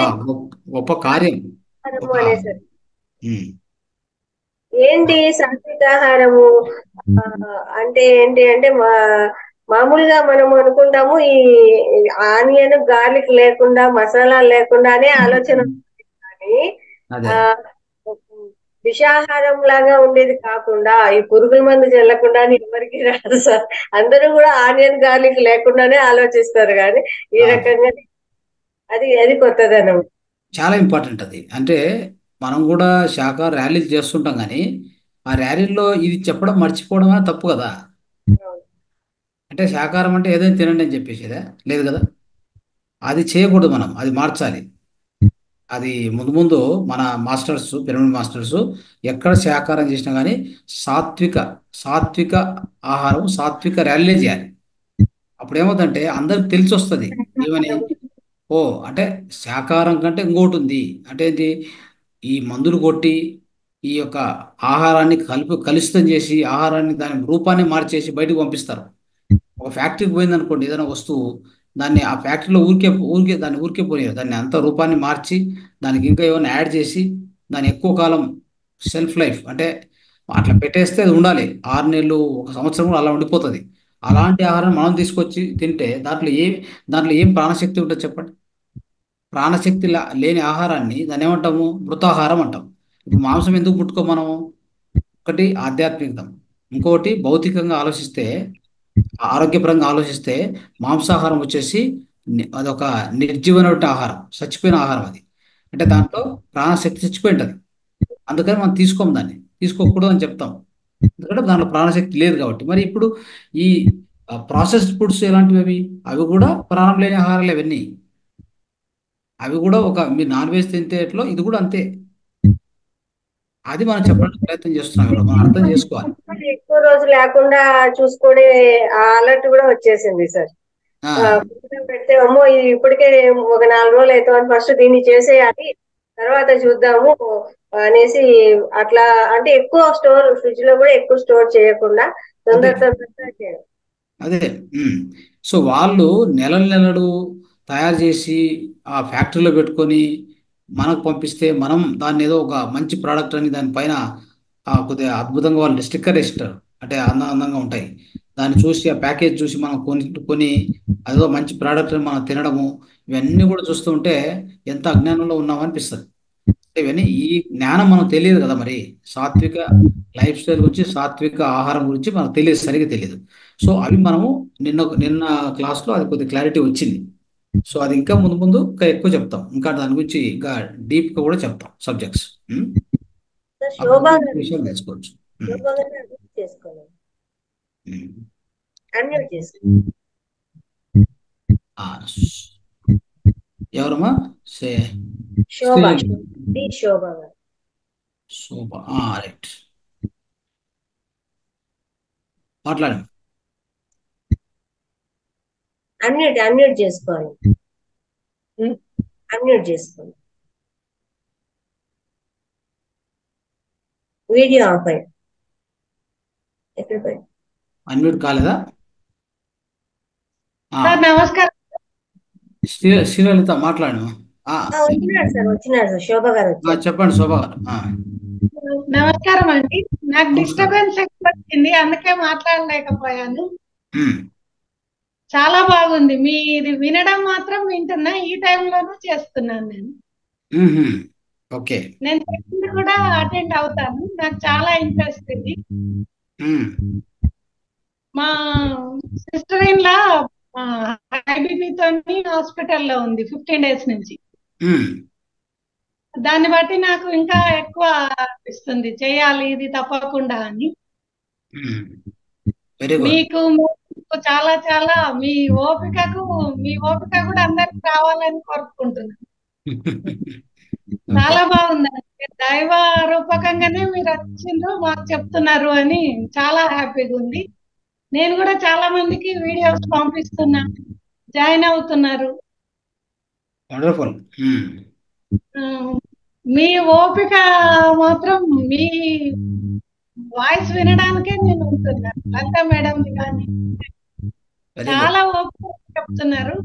గొప్ప కార్యం. ఏంటి సాత్వికాహారము అంటే ఏంటి అంటే మామూలుగా మనం అనుకుంటాము ఈ ఆనియన్ గార్లిక్ లేకుండా, మసాలా లేకుండానే ఆలోచన, కానీ విషాహారం లాగా ఉండేది కాకుండా, ఈ పురుగుల మందు చల్లకుండా ఎవరికి రాదు సార్, అందరూ కూడా ఆనియన్ గార్లిక్ లేకుండానే ఆలోచిస్తారు, కానీ ఈ రకంగా అది కొత్తదనం. చాలా ఇంపార్టెంట్ అది. అంటే మనం కూడా శాఖాహార ర్యాలీలు చేస్తుంటాం, కానీ ఆ ర్యాలీల్లో ఇది చెప్పడం మర్చిపోవడమే తప్పు కదా. అంటే శాకాహారం అంటే ఏదైనా తినండి అని చెప్పేసేదా? లేదు కదా, అది చేయకూడదు, మనం అది మార్చాలి. అది ముందు ముందు మన మాస్టర్స్, పిరమిడ్ మాస్టర్స్ ఎక్కడ శాకాహారం చేసినా కానీ సాత్విక ఆహారం, సాత్విక ర్యాలీ చేయాలి. అప్పుడు ఏమవుతుందంటే అందరికి తెలిసి వస్తుంది ఏమని, ఓ అంటే శాకాహారం కంటే ఇంకోటి ఉంది అంటే ఏంటి, ఈ మందులు కొట్టి ఈ యొక్క ఆహారాన్ని కలుషితం చేసి ఆహారాన్ని దాని రూపాన్ని మార్చేసి బయటకు పంపిస్తారు. ఒక ఫ్యాక్టరీకి పోయింది అనుకోండి ఏదైనా వస్తువు, దాన్ని ఆ ఫ్యాక్టరీలో ఊరికే పోయారు, దాన్ని అంత రూపాన్ని మార్చి దానికి ఇంకా ఏమైనా యాడ్ చేసి దాన్ని ఎక్కువ కాలం సెల్ఫ్ లైఫ్ అంటే అట్లా పెట్టేస్తే అది ఉండాలి 6 నెలలు 1 సంవత్సరం కూడా అలా ఉండిపోతుంది. అలాంటి ఆహారం మనం తీసుకొచ్చి తింటే దాంట్లో ఏం ప్రాణశక్తి ఉంటుంది చెప్పండి? ప్రాణశక్తి లేని ఆహారాన్ని దాన్ని ఏమంటాము? మృతాహారం అంటాం. ఇప్పుడు మాంసం ఎందుకు ముట్టుకో మనము? ఒకటి ఆధ్యాత్మికతం, ఇంకొకటి భౌతికంగా ఆలోచిస్తే, ఆరోగ్యపరంగా ఆలోచిస్తే మాంసాహారం వచ్చేసి అదొక నిర్జీవనటువంటి ఆహారం, చచ్చిపోయిన ఆహారం అది. అంటే దాంట్లో ప్రాణశక్తి చచ్చిపోయి ఉంటుంది, అందుకని మనం తీసుకోకూడదు అని చెప్తాం, ఎందుకంటే దాంట్లో ప్రాణశక్తి లేదు కాబట్టి. మరి ఇప్పుడు ఈ ప్రాసెస్డ్ ఫుడ్స్ ఎలాంటివి? అవి కూడా ప్రాణం లేని ఆహారాలు అవన్నీ. అవి కూడా మీరు నాన్ వెజ్ తింటే ఎట్లో ఇది కూడా అంతే. అది మనం చెప్పడానికి ప్రయత్నం చేస్తున్నాం, మనం అర్థం చేసుకోవాలి. ఎక్కువ రోజు లేకుండా చూసుకునే అలర్ట్ కూడా వచ్చేసింది సార్. పెడితే అమ్మో ఇది ఇప్పటికే ఒక 4 రోజులు అవుతామని ఫస్ట్ దీన్ని చేసేయాలి, తర్వాత చూద్దాము అనేసి అట్లా, అంటే ఎక్కువ ఫ్రిడ్జ్ లో కూడా ఎక్కువ స్టోర్ చేయకుండా తొందరగా చేయడం. అదే సో వాళ్ళు నెలలు తయారు చేసి ఆ ఫ్యాక్టరీలో పెట్టుకొని మనకు పంపిస్తే మనం దాన్ని ఏదో ఒక మంచి ప్రోడక్ట్ అని దానిపైన కొద్దిగా అద్భుతంగా వాళ్ళు స్టిక్కర్ వేస్తారు, అంటే అందంగా ఉంటాయి. దాన్ని చూసి ఆ ప్యాకేజ్ చూసి మనం కొని అదేదో మంచి ప్రోడక్ట్ అని మనం తినడము, ఇవన్నీ కూడా చూస్తుంటే ఎంత అజ్ఞానంలో ఉన్నామనిపిస్తుంది. ఇవన్నీ ఈ జ్ఞానం మనకు తెలియదు కదా. మరి సాత్విక లైఫ్ స్టైల్ గురించి, సాత్విక ఆహారం గురించి మనకు తెలియదు, సరిగా తెలియదు. సో అవి మనము నిన్న క్లాస్లో అది కొద్దిగా క్లారిటీ వచ్చింది. సో అది ఇంకా ముందు ఇంకా ఎక్కువ చెప్తాం, ఇంకా దాని గురించి ఇంకా డీప్గా కూడా చెప్తాం సబ్జెక్ట్స్, విషయాలు తెలుసుకోవచ్చు. ఎవరమ్మా శోభ శ్రీలలిత. డి శోభ గారు. శోభ. రైట్, మాట్లాడండి. అన్మ్యూట్ చేసుకోవాలి. అన్మ్యూట్ చేసుకోండి. వీడియో ఆఫ్ అయ్యి ఎక్కడ పోయి అన్మ్యూట్ కాలేదా? సార్ నమస్కారం. శ్రీలలిత మాట్లాడు. వచ్చినారు సార్, శోభ గారు వచ్చారు. చెప్పండి శోభ గారు. నమస్కారం అండి. నాకు డిస్టర్బెన్స్ ఎక్కువ వచ్చింది, అందుకే మాట్లాడలేకపోయాను. చాలా బాగుంది మీది, వినడం మాత్రం వింటున్నా, ఈ టైంలోనూ చేస్తున్నాను నేను. ఓకే, నేను చెప్పింది కూడా అటెండ్ అవుతాను, నాకు చాలా ఇంట్రెస్ట్ ఇది. మా సిస్టర్ ఇన్ లా ఐబీపీతోని హాస్పిటల్లో ఉంది 15 days నుంచి. దాన్ని బట్టి నాకు ఇంకా ఎక్కువ అనిపిస్తుంది చేయాలి ఇది తప్పకుండా అని. మీకు చాలా చాలా మీ ఓపిక కూడా అందరికి రావాలని కోరుకుంటున్నాను. చాలా బాగుందండి, దైవ రూపకంగానే మీరు వచ్చిండ్రు మాకు చెప్తున్నారు అని చాలా హ్యాపీగా ఉంది. నేను కూడా చాలా మందికి వీడియోస్ పంపిస్తున్నా, జాయిన్ అవుతున్నారు. వండర్ఫుల్. మీ ఓపిక మాత్రం, మీ వాయిస్ వినడానికే నేను ఉంటున్నా. లలిత మేడం కానీ చాలా ఓపిక చెప్తున్నారు.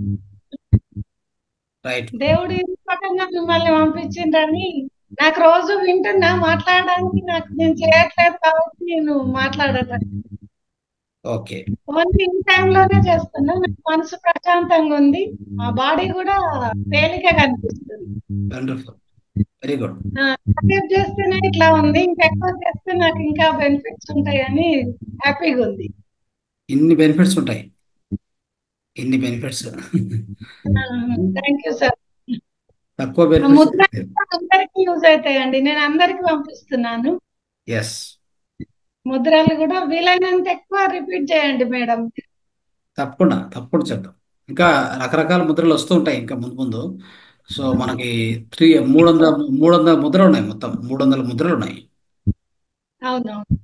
దేవుడి రూపకంగా మిమ్మల్ని పంపించిండ్రని నాకు రోజు వింటున్నా, మాట్లాడడానికి నేను చేయట్లేదు కాబట్టి నేను మాట్లాడటం ఓకే, ఓన్లీ ఈ టైంలోనే చేస్తున్నా. నాకు మనసు ప్రశాంతంగా ఉంది, మా బాడీ కూడా తేలిక కనిపిస్తుంది. Very good. కాసేపు చేస్తేనే ఇట్లా ఉంది, ఇంకెక్కువ చేస్తే నాకు ఇంకా బెనిఫిట్స్ ఉంటాయని హ్యాపీగా ఉంది. ఇన్ని బెనిఫిట్స్ ఉంటాయి, ఇన్ని బెనిఫిట్స్. Thank you sir. తక్కువ ముద్ర బెనిఫిట్స్. అందరికి యూజ్ అవుతాయండి, నేను అందరికి పంపిస్తున్నాను. ఎస్, ముద్రలు కూడా వీలైనంత ఎక్కువ రిపీట్ చేయండి మేడం. తప్పకుండా తప్పకుండా చెప్తాం. ఇంకా రకరకాల ముద్రలు వస్తూ ఉంటాయి ఇంకా ముందు ముందు. సో మనకి 300 ముద్రలు ఉన్నాయి, మొత్తం 300 ముద్రలు ఉన్నాయి. అవునవును.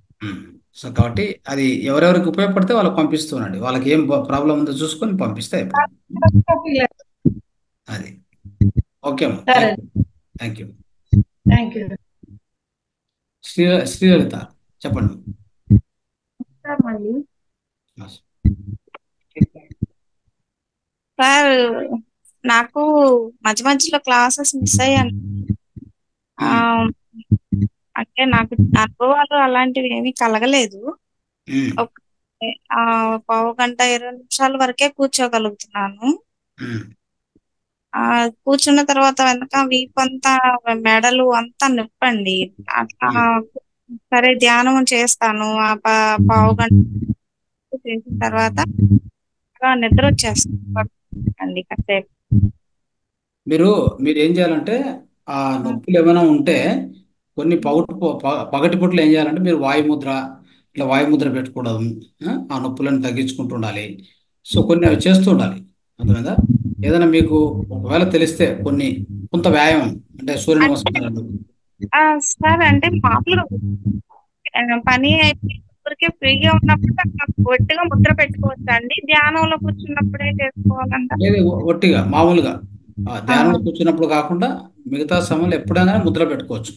సో కాబట్టి అది ఎవరెవరికి ఉపయోగపడితే వాళ్ళకి పంపిస్తున్నాండి, వాళ్ళకి ఏం ప్రాబ్లం ఉందో చూసుకొని పంపిస్తే అయిపోతుంది. అది ఓకే అమ్మా, thank you. Thank you. Sri Lalitha చెప్పండి. సార్ నాకు మధ్య మధ్యలో క్లాసెస్ మిస్ అయ్యాను. అంటే నాకు అనుభవాలు అలాంటివి ఏమీ కలగలేదు. ఒక పావు గంట 20 నిమిషాల వరకే కూర్చోగలుగుతున్నాను. కూర్చున్న తర్వాత వెనక వీపంతా, మెడలు అంతా నొప్పండి. అట్లా సరే ధ్యానం చేస్తాను, పావు గంట చేసిన తర్వాత నిద్ర వచ్చేస్తుంది కాసేపు. మీరు ఏం చేయాలంటే ఆ నొప్పులు ఏమైనా ఉంటే కొన్ని పగటిపూట్లు ఏం చేయాలంటే మీరు వాయుముద్ర పెట్టుకోవడం, ఆ నొప్పులను తగ్గించుకుంటూ ఉండాలి. సో కొన్ని అవి చేస్తూ ఉండాలి, అర్థమైందా? ఏదైనా మీకు ఒకవేళ తెలిస్తే కొంత వ్యాయామం అంటే సూర్య నమస్కారాలు. సార్ అంటే మామూలుగా పని అయిపోయి ఫ్రీగా ఉన్నప్పుడు ఒట్టిగా ముద్ర పెట్టుకోవచ్చా అండి? ధ్యానంలో కూర్చున్నప్పుడే చేసుకోవాలంట? ఒట్టిగా మామూలుగా ధ్యానంలో కూర్చున్నప్పుడు కాకుండా మిగతా సమయంలో ఎప్పుడైనా ముద్ర పెట్టుకోవచ్చు.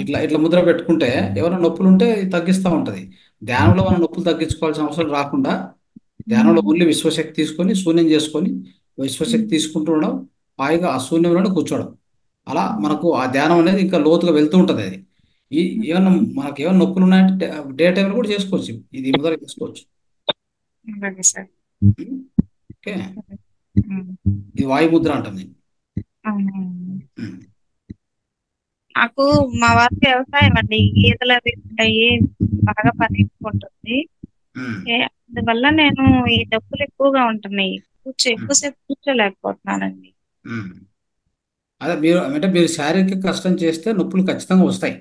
ఇట్లా ముద్ర పెట్టుకుంటే ఏమైనా నొప్పులు ఉంటే తగ్గిస్తూ ఉంటది. ధ్యానంలో మనం నొప్పులు తగ్గించుకోవాల్సిన అవసరం రాకుండా ధ్యానంలో ఓన్లీ విశ్వశక్తి తీసుకొని శూన్యం చేసుకొని విశ్వశక్తి తీసుకుంటూ ఉండడం, హాయిగా ఆ శూన్యంలోనే కూర్చోవడం. అలా మనకు ఆ ధ్యానం అనేది ఇంకా లోతుగా వెళ్తూ ఉంటది. అది మనకి ఏమైనా నొప్పులు ఉన్నాయంటే డే టైంలో కూడా చేసుకోవచ్చు, ఇది ముద్ర చేసుకోవచ్చు. ఓకే, ఇది వాయుముద్ర అంటుంది. నాకు మా వారి వ్యవసాయం అండి, గీతలు అవి ఉంటాయి, బాగా పని ఉంటుంది. అందువల్ల నేను ఈ డబ్బులు ఎక్కువగా ఉంటున్నాయి, ఎక్కువసేపు కూర్చోలేకపోతున్నానండి. అదే మీరు శారీరక కష్టం చేస్తే నొప్పులు ఖచ్చితంగా వస్తాయి.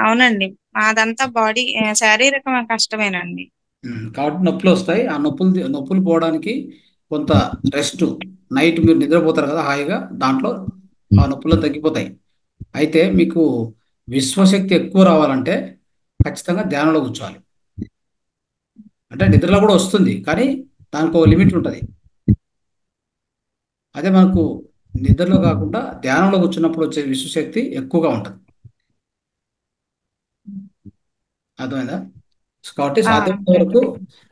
అవునండి, అదంతా బాడీ శారీరక కష్టమేనండి. కాబట్టి నొప్పులు వస్తాయి. ఆ నొప్పులు పోవడానికి కొంత రెస్ట్, నైట్ మీరు నిద్రపోతారు కదా హాయిగా, దాంట్లో ఆ నొప్పులు తగ్గిపోతాయి. అయితే మీకు విశ్వశక్తి ఎక్కువ రావాలంటే ఖచ్చితంగా ధ్యానంలో కూర్చోవాలి. అంటే నిద్రలో కూడా వస్తుంది, కానీ దానికి ఒక లిమిట్ ఉంటుంది. అదే మనకు నిద్రలో కాకుండా ధ్యానంలో కూర్చున్నప్పుడు వచ్చే విశ్వశక్తి ఎక్కువగా ఉంటుంది. అర్థమైందా? కాబట్టి సాధ్యమైనంత వరకు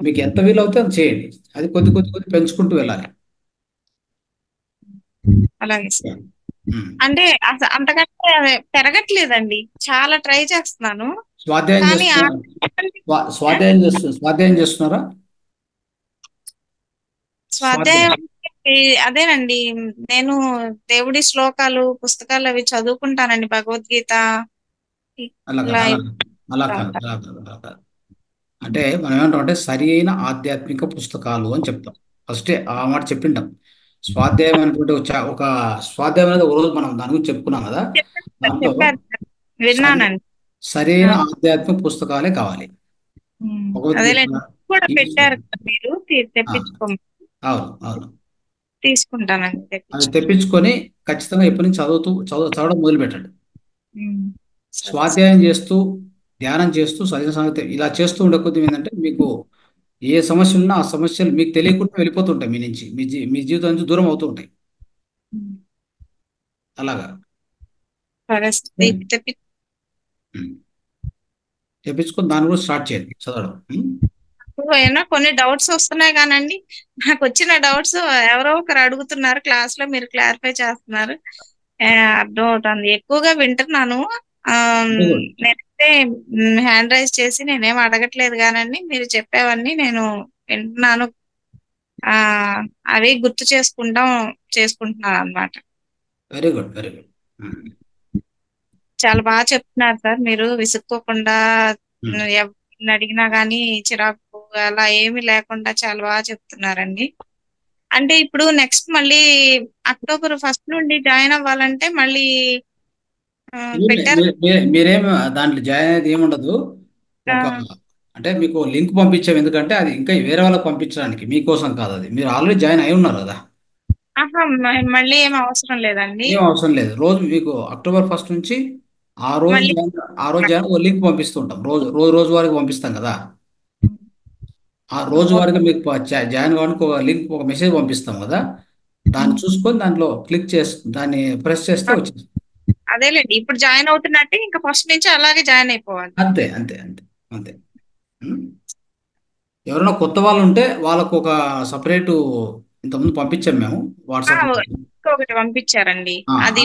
మీకు ఎంత వీలవుతే అంత చేయండి. అది కొద్ది కొద్ది కొద్ది పెంచుకుంటూ వెళ్ళాలి. అలాగే సార్. అంటే అంతకంటే పెరగట్లేదండి, చాలా ట్రై చేస్తున్నాను స్వాధ్యాయం కానీ చేస్తున్నా స్వాధ్యాయం చేస్తున్నారా? స్వాధ్యాయం అదేనండి, నేను దేవుడి శ్లోకాలు పుస్తకాలు అవి చదువుకుంటానండి, భగవద్గీత అలా ఇలా కాదు, అలా కాదు, అలా కాదు, అలా కాదు. అంటే మనం ఏమంటాం అంటే సరి అయిన ఆధ్యాత్మిక పుస్తకాలు అని చెప్తాం. ఫస్ట్ ఆ మాట చెప్పింటాం. స్వాధ్యాయం అనేటువంటి ఒక స్వాధ్యాయం అనేది ఒక రోజు మనం దాని గురించి చెప్పుకున్నాం కదా. దాంట్లో చెప్పారు, విన్నానండి. సరైన ఆధ్యాత్మిక పుస్తకాలే కావాలి. అదేలేండి, కూడా పెట్టారు కదా మీరు, తెప్పించుకోండి. అవును, అవును. తీసుకుంటానండి, అది తెప్పించుకొని ఖచ్చితంగా ఎప్పటి నుంచి చదవడం మొదలు పెట్టండి. స్వాధ్యాయం చేస్తూ ధ్యానం చేస్తూ సరైన సంగతి ఇలా చేస్తూ ఉండే కొద్ది ఏంటంటే మీకు ఏ సమస్య ఉన్నా ఆ సమస్యలు మీకు తెలియకుండా వెళ్ళిపోతుంటాయి మీ నుంచి, మీ జీవితం నుంచి దూరం అవుతూ ఉంటాయి. అలాగా తెప్పించుకొని దాన్ని కూడా స్టార్ట్ చేయండి చదవడం. అయినా కొన్ని డౌట్స్ వస్తున్నాయి కానండి, నాకు వచ్చిన డౌట్స్ ఎవరో ఒకరు అడుగుతున్నారు క్లాస్ లో, మీరు క్లారిఫై చేస్తున్నారు, అర్థం అవుతుంది. ఎక్కువగా వింటున్నాను. నేనైతే హ్యాండ్ రైజ్ చేసి నేనేం అడగట్లేదు కానండి, మీరు చెప్పేవన్నీ నేను వింటున్నాను, అవి గుర్తు చేసుకుంటున్నాను అన్నమాట. Very good, very good. చాలా బాగా చెప్తున్నారు సార్, మీరు విసుక్కోకుండా ఎవరిని అడిగినా గానీ చిరాకు అలా ఏమీ లేకుండా చాలా బాగా చెప్తున్నారండి. అంటే ఇప్పుడు నెక్స్ట్ మళ్ళీ అక్టోబర్ 1 నుండి జాయిన్ అవ్వాలంటే మళ్ళీ పెట్టారు. మీరేం దాంట్లో జాయిన్ అయ్యేది ఏముండదు. ఒక అంటే మీకు లింక్ పంపించాం, ఎందుకంటే అది ఇంకా వేరే వాళ్ళకి పంపించడానికి, మీకోసం కాదు. అది మీరు ఆల్రెడీ జాయిన్ అయి ఉన్నారు కదా. మళ్ళీ ఏం అవసరం లేదండి. ఏం అవసరం లేదు. రోజు మీకు అక్టోబర్ 1 నుంచి ఆ రోజు జాయిన్ ఓ లింక్ పంపిస్తుంటాం. రోజు వారికి పంపిస్తాం కదా. ఆ రోజు వారికి మీకు జాయిన్ కావడానికి ఒక లింక్, ఒక మెసేజ్ పంపిస్తాం కదా. దాన్ని చూసుకొని దాంట్లో క్లిక్ చేసి దాన్ని ప్రెస్ చేస్తే వచ్చింది. అదేలేండి, ఇప్పుడు జాయిన్ అవుతున్నట్టే ఇంకా ఫస్ట్ నుంచి అలాగే జాయిన్ అయిపోవాలి. అంతే అంతే అంతే అంతే. ఎవరైనా కొత్త వాళ్ళు ఉంటే వాళ్ళకు ఒక సపరేట్ ఇంతకుముందు పంపించాం మేము వాట్సాప్. ఇంకొకటి పంపించారండి, అది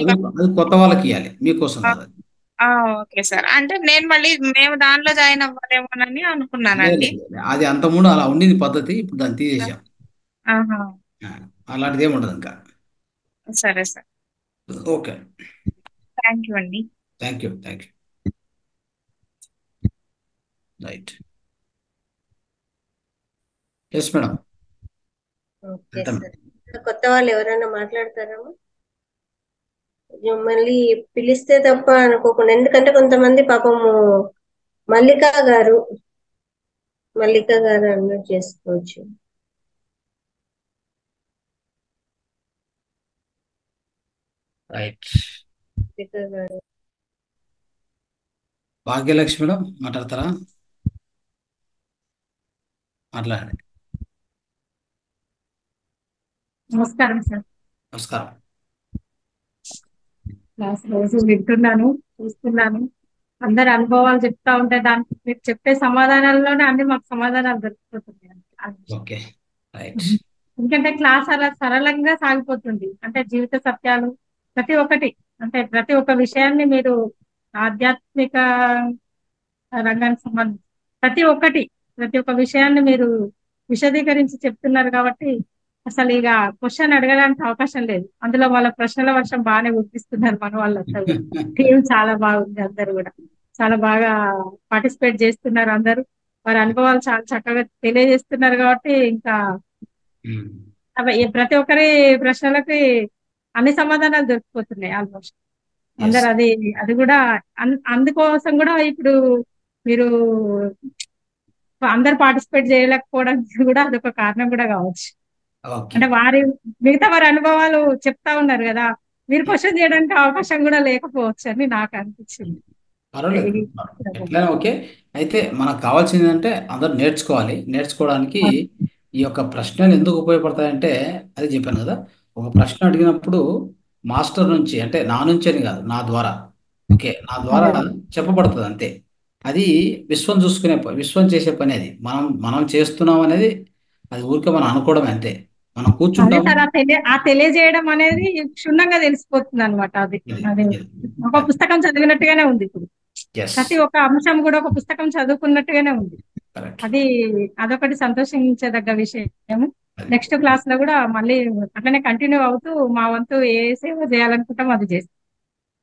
కొత్త వాళ్ళకి ఇవ్వాలి, మీకోసం కాదు. Okay sir. అంటే నేను మళ్ళీ మేము దానిలో జాయిన్ అవ్వాలేమోనని అనుకున్నానండి. అది అంతకుముందు అలా ఉండేది పద్ధతి, ఇప్పుడు దాన్ని తీసేసాం. అలాంటిది ఏమి ఉండదు ఇంకా. సరే సార్, ఓకే. థ్యాంక్ యూ అండి. Thank you. Right. Yes madam. Okay sir, కొత్త వాళ్ళు ఎవరైనా మాట్లాడతారమ్మా? మళ్ళీ పిలిస్తే తప్ప అనుకోకుండా, ఎందుకంటే కొంతమంది పాపము మల్లిక గారు అన్మ్యూట్ చేసుకోవచ్చు. రైట్. భాగ్యలక్ష్మి మేడం మాట్లాడతారా? మాట్లాడండి. నమస్కారం సార్. నమస్కారం. క్లాస్ రోజు వింటున్నాను, చూస్తున్నాను, అందరి అనుభవాలు చెప్తా ఉంటే దానికి మీరు చెప్పే సమాధానాల్లోనే అన్ని మాకు సమాధానాలు దొరికిపోతున్నాయి. ఎందుకంటే క్లాస్ అలా సరళంగా సాగిపోతుంది. అంటే జీవిత సత్యాలు ప్రతి ఒక్కటి, అంటే ప్రతి ఒక్క విషయాన్ని మీరు ఆధ్యాత్మిక రంగానికి సంబంధించి ప్రతి ఒక్క విషయాన్ని మీరు విశదీకరించి చెప్తున్నారు కాబట్టి అసలు ఇక క్వశ్చన్ అడగడానికి అవకాశం లేదు. అందులో వాళ్ళ ప్రశ్నల వర్షం బాగానే గుర్తిస్తున్నారు మన వాళ్ళంతా. టీం చాలా బాగుంది, అందరు కూడా చాలా బాగా పార్టిసిపేట్ చేస్తున్నారు. అందరూ వారి అనుభవాలు చాలా చక్కగా తెలియజేస్తున్నారు కాబట్టి ఇంకా ప్రతి ఒక్కరి ప్రశ్నలకి అన్ని సమాధానాలు దొరికిపోతున్నాయి ఆల్మోస్ట్. అందరు అది కూడా అందుకోసం కూడా ఇప్పుడు మీరు అందరు పార్టిసిపేట్ చేయలేకపోవడానికి కూడా అదొక కారణం కూడా కావచ్చు. ఓకే అంటే మిగతా వారి అనుభవాలు చెప్తా ఉన్నారు కదా, మీరు క్వశ్చన్ చేయడానికి అవకాశం కూడా లేకపోవచ్చు అని నాకు అనిపించింది. పర్వాలేదు, ఎట్లయినా ఓకే. అయితే మనకు కావాల్సింది ఏంటంటే అందరూ నేర్చుకోవాలి. నేర్చుకోవడానికి ఈ యొక్క ప్రశ్నలు ఎందుకు ఉపయోగపడతాయంటే, అది చెప్పాను కదా, ఒక ప్రశ్న అడిగినప్పుడు మాస్టర్ నుంచి, అంటే నా నుంచి అని కాదు, నా ద్వారా, ఓకే, నా ద్వారా చెప్పబడుతుంది అంతే. అది విశ్వం చేసే పని. అది మనం చేస్తున్నాం అనేది, అది ఊరికే మనం అనుకోవడం అంతే. మనం అదే కూర్చుంటాము. సార్, ఆ తెలియజేయడం అనేది క్షుణ్ణంగా తెలిసిపోతుంది అనమాట. అది ఒక పుస్తకం చదివినట్టుగానే ఉంది ఇప్పుడు. ఎస్, ప్రతి ఒక్క అంశం కూడా ఒక పుస్తకం చదువుకున్నట్టుగానే ఉంది. కరెక్ట్. అదొకటి సంతోషించదగ్గ విషయం. నెక్స్ట్ క్లాస్ లో కూడా మళ్ళీ అట్లనే కంటిన్యూ అవుతూ మా వంతు ఏ సేవ చేయాలనుకుంటాం అది చేస్తాం.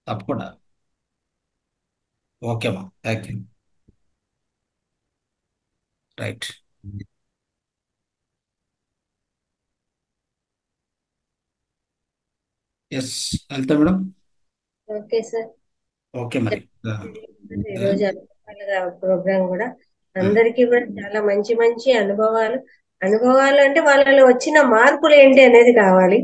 తప్పకుండా. ఓకేమా, thank you. Right. Yes, Lalitha madam. Okay sir. Okay మరి. ఈరోజు అనుభవాలుగా ప్రోగ్రామ్ కూడా అందరికీ కూడా చాలా మంచి మంచి అనుభవాలు అంటే వాళ్ళలో వచ్చిన మార్పులు ఏంటి అనేది కావాలి.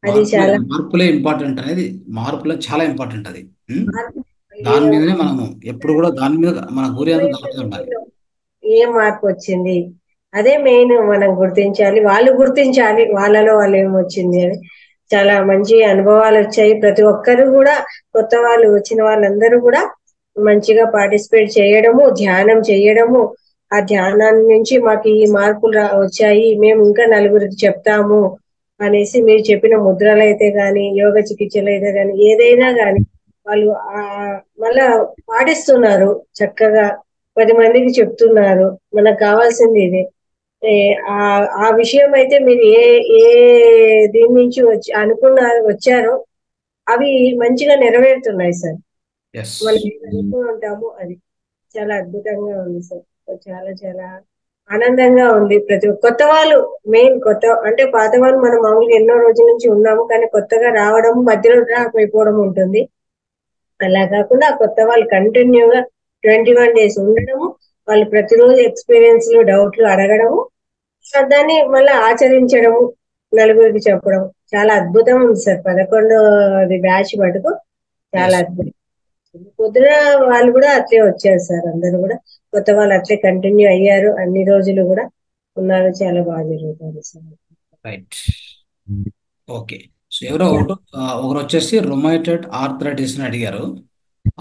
అది చాలా మార్పులే ఇంపార్టెంట్ అనేది, మార్పులే చాలా ఇంపార్టెంట్ అది. మార్పు. దాని మీదనే మనము ఎప్పుడు కూడా దాని మీద మన గురి అంతా దాని మీద ఉండాలి. ఏ మార్పు వచ్చింది అదే మెయిన్ మనం గుర్తించాలి. వాళ్ళు గుర్తించాలి వాళ్ళలో వాళ్ళు ఏమొచ్చింది అని. చాలా మంచి అనుభవాలు వచ్చాయి. ప్రతి ఒక్కరు కూడా కొత్త వాళ్ళు వచ్చిన వాళ్ళందరూ కూడా మంచిగా పార్టిసిపేట్ చేయడము, ధ్యానం చేయడము, ఆ ధ్యానాన్ని నుంచి మాకు ఈ మార్పులు వచ్చాయి, మేము ఇంకా నలుగురికి చెప్తాము అనేసి మీరు చెప్పిన ముద్రలు అయితే గాని, యోగ చికిత్సలు అయితే గాని, ఏదైనా గాని వాళ్ళు మళ్ళా పాటిస్తున్నారు చక్కగా, 10 మందికి చెప్తున్నారు. మనకు కావాల్సింది ఇదే. ఆ విషయం అయితే మీరు ఏ ఏ దీని నుంచి వచ్చారో అవి మంచిగా నెరవేరుతున్నాయి సార్. మనం అనుకుని ఉంటాము, అది చాలా అద్భుతంగా ఉంది సార్. చాలా చాలా ఆనందంగా ఉంది. ప్రతి కొత్త వాళ్ళు మెయిన్ కొత్త అంటే పాత వాళ్ళు మనం మామూలుగా ఎన్నో రోజుల నుంచి ఉన్నాము, కానీ కొత్తగా రావడం మధ్యలో డ్రాప్ అయిపోవడం ఉంటుంది. అలా కాకుండా కొత్త వాళ్ళు కంటిన్యూగా 21 days ఉండడము, వాళ్ళు ప్రతిరోజు ఎక్స్పీరియన్స్లు డౌట్లు అడగడము, దాన్ని మళ్ళీ ఆచరించడము, నలుగురికి చెప్పడం చాలా అద్భుతం ఉంది సార్. 11వ బ్యాచ్ మటుకు చాలా అద్భుతం. పొద్దున వాళ్ళు కూడా అట్లే వచ్చారు సార్. అందరూ కూడా కొత్త వాళ్ళు అట్లే కంటిన్యూ అయ్యారు, అన్ని రోజులు కూడా ఉన్నారు. చాలా బాగా జరుగుతుంది సార్. రైట్. ఓకే. సో ఒకరు వచ్చేసి రొమాటైడ్ ఆర్థరైటిస్ అని అడిగారు.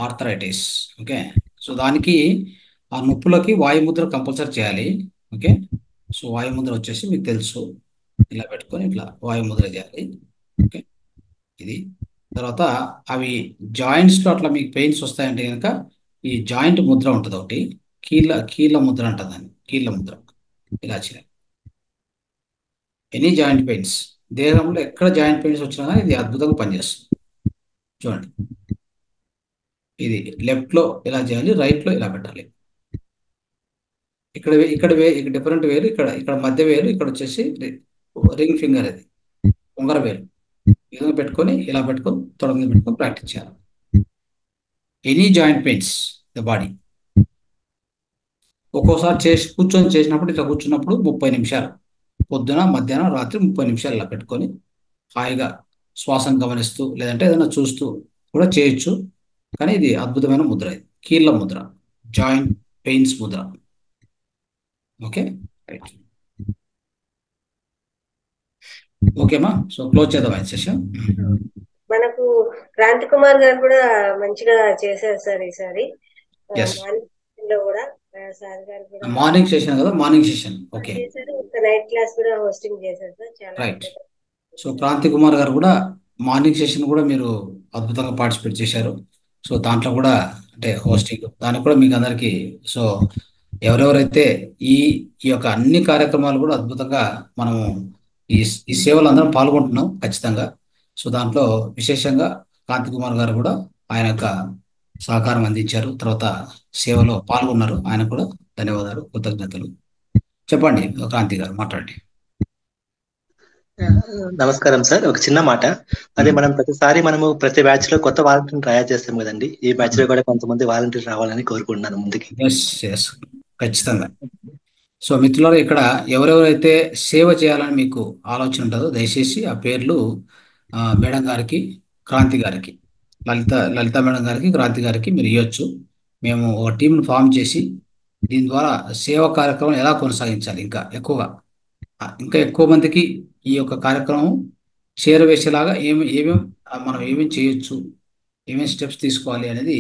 Arthritis, okay. సో దానికి ఆ నొప్పులకి వాయుముద్ర కంపల్సరీ చేయాలి. ఓకే. సో వాయుముద్ర వచ్చేసి మీకు తెలుసు, ఇలా పెట్టుకొని ఇట్లా వాయుముద్ర చేయాలి. ఓకే. ఇది తర్వాత అవి జాయింట్స్లో అట్లా మీకు పెయిన్స్ వస్తాయంటే కనుక ఈ జాయింట్ ముద్ర ఉంటుంది ఒకటి, కీళ్ళ ముద్ర అంటుంది దాన్ని, కీళ్ళ ముద్ర. ఇలా చేయాలి. ఎనీ జాయింట్ పెయిన్స్, దేహంలో ఎక్కడ జాయింట్ పెయిన్స్ వచ్చినా కానీ ఇది అద్భుతంగా పనిచేస్తుంది. చూడండి, ఇది లెఫ్ట్లో ఇలా చేయాలి, రైట్లో ఇలా పెట్టాలి. ఇక్కడ డిఫరెంట్ వేలు, ఇక్కడ మధ్య వేలు, ఇక్కడ వచ్చేసి రింగ్ ఫింగర్, ఇది ఉంగర వేలు. ఈ విధంగా పెట్టుకొని ఇలా పెట్టుకొని తొడ మీద పెట్టుకొని ప్రాక్టీస్ చేయాలి. Any joint pains the body. ఒక్కోసారి కూర్చొని చేసినప్పుడు, ఇట్లా కూర్చున్నప్పుడు 30 నిమిషాలు, పొద్దున మధ్యాహ్నం రాత్రి 30 నిమిషాలు ఇలా పెట్టుకొని హాయిగా శ్వాసను గమనిస్తూ లేదంటే ఏదైనా చూస్తూ కూడా చేయొచ్చు. కానీ ఇది అద్భుతమైన ముద్ర, ఇది కీళ్ళ ముద్ర, జాయింట్ పెయిన్స్ ముద్ర. Okay, right. ఓకేమా, సో క్లోజ్ చేద్దాం సెషన్. మనకు క్రాంతి కుమార్ గారు కూడా మంచిగా చేశారు సార్ ఈసారి. మార్నింగ్ కూడా సార్ గారు కూడా మార్నింగ్ సెషన్ కదా, morning session. Okay, night class కూడా హోస్టింగ్ చేశారు సార్. చాలా రైట్. సో క్రాంతి కుమార్ గారు కూడా మార్నింగ్ సెషన్ కూడా మీరు అద్భుతంగా పార్టిసిపేట్ చేశారు. సో దాంట్లో కూడా అంటే హోస్టింగ్, దానికి కూడా మీకు అందరికీ, సో ఎవరెవరైతే ఈ యొక్క అన్ని కార్యక్రమాలు కూడా అద్భుతంగా మనము ఈ సేవలు అందరం పాల్గొంటున్నాం ఖచ్చితంగా. సో దాంట్లో విశేషంగా కాంతి కుమార్ గారు కూడా ఆయన యొక్క సహకారం అందించారు, తర్వాత సేవలో పాల్గొన్నారు. ఆయన కూడా ధన్యవాదాలు, కృతజ్ఞతలు. చెప్పండి క్రాంతి గారు, మాట్లాడండి. నమస్కారం సార్. ఒక చిన్న మాట, అదే మనం ప్రతి బ్యాచ్ లో కొత్త వాలంటీర్ తయారు చేస్తాం కదండి, ఈ బ్యాచ్ లో కూడా కొంతమంది వాలంటీర్ రావాలని కోరుకుంటున్నాను ముందుకి. ఖచ్చితంగా. సో మిత్రులారా, ఇక్కడ ఎవరెవరైతే సేవ చేయాలని మీకు ఆలోచన ఉంటుందో దయచేసి ఆ పేర్లు మేడం గారికి, క్రాంతి గారికి, లలిత మేడం గారికి, క్రాంతి గారికి మీరు ఇవ్వచ్చు. మేము ఒక టీంను ఫామ్ చేసి దీని ద్వారా సేవా కార్యక్రమం ఎలా కొనసాగించాలి, ఇంకా ఎక్కువ మందికి ఈ యొక్క కార్యక్రమం చేరవేసేలాగా ఏమేమి మనం ఏమేమి చేయొచ్చు, ఏమేమి స్టెప్స్ తీసుకోవాలి అనేది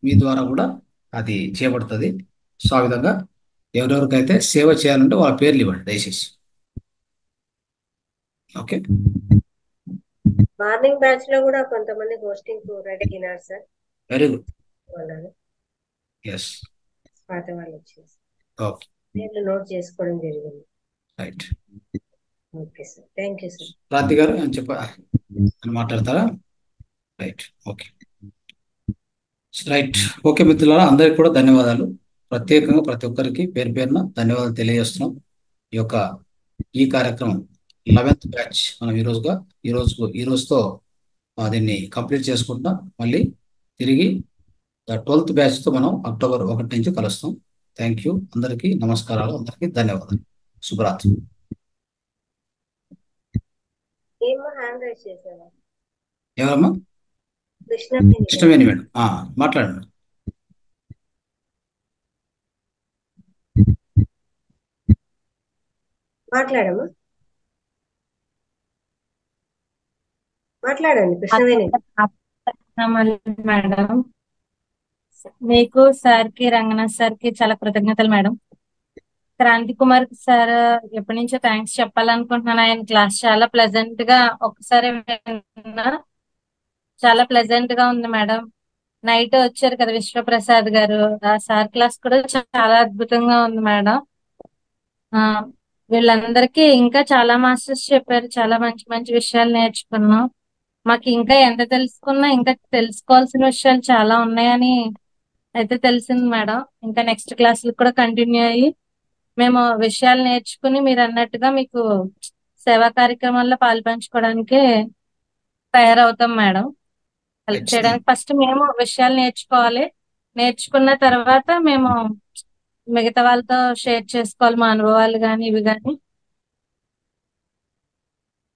మీ ద్వారా కూడా అది చేయబడుతుంది. సో ఆ విధంగా ఎవరెవరికైతే సేవ చేయాలంటే వాళ్ళ పేర్లు ఇవ్వండి దయచేసి. ఓకే, మార్నింగ్ బ్యాచ్ లో కూడా కొంతమంది హోస్టింగ్ రెడీ అయినారు సార్. Very good. ఎస్, పాత వాళ్ళు వచ్చేసి ఓకే, పేర్లు నోట్ చేసుకోవడం జరిగింది. Right. Okay sir, thank you sir. Kranthi గారు మాట్లాడతారా? Right, okay, right. ఓకే మిత్రులారా, అందరికి కూడా ధన్యవాదాలు. ప్రత్యేకంగా ప్రతి ఒక్కరికి పేరు పేరున ధన్యవాదాలు తెలియజేస్తున్నాం. ఈ కార్యక్రమం 11th బ్యాచ్ మనం ఈ రోజుతో దీన్ని కంప్లీట్ చేసుకుంటున్నాం. మళ్ళీ తిరిగి 12th బ్యాచ్ తో మనం అక్టోబర్ 1 నుంచి కలుస్తాం. Thank you. అందరికీ నమస్కారాలు, అందరికీ ధన్యవాదాలు. శుభరాత్రి. హ్యాండ్ రైజ్ చేశారా? ఎవరమ్మా? కృష్ణవేణి మేడం, మాట్లాడండి. మాట్లాడమ్మా, మాట్లాడండి కృష్ణవేణి మేడం. మీకు సార్కి, రంగనాథ్ సార్కి చాలా కృతజ్ఞతలు మేడం. క్రాంతి కుమార్ సార్ ఎప్పటి నుంచో థ్యాంక్స్ చెప్పాలనుకుంటున్నాను. ఆయన క్లాస్ చాలా ప్లెజెంట్ గా ఒకసారి విన్నా, చాలా ప్లెజెంట్ గా ఉంది మేడం. నైట్ వచ్చారు కదా విశ్వప్రసాద్ గారు, ఆ సార్ క్లాస్ కూడా చాలా అద్భుతంగా ఉంది మేడం. వీళ్ళందరికీ ఇంకా చాలా మాస్టర్స్ చెప్పారు, చాలా మంచి మంచి విషయాలు నేర్చుకున్నాం. మాకు ఇంకా ఎంత తెలుసుకున్నా ఇంకా తెలుసుకోవాల్సిన విషయాలు చాలా ఉన్నాయని అయితే తెలిసింది మేడం. ఇంకా నెక్స్ట్ క్లాసులు కూడా కంటిన్యూ అయ్యి మేము విషయాలు నేర్చుకుని మీరు అన్నట్టుగా మీకు సేవా కార్యక్రమాల్లో పాల్పంచుకోవడానికి తయారవుతాం మేడం. హెల్ప్ చేయడానికి ఫస్ట్ మేము విషయాలు నేర్చుకోవాలి, నేర్చుకున్న తర్వాత మేము మిగతా వాళ్ళతో షేర్ చేసుకోవాలి మా అనుభవాలు కానీ ఇవి కానీ.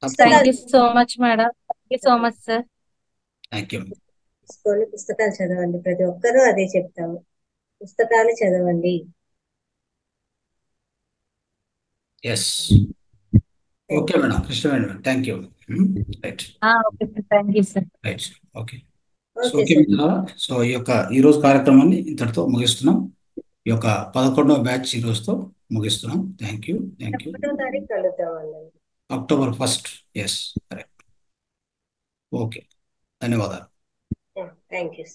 Thank you so much madam. Thank you so much sir. పుస్తకాలు చదవండి, ప్రతి ఒక్కరూ అదే చెప్తాము, పుస్తకాలు చదవండి. Yes, okay madam. Krishnaveni madam, thank you. Right, okay sir, thank you sir. Right, okay. Okay మిత్రులారా, సో ఈ రోజు కార్యక్రమాన్ని ఇంతటితో ముగిస్తున్నాం. ఈ యొక్క 11వ బ్యాచ్ ఈ రోజుతో ముగిస్తున్నాం. Thank you. October 1. Yes, correct. Okay, ధన్యవాదాలు. Thank you.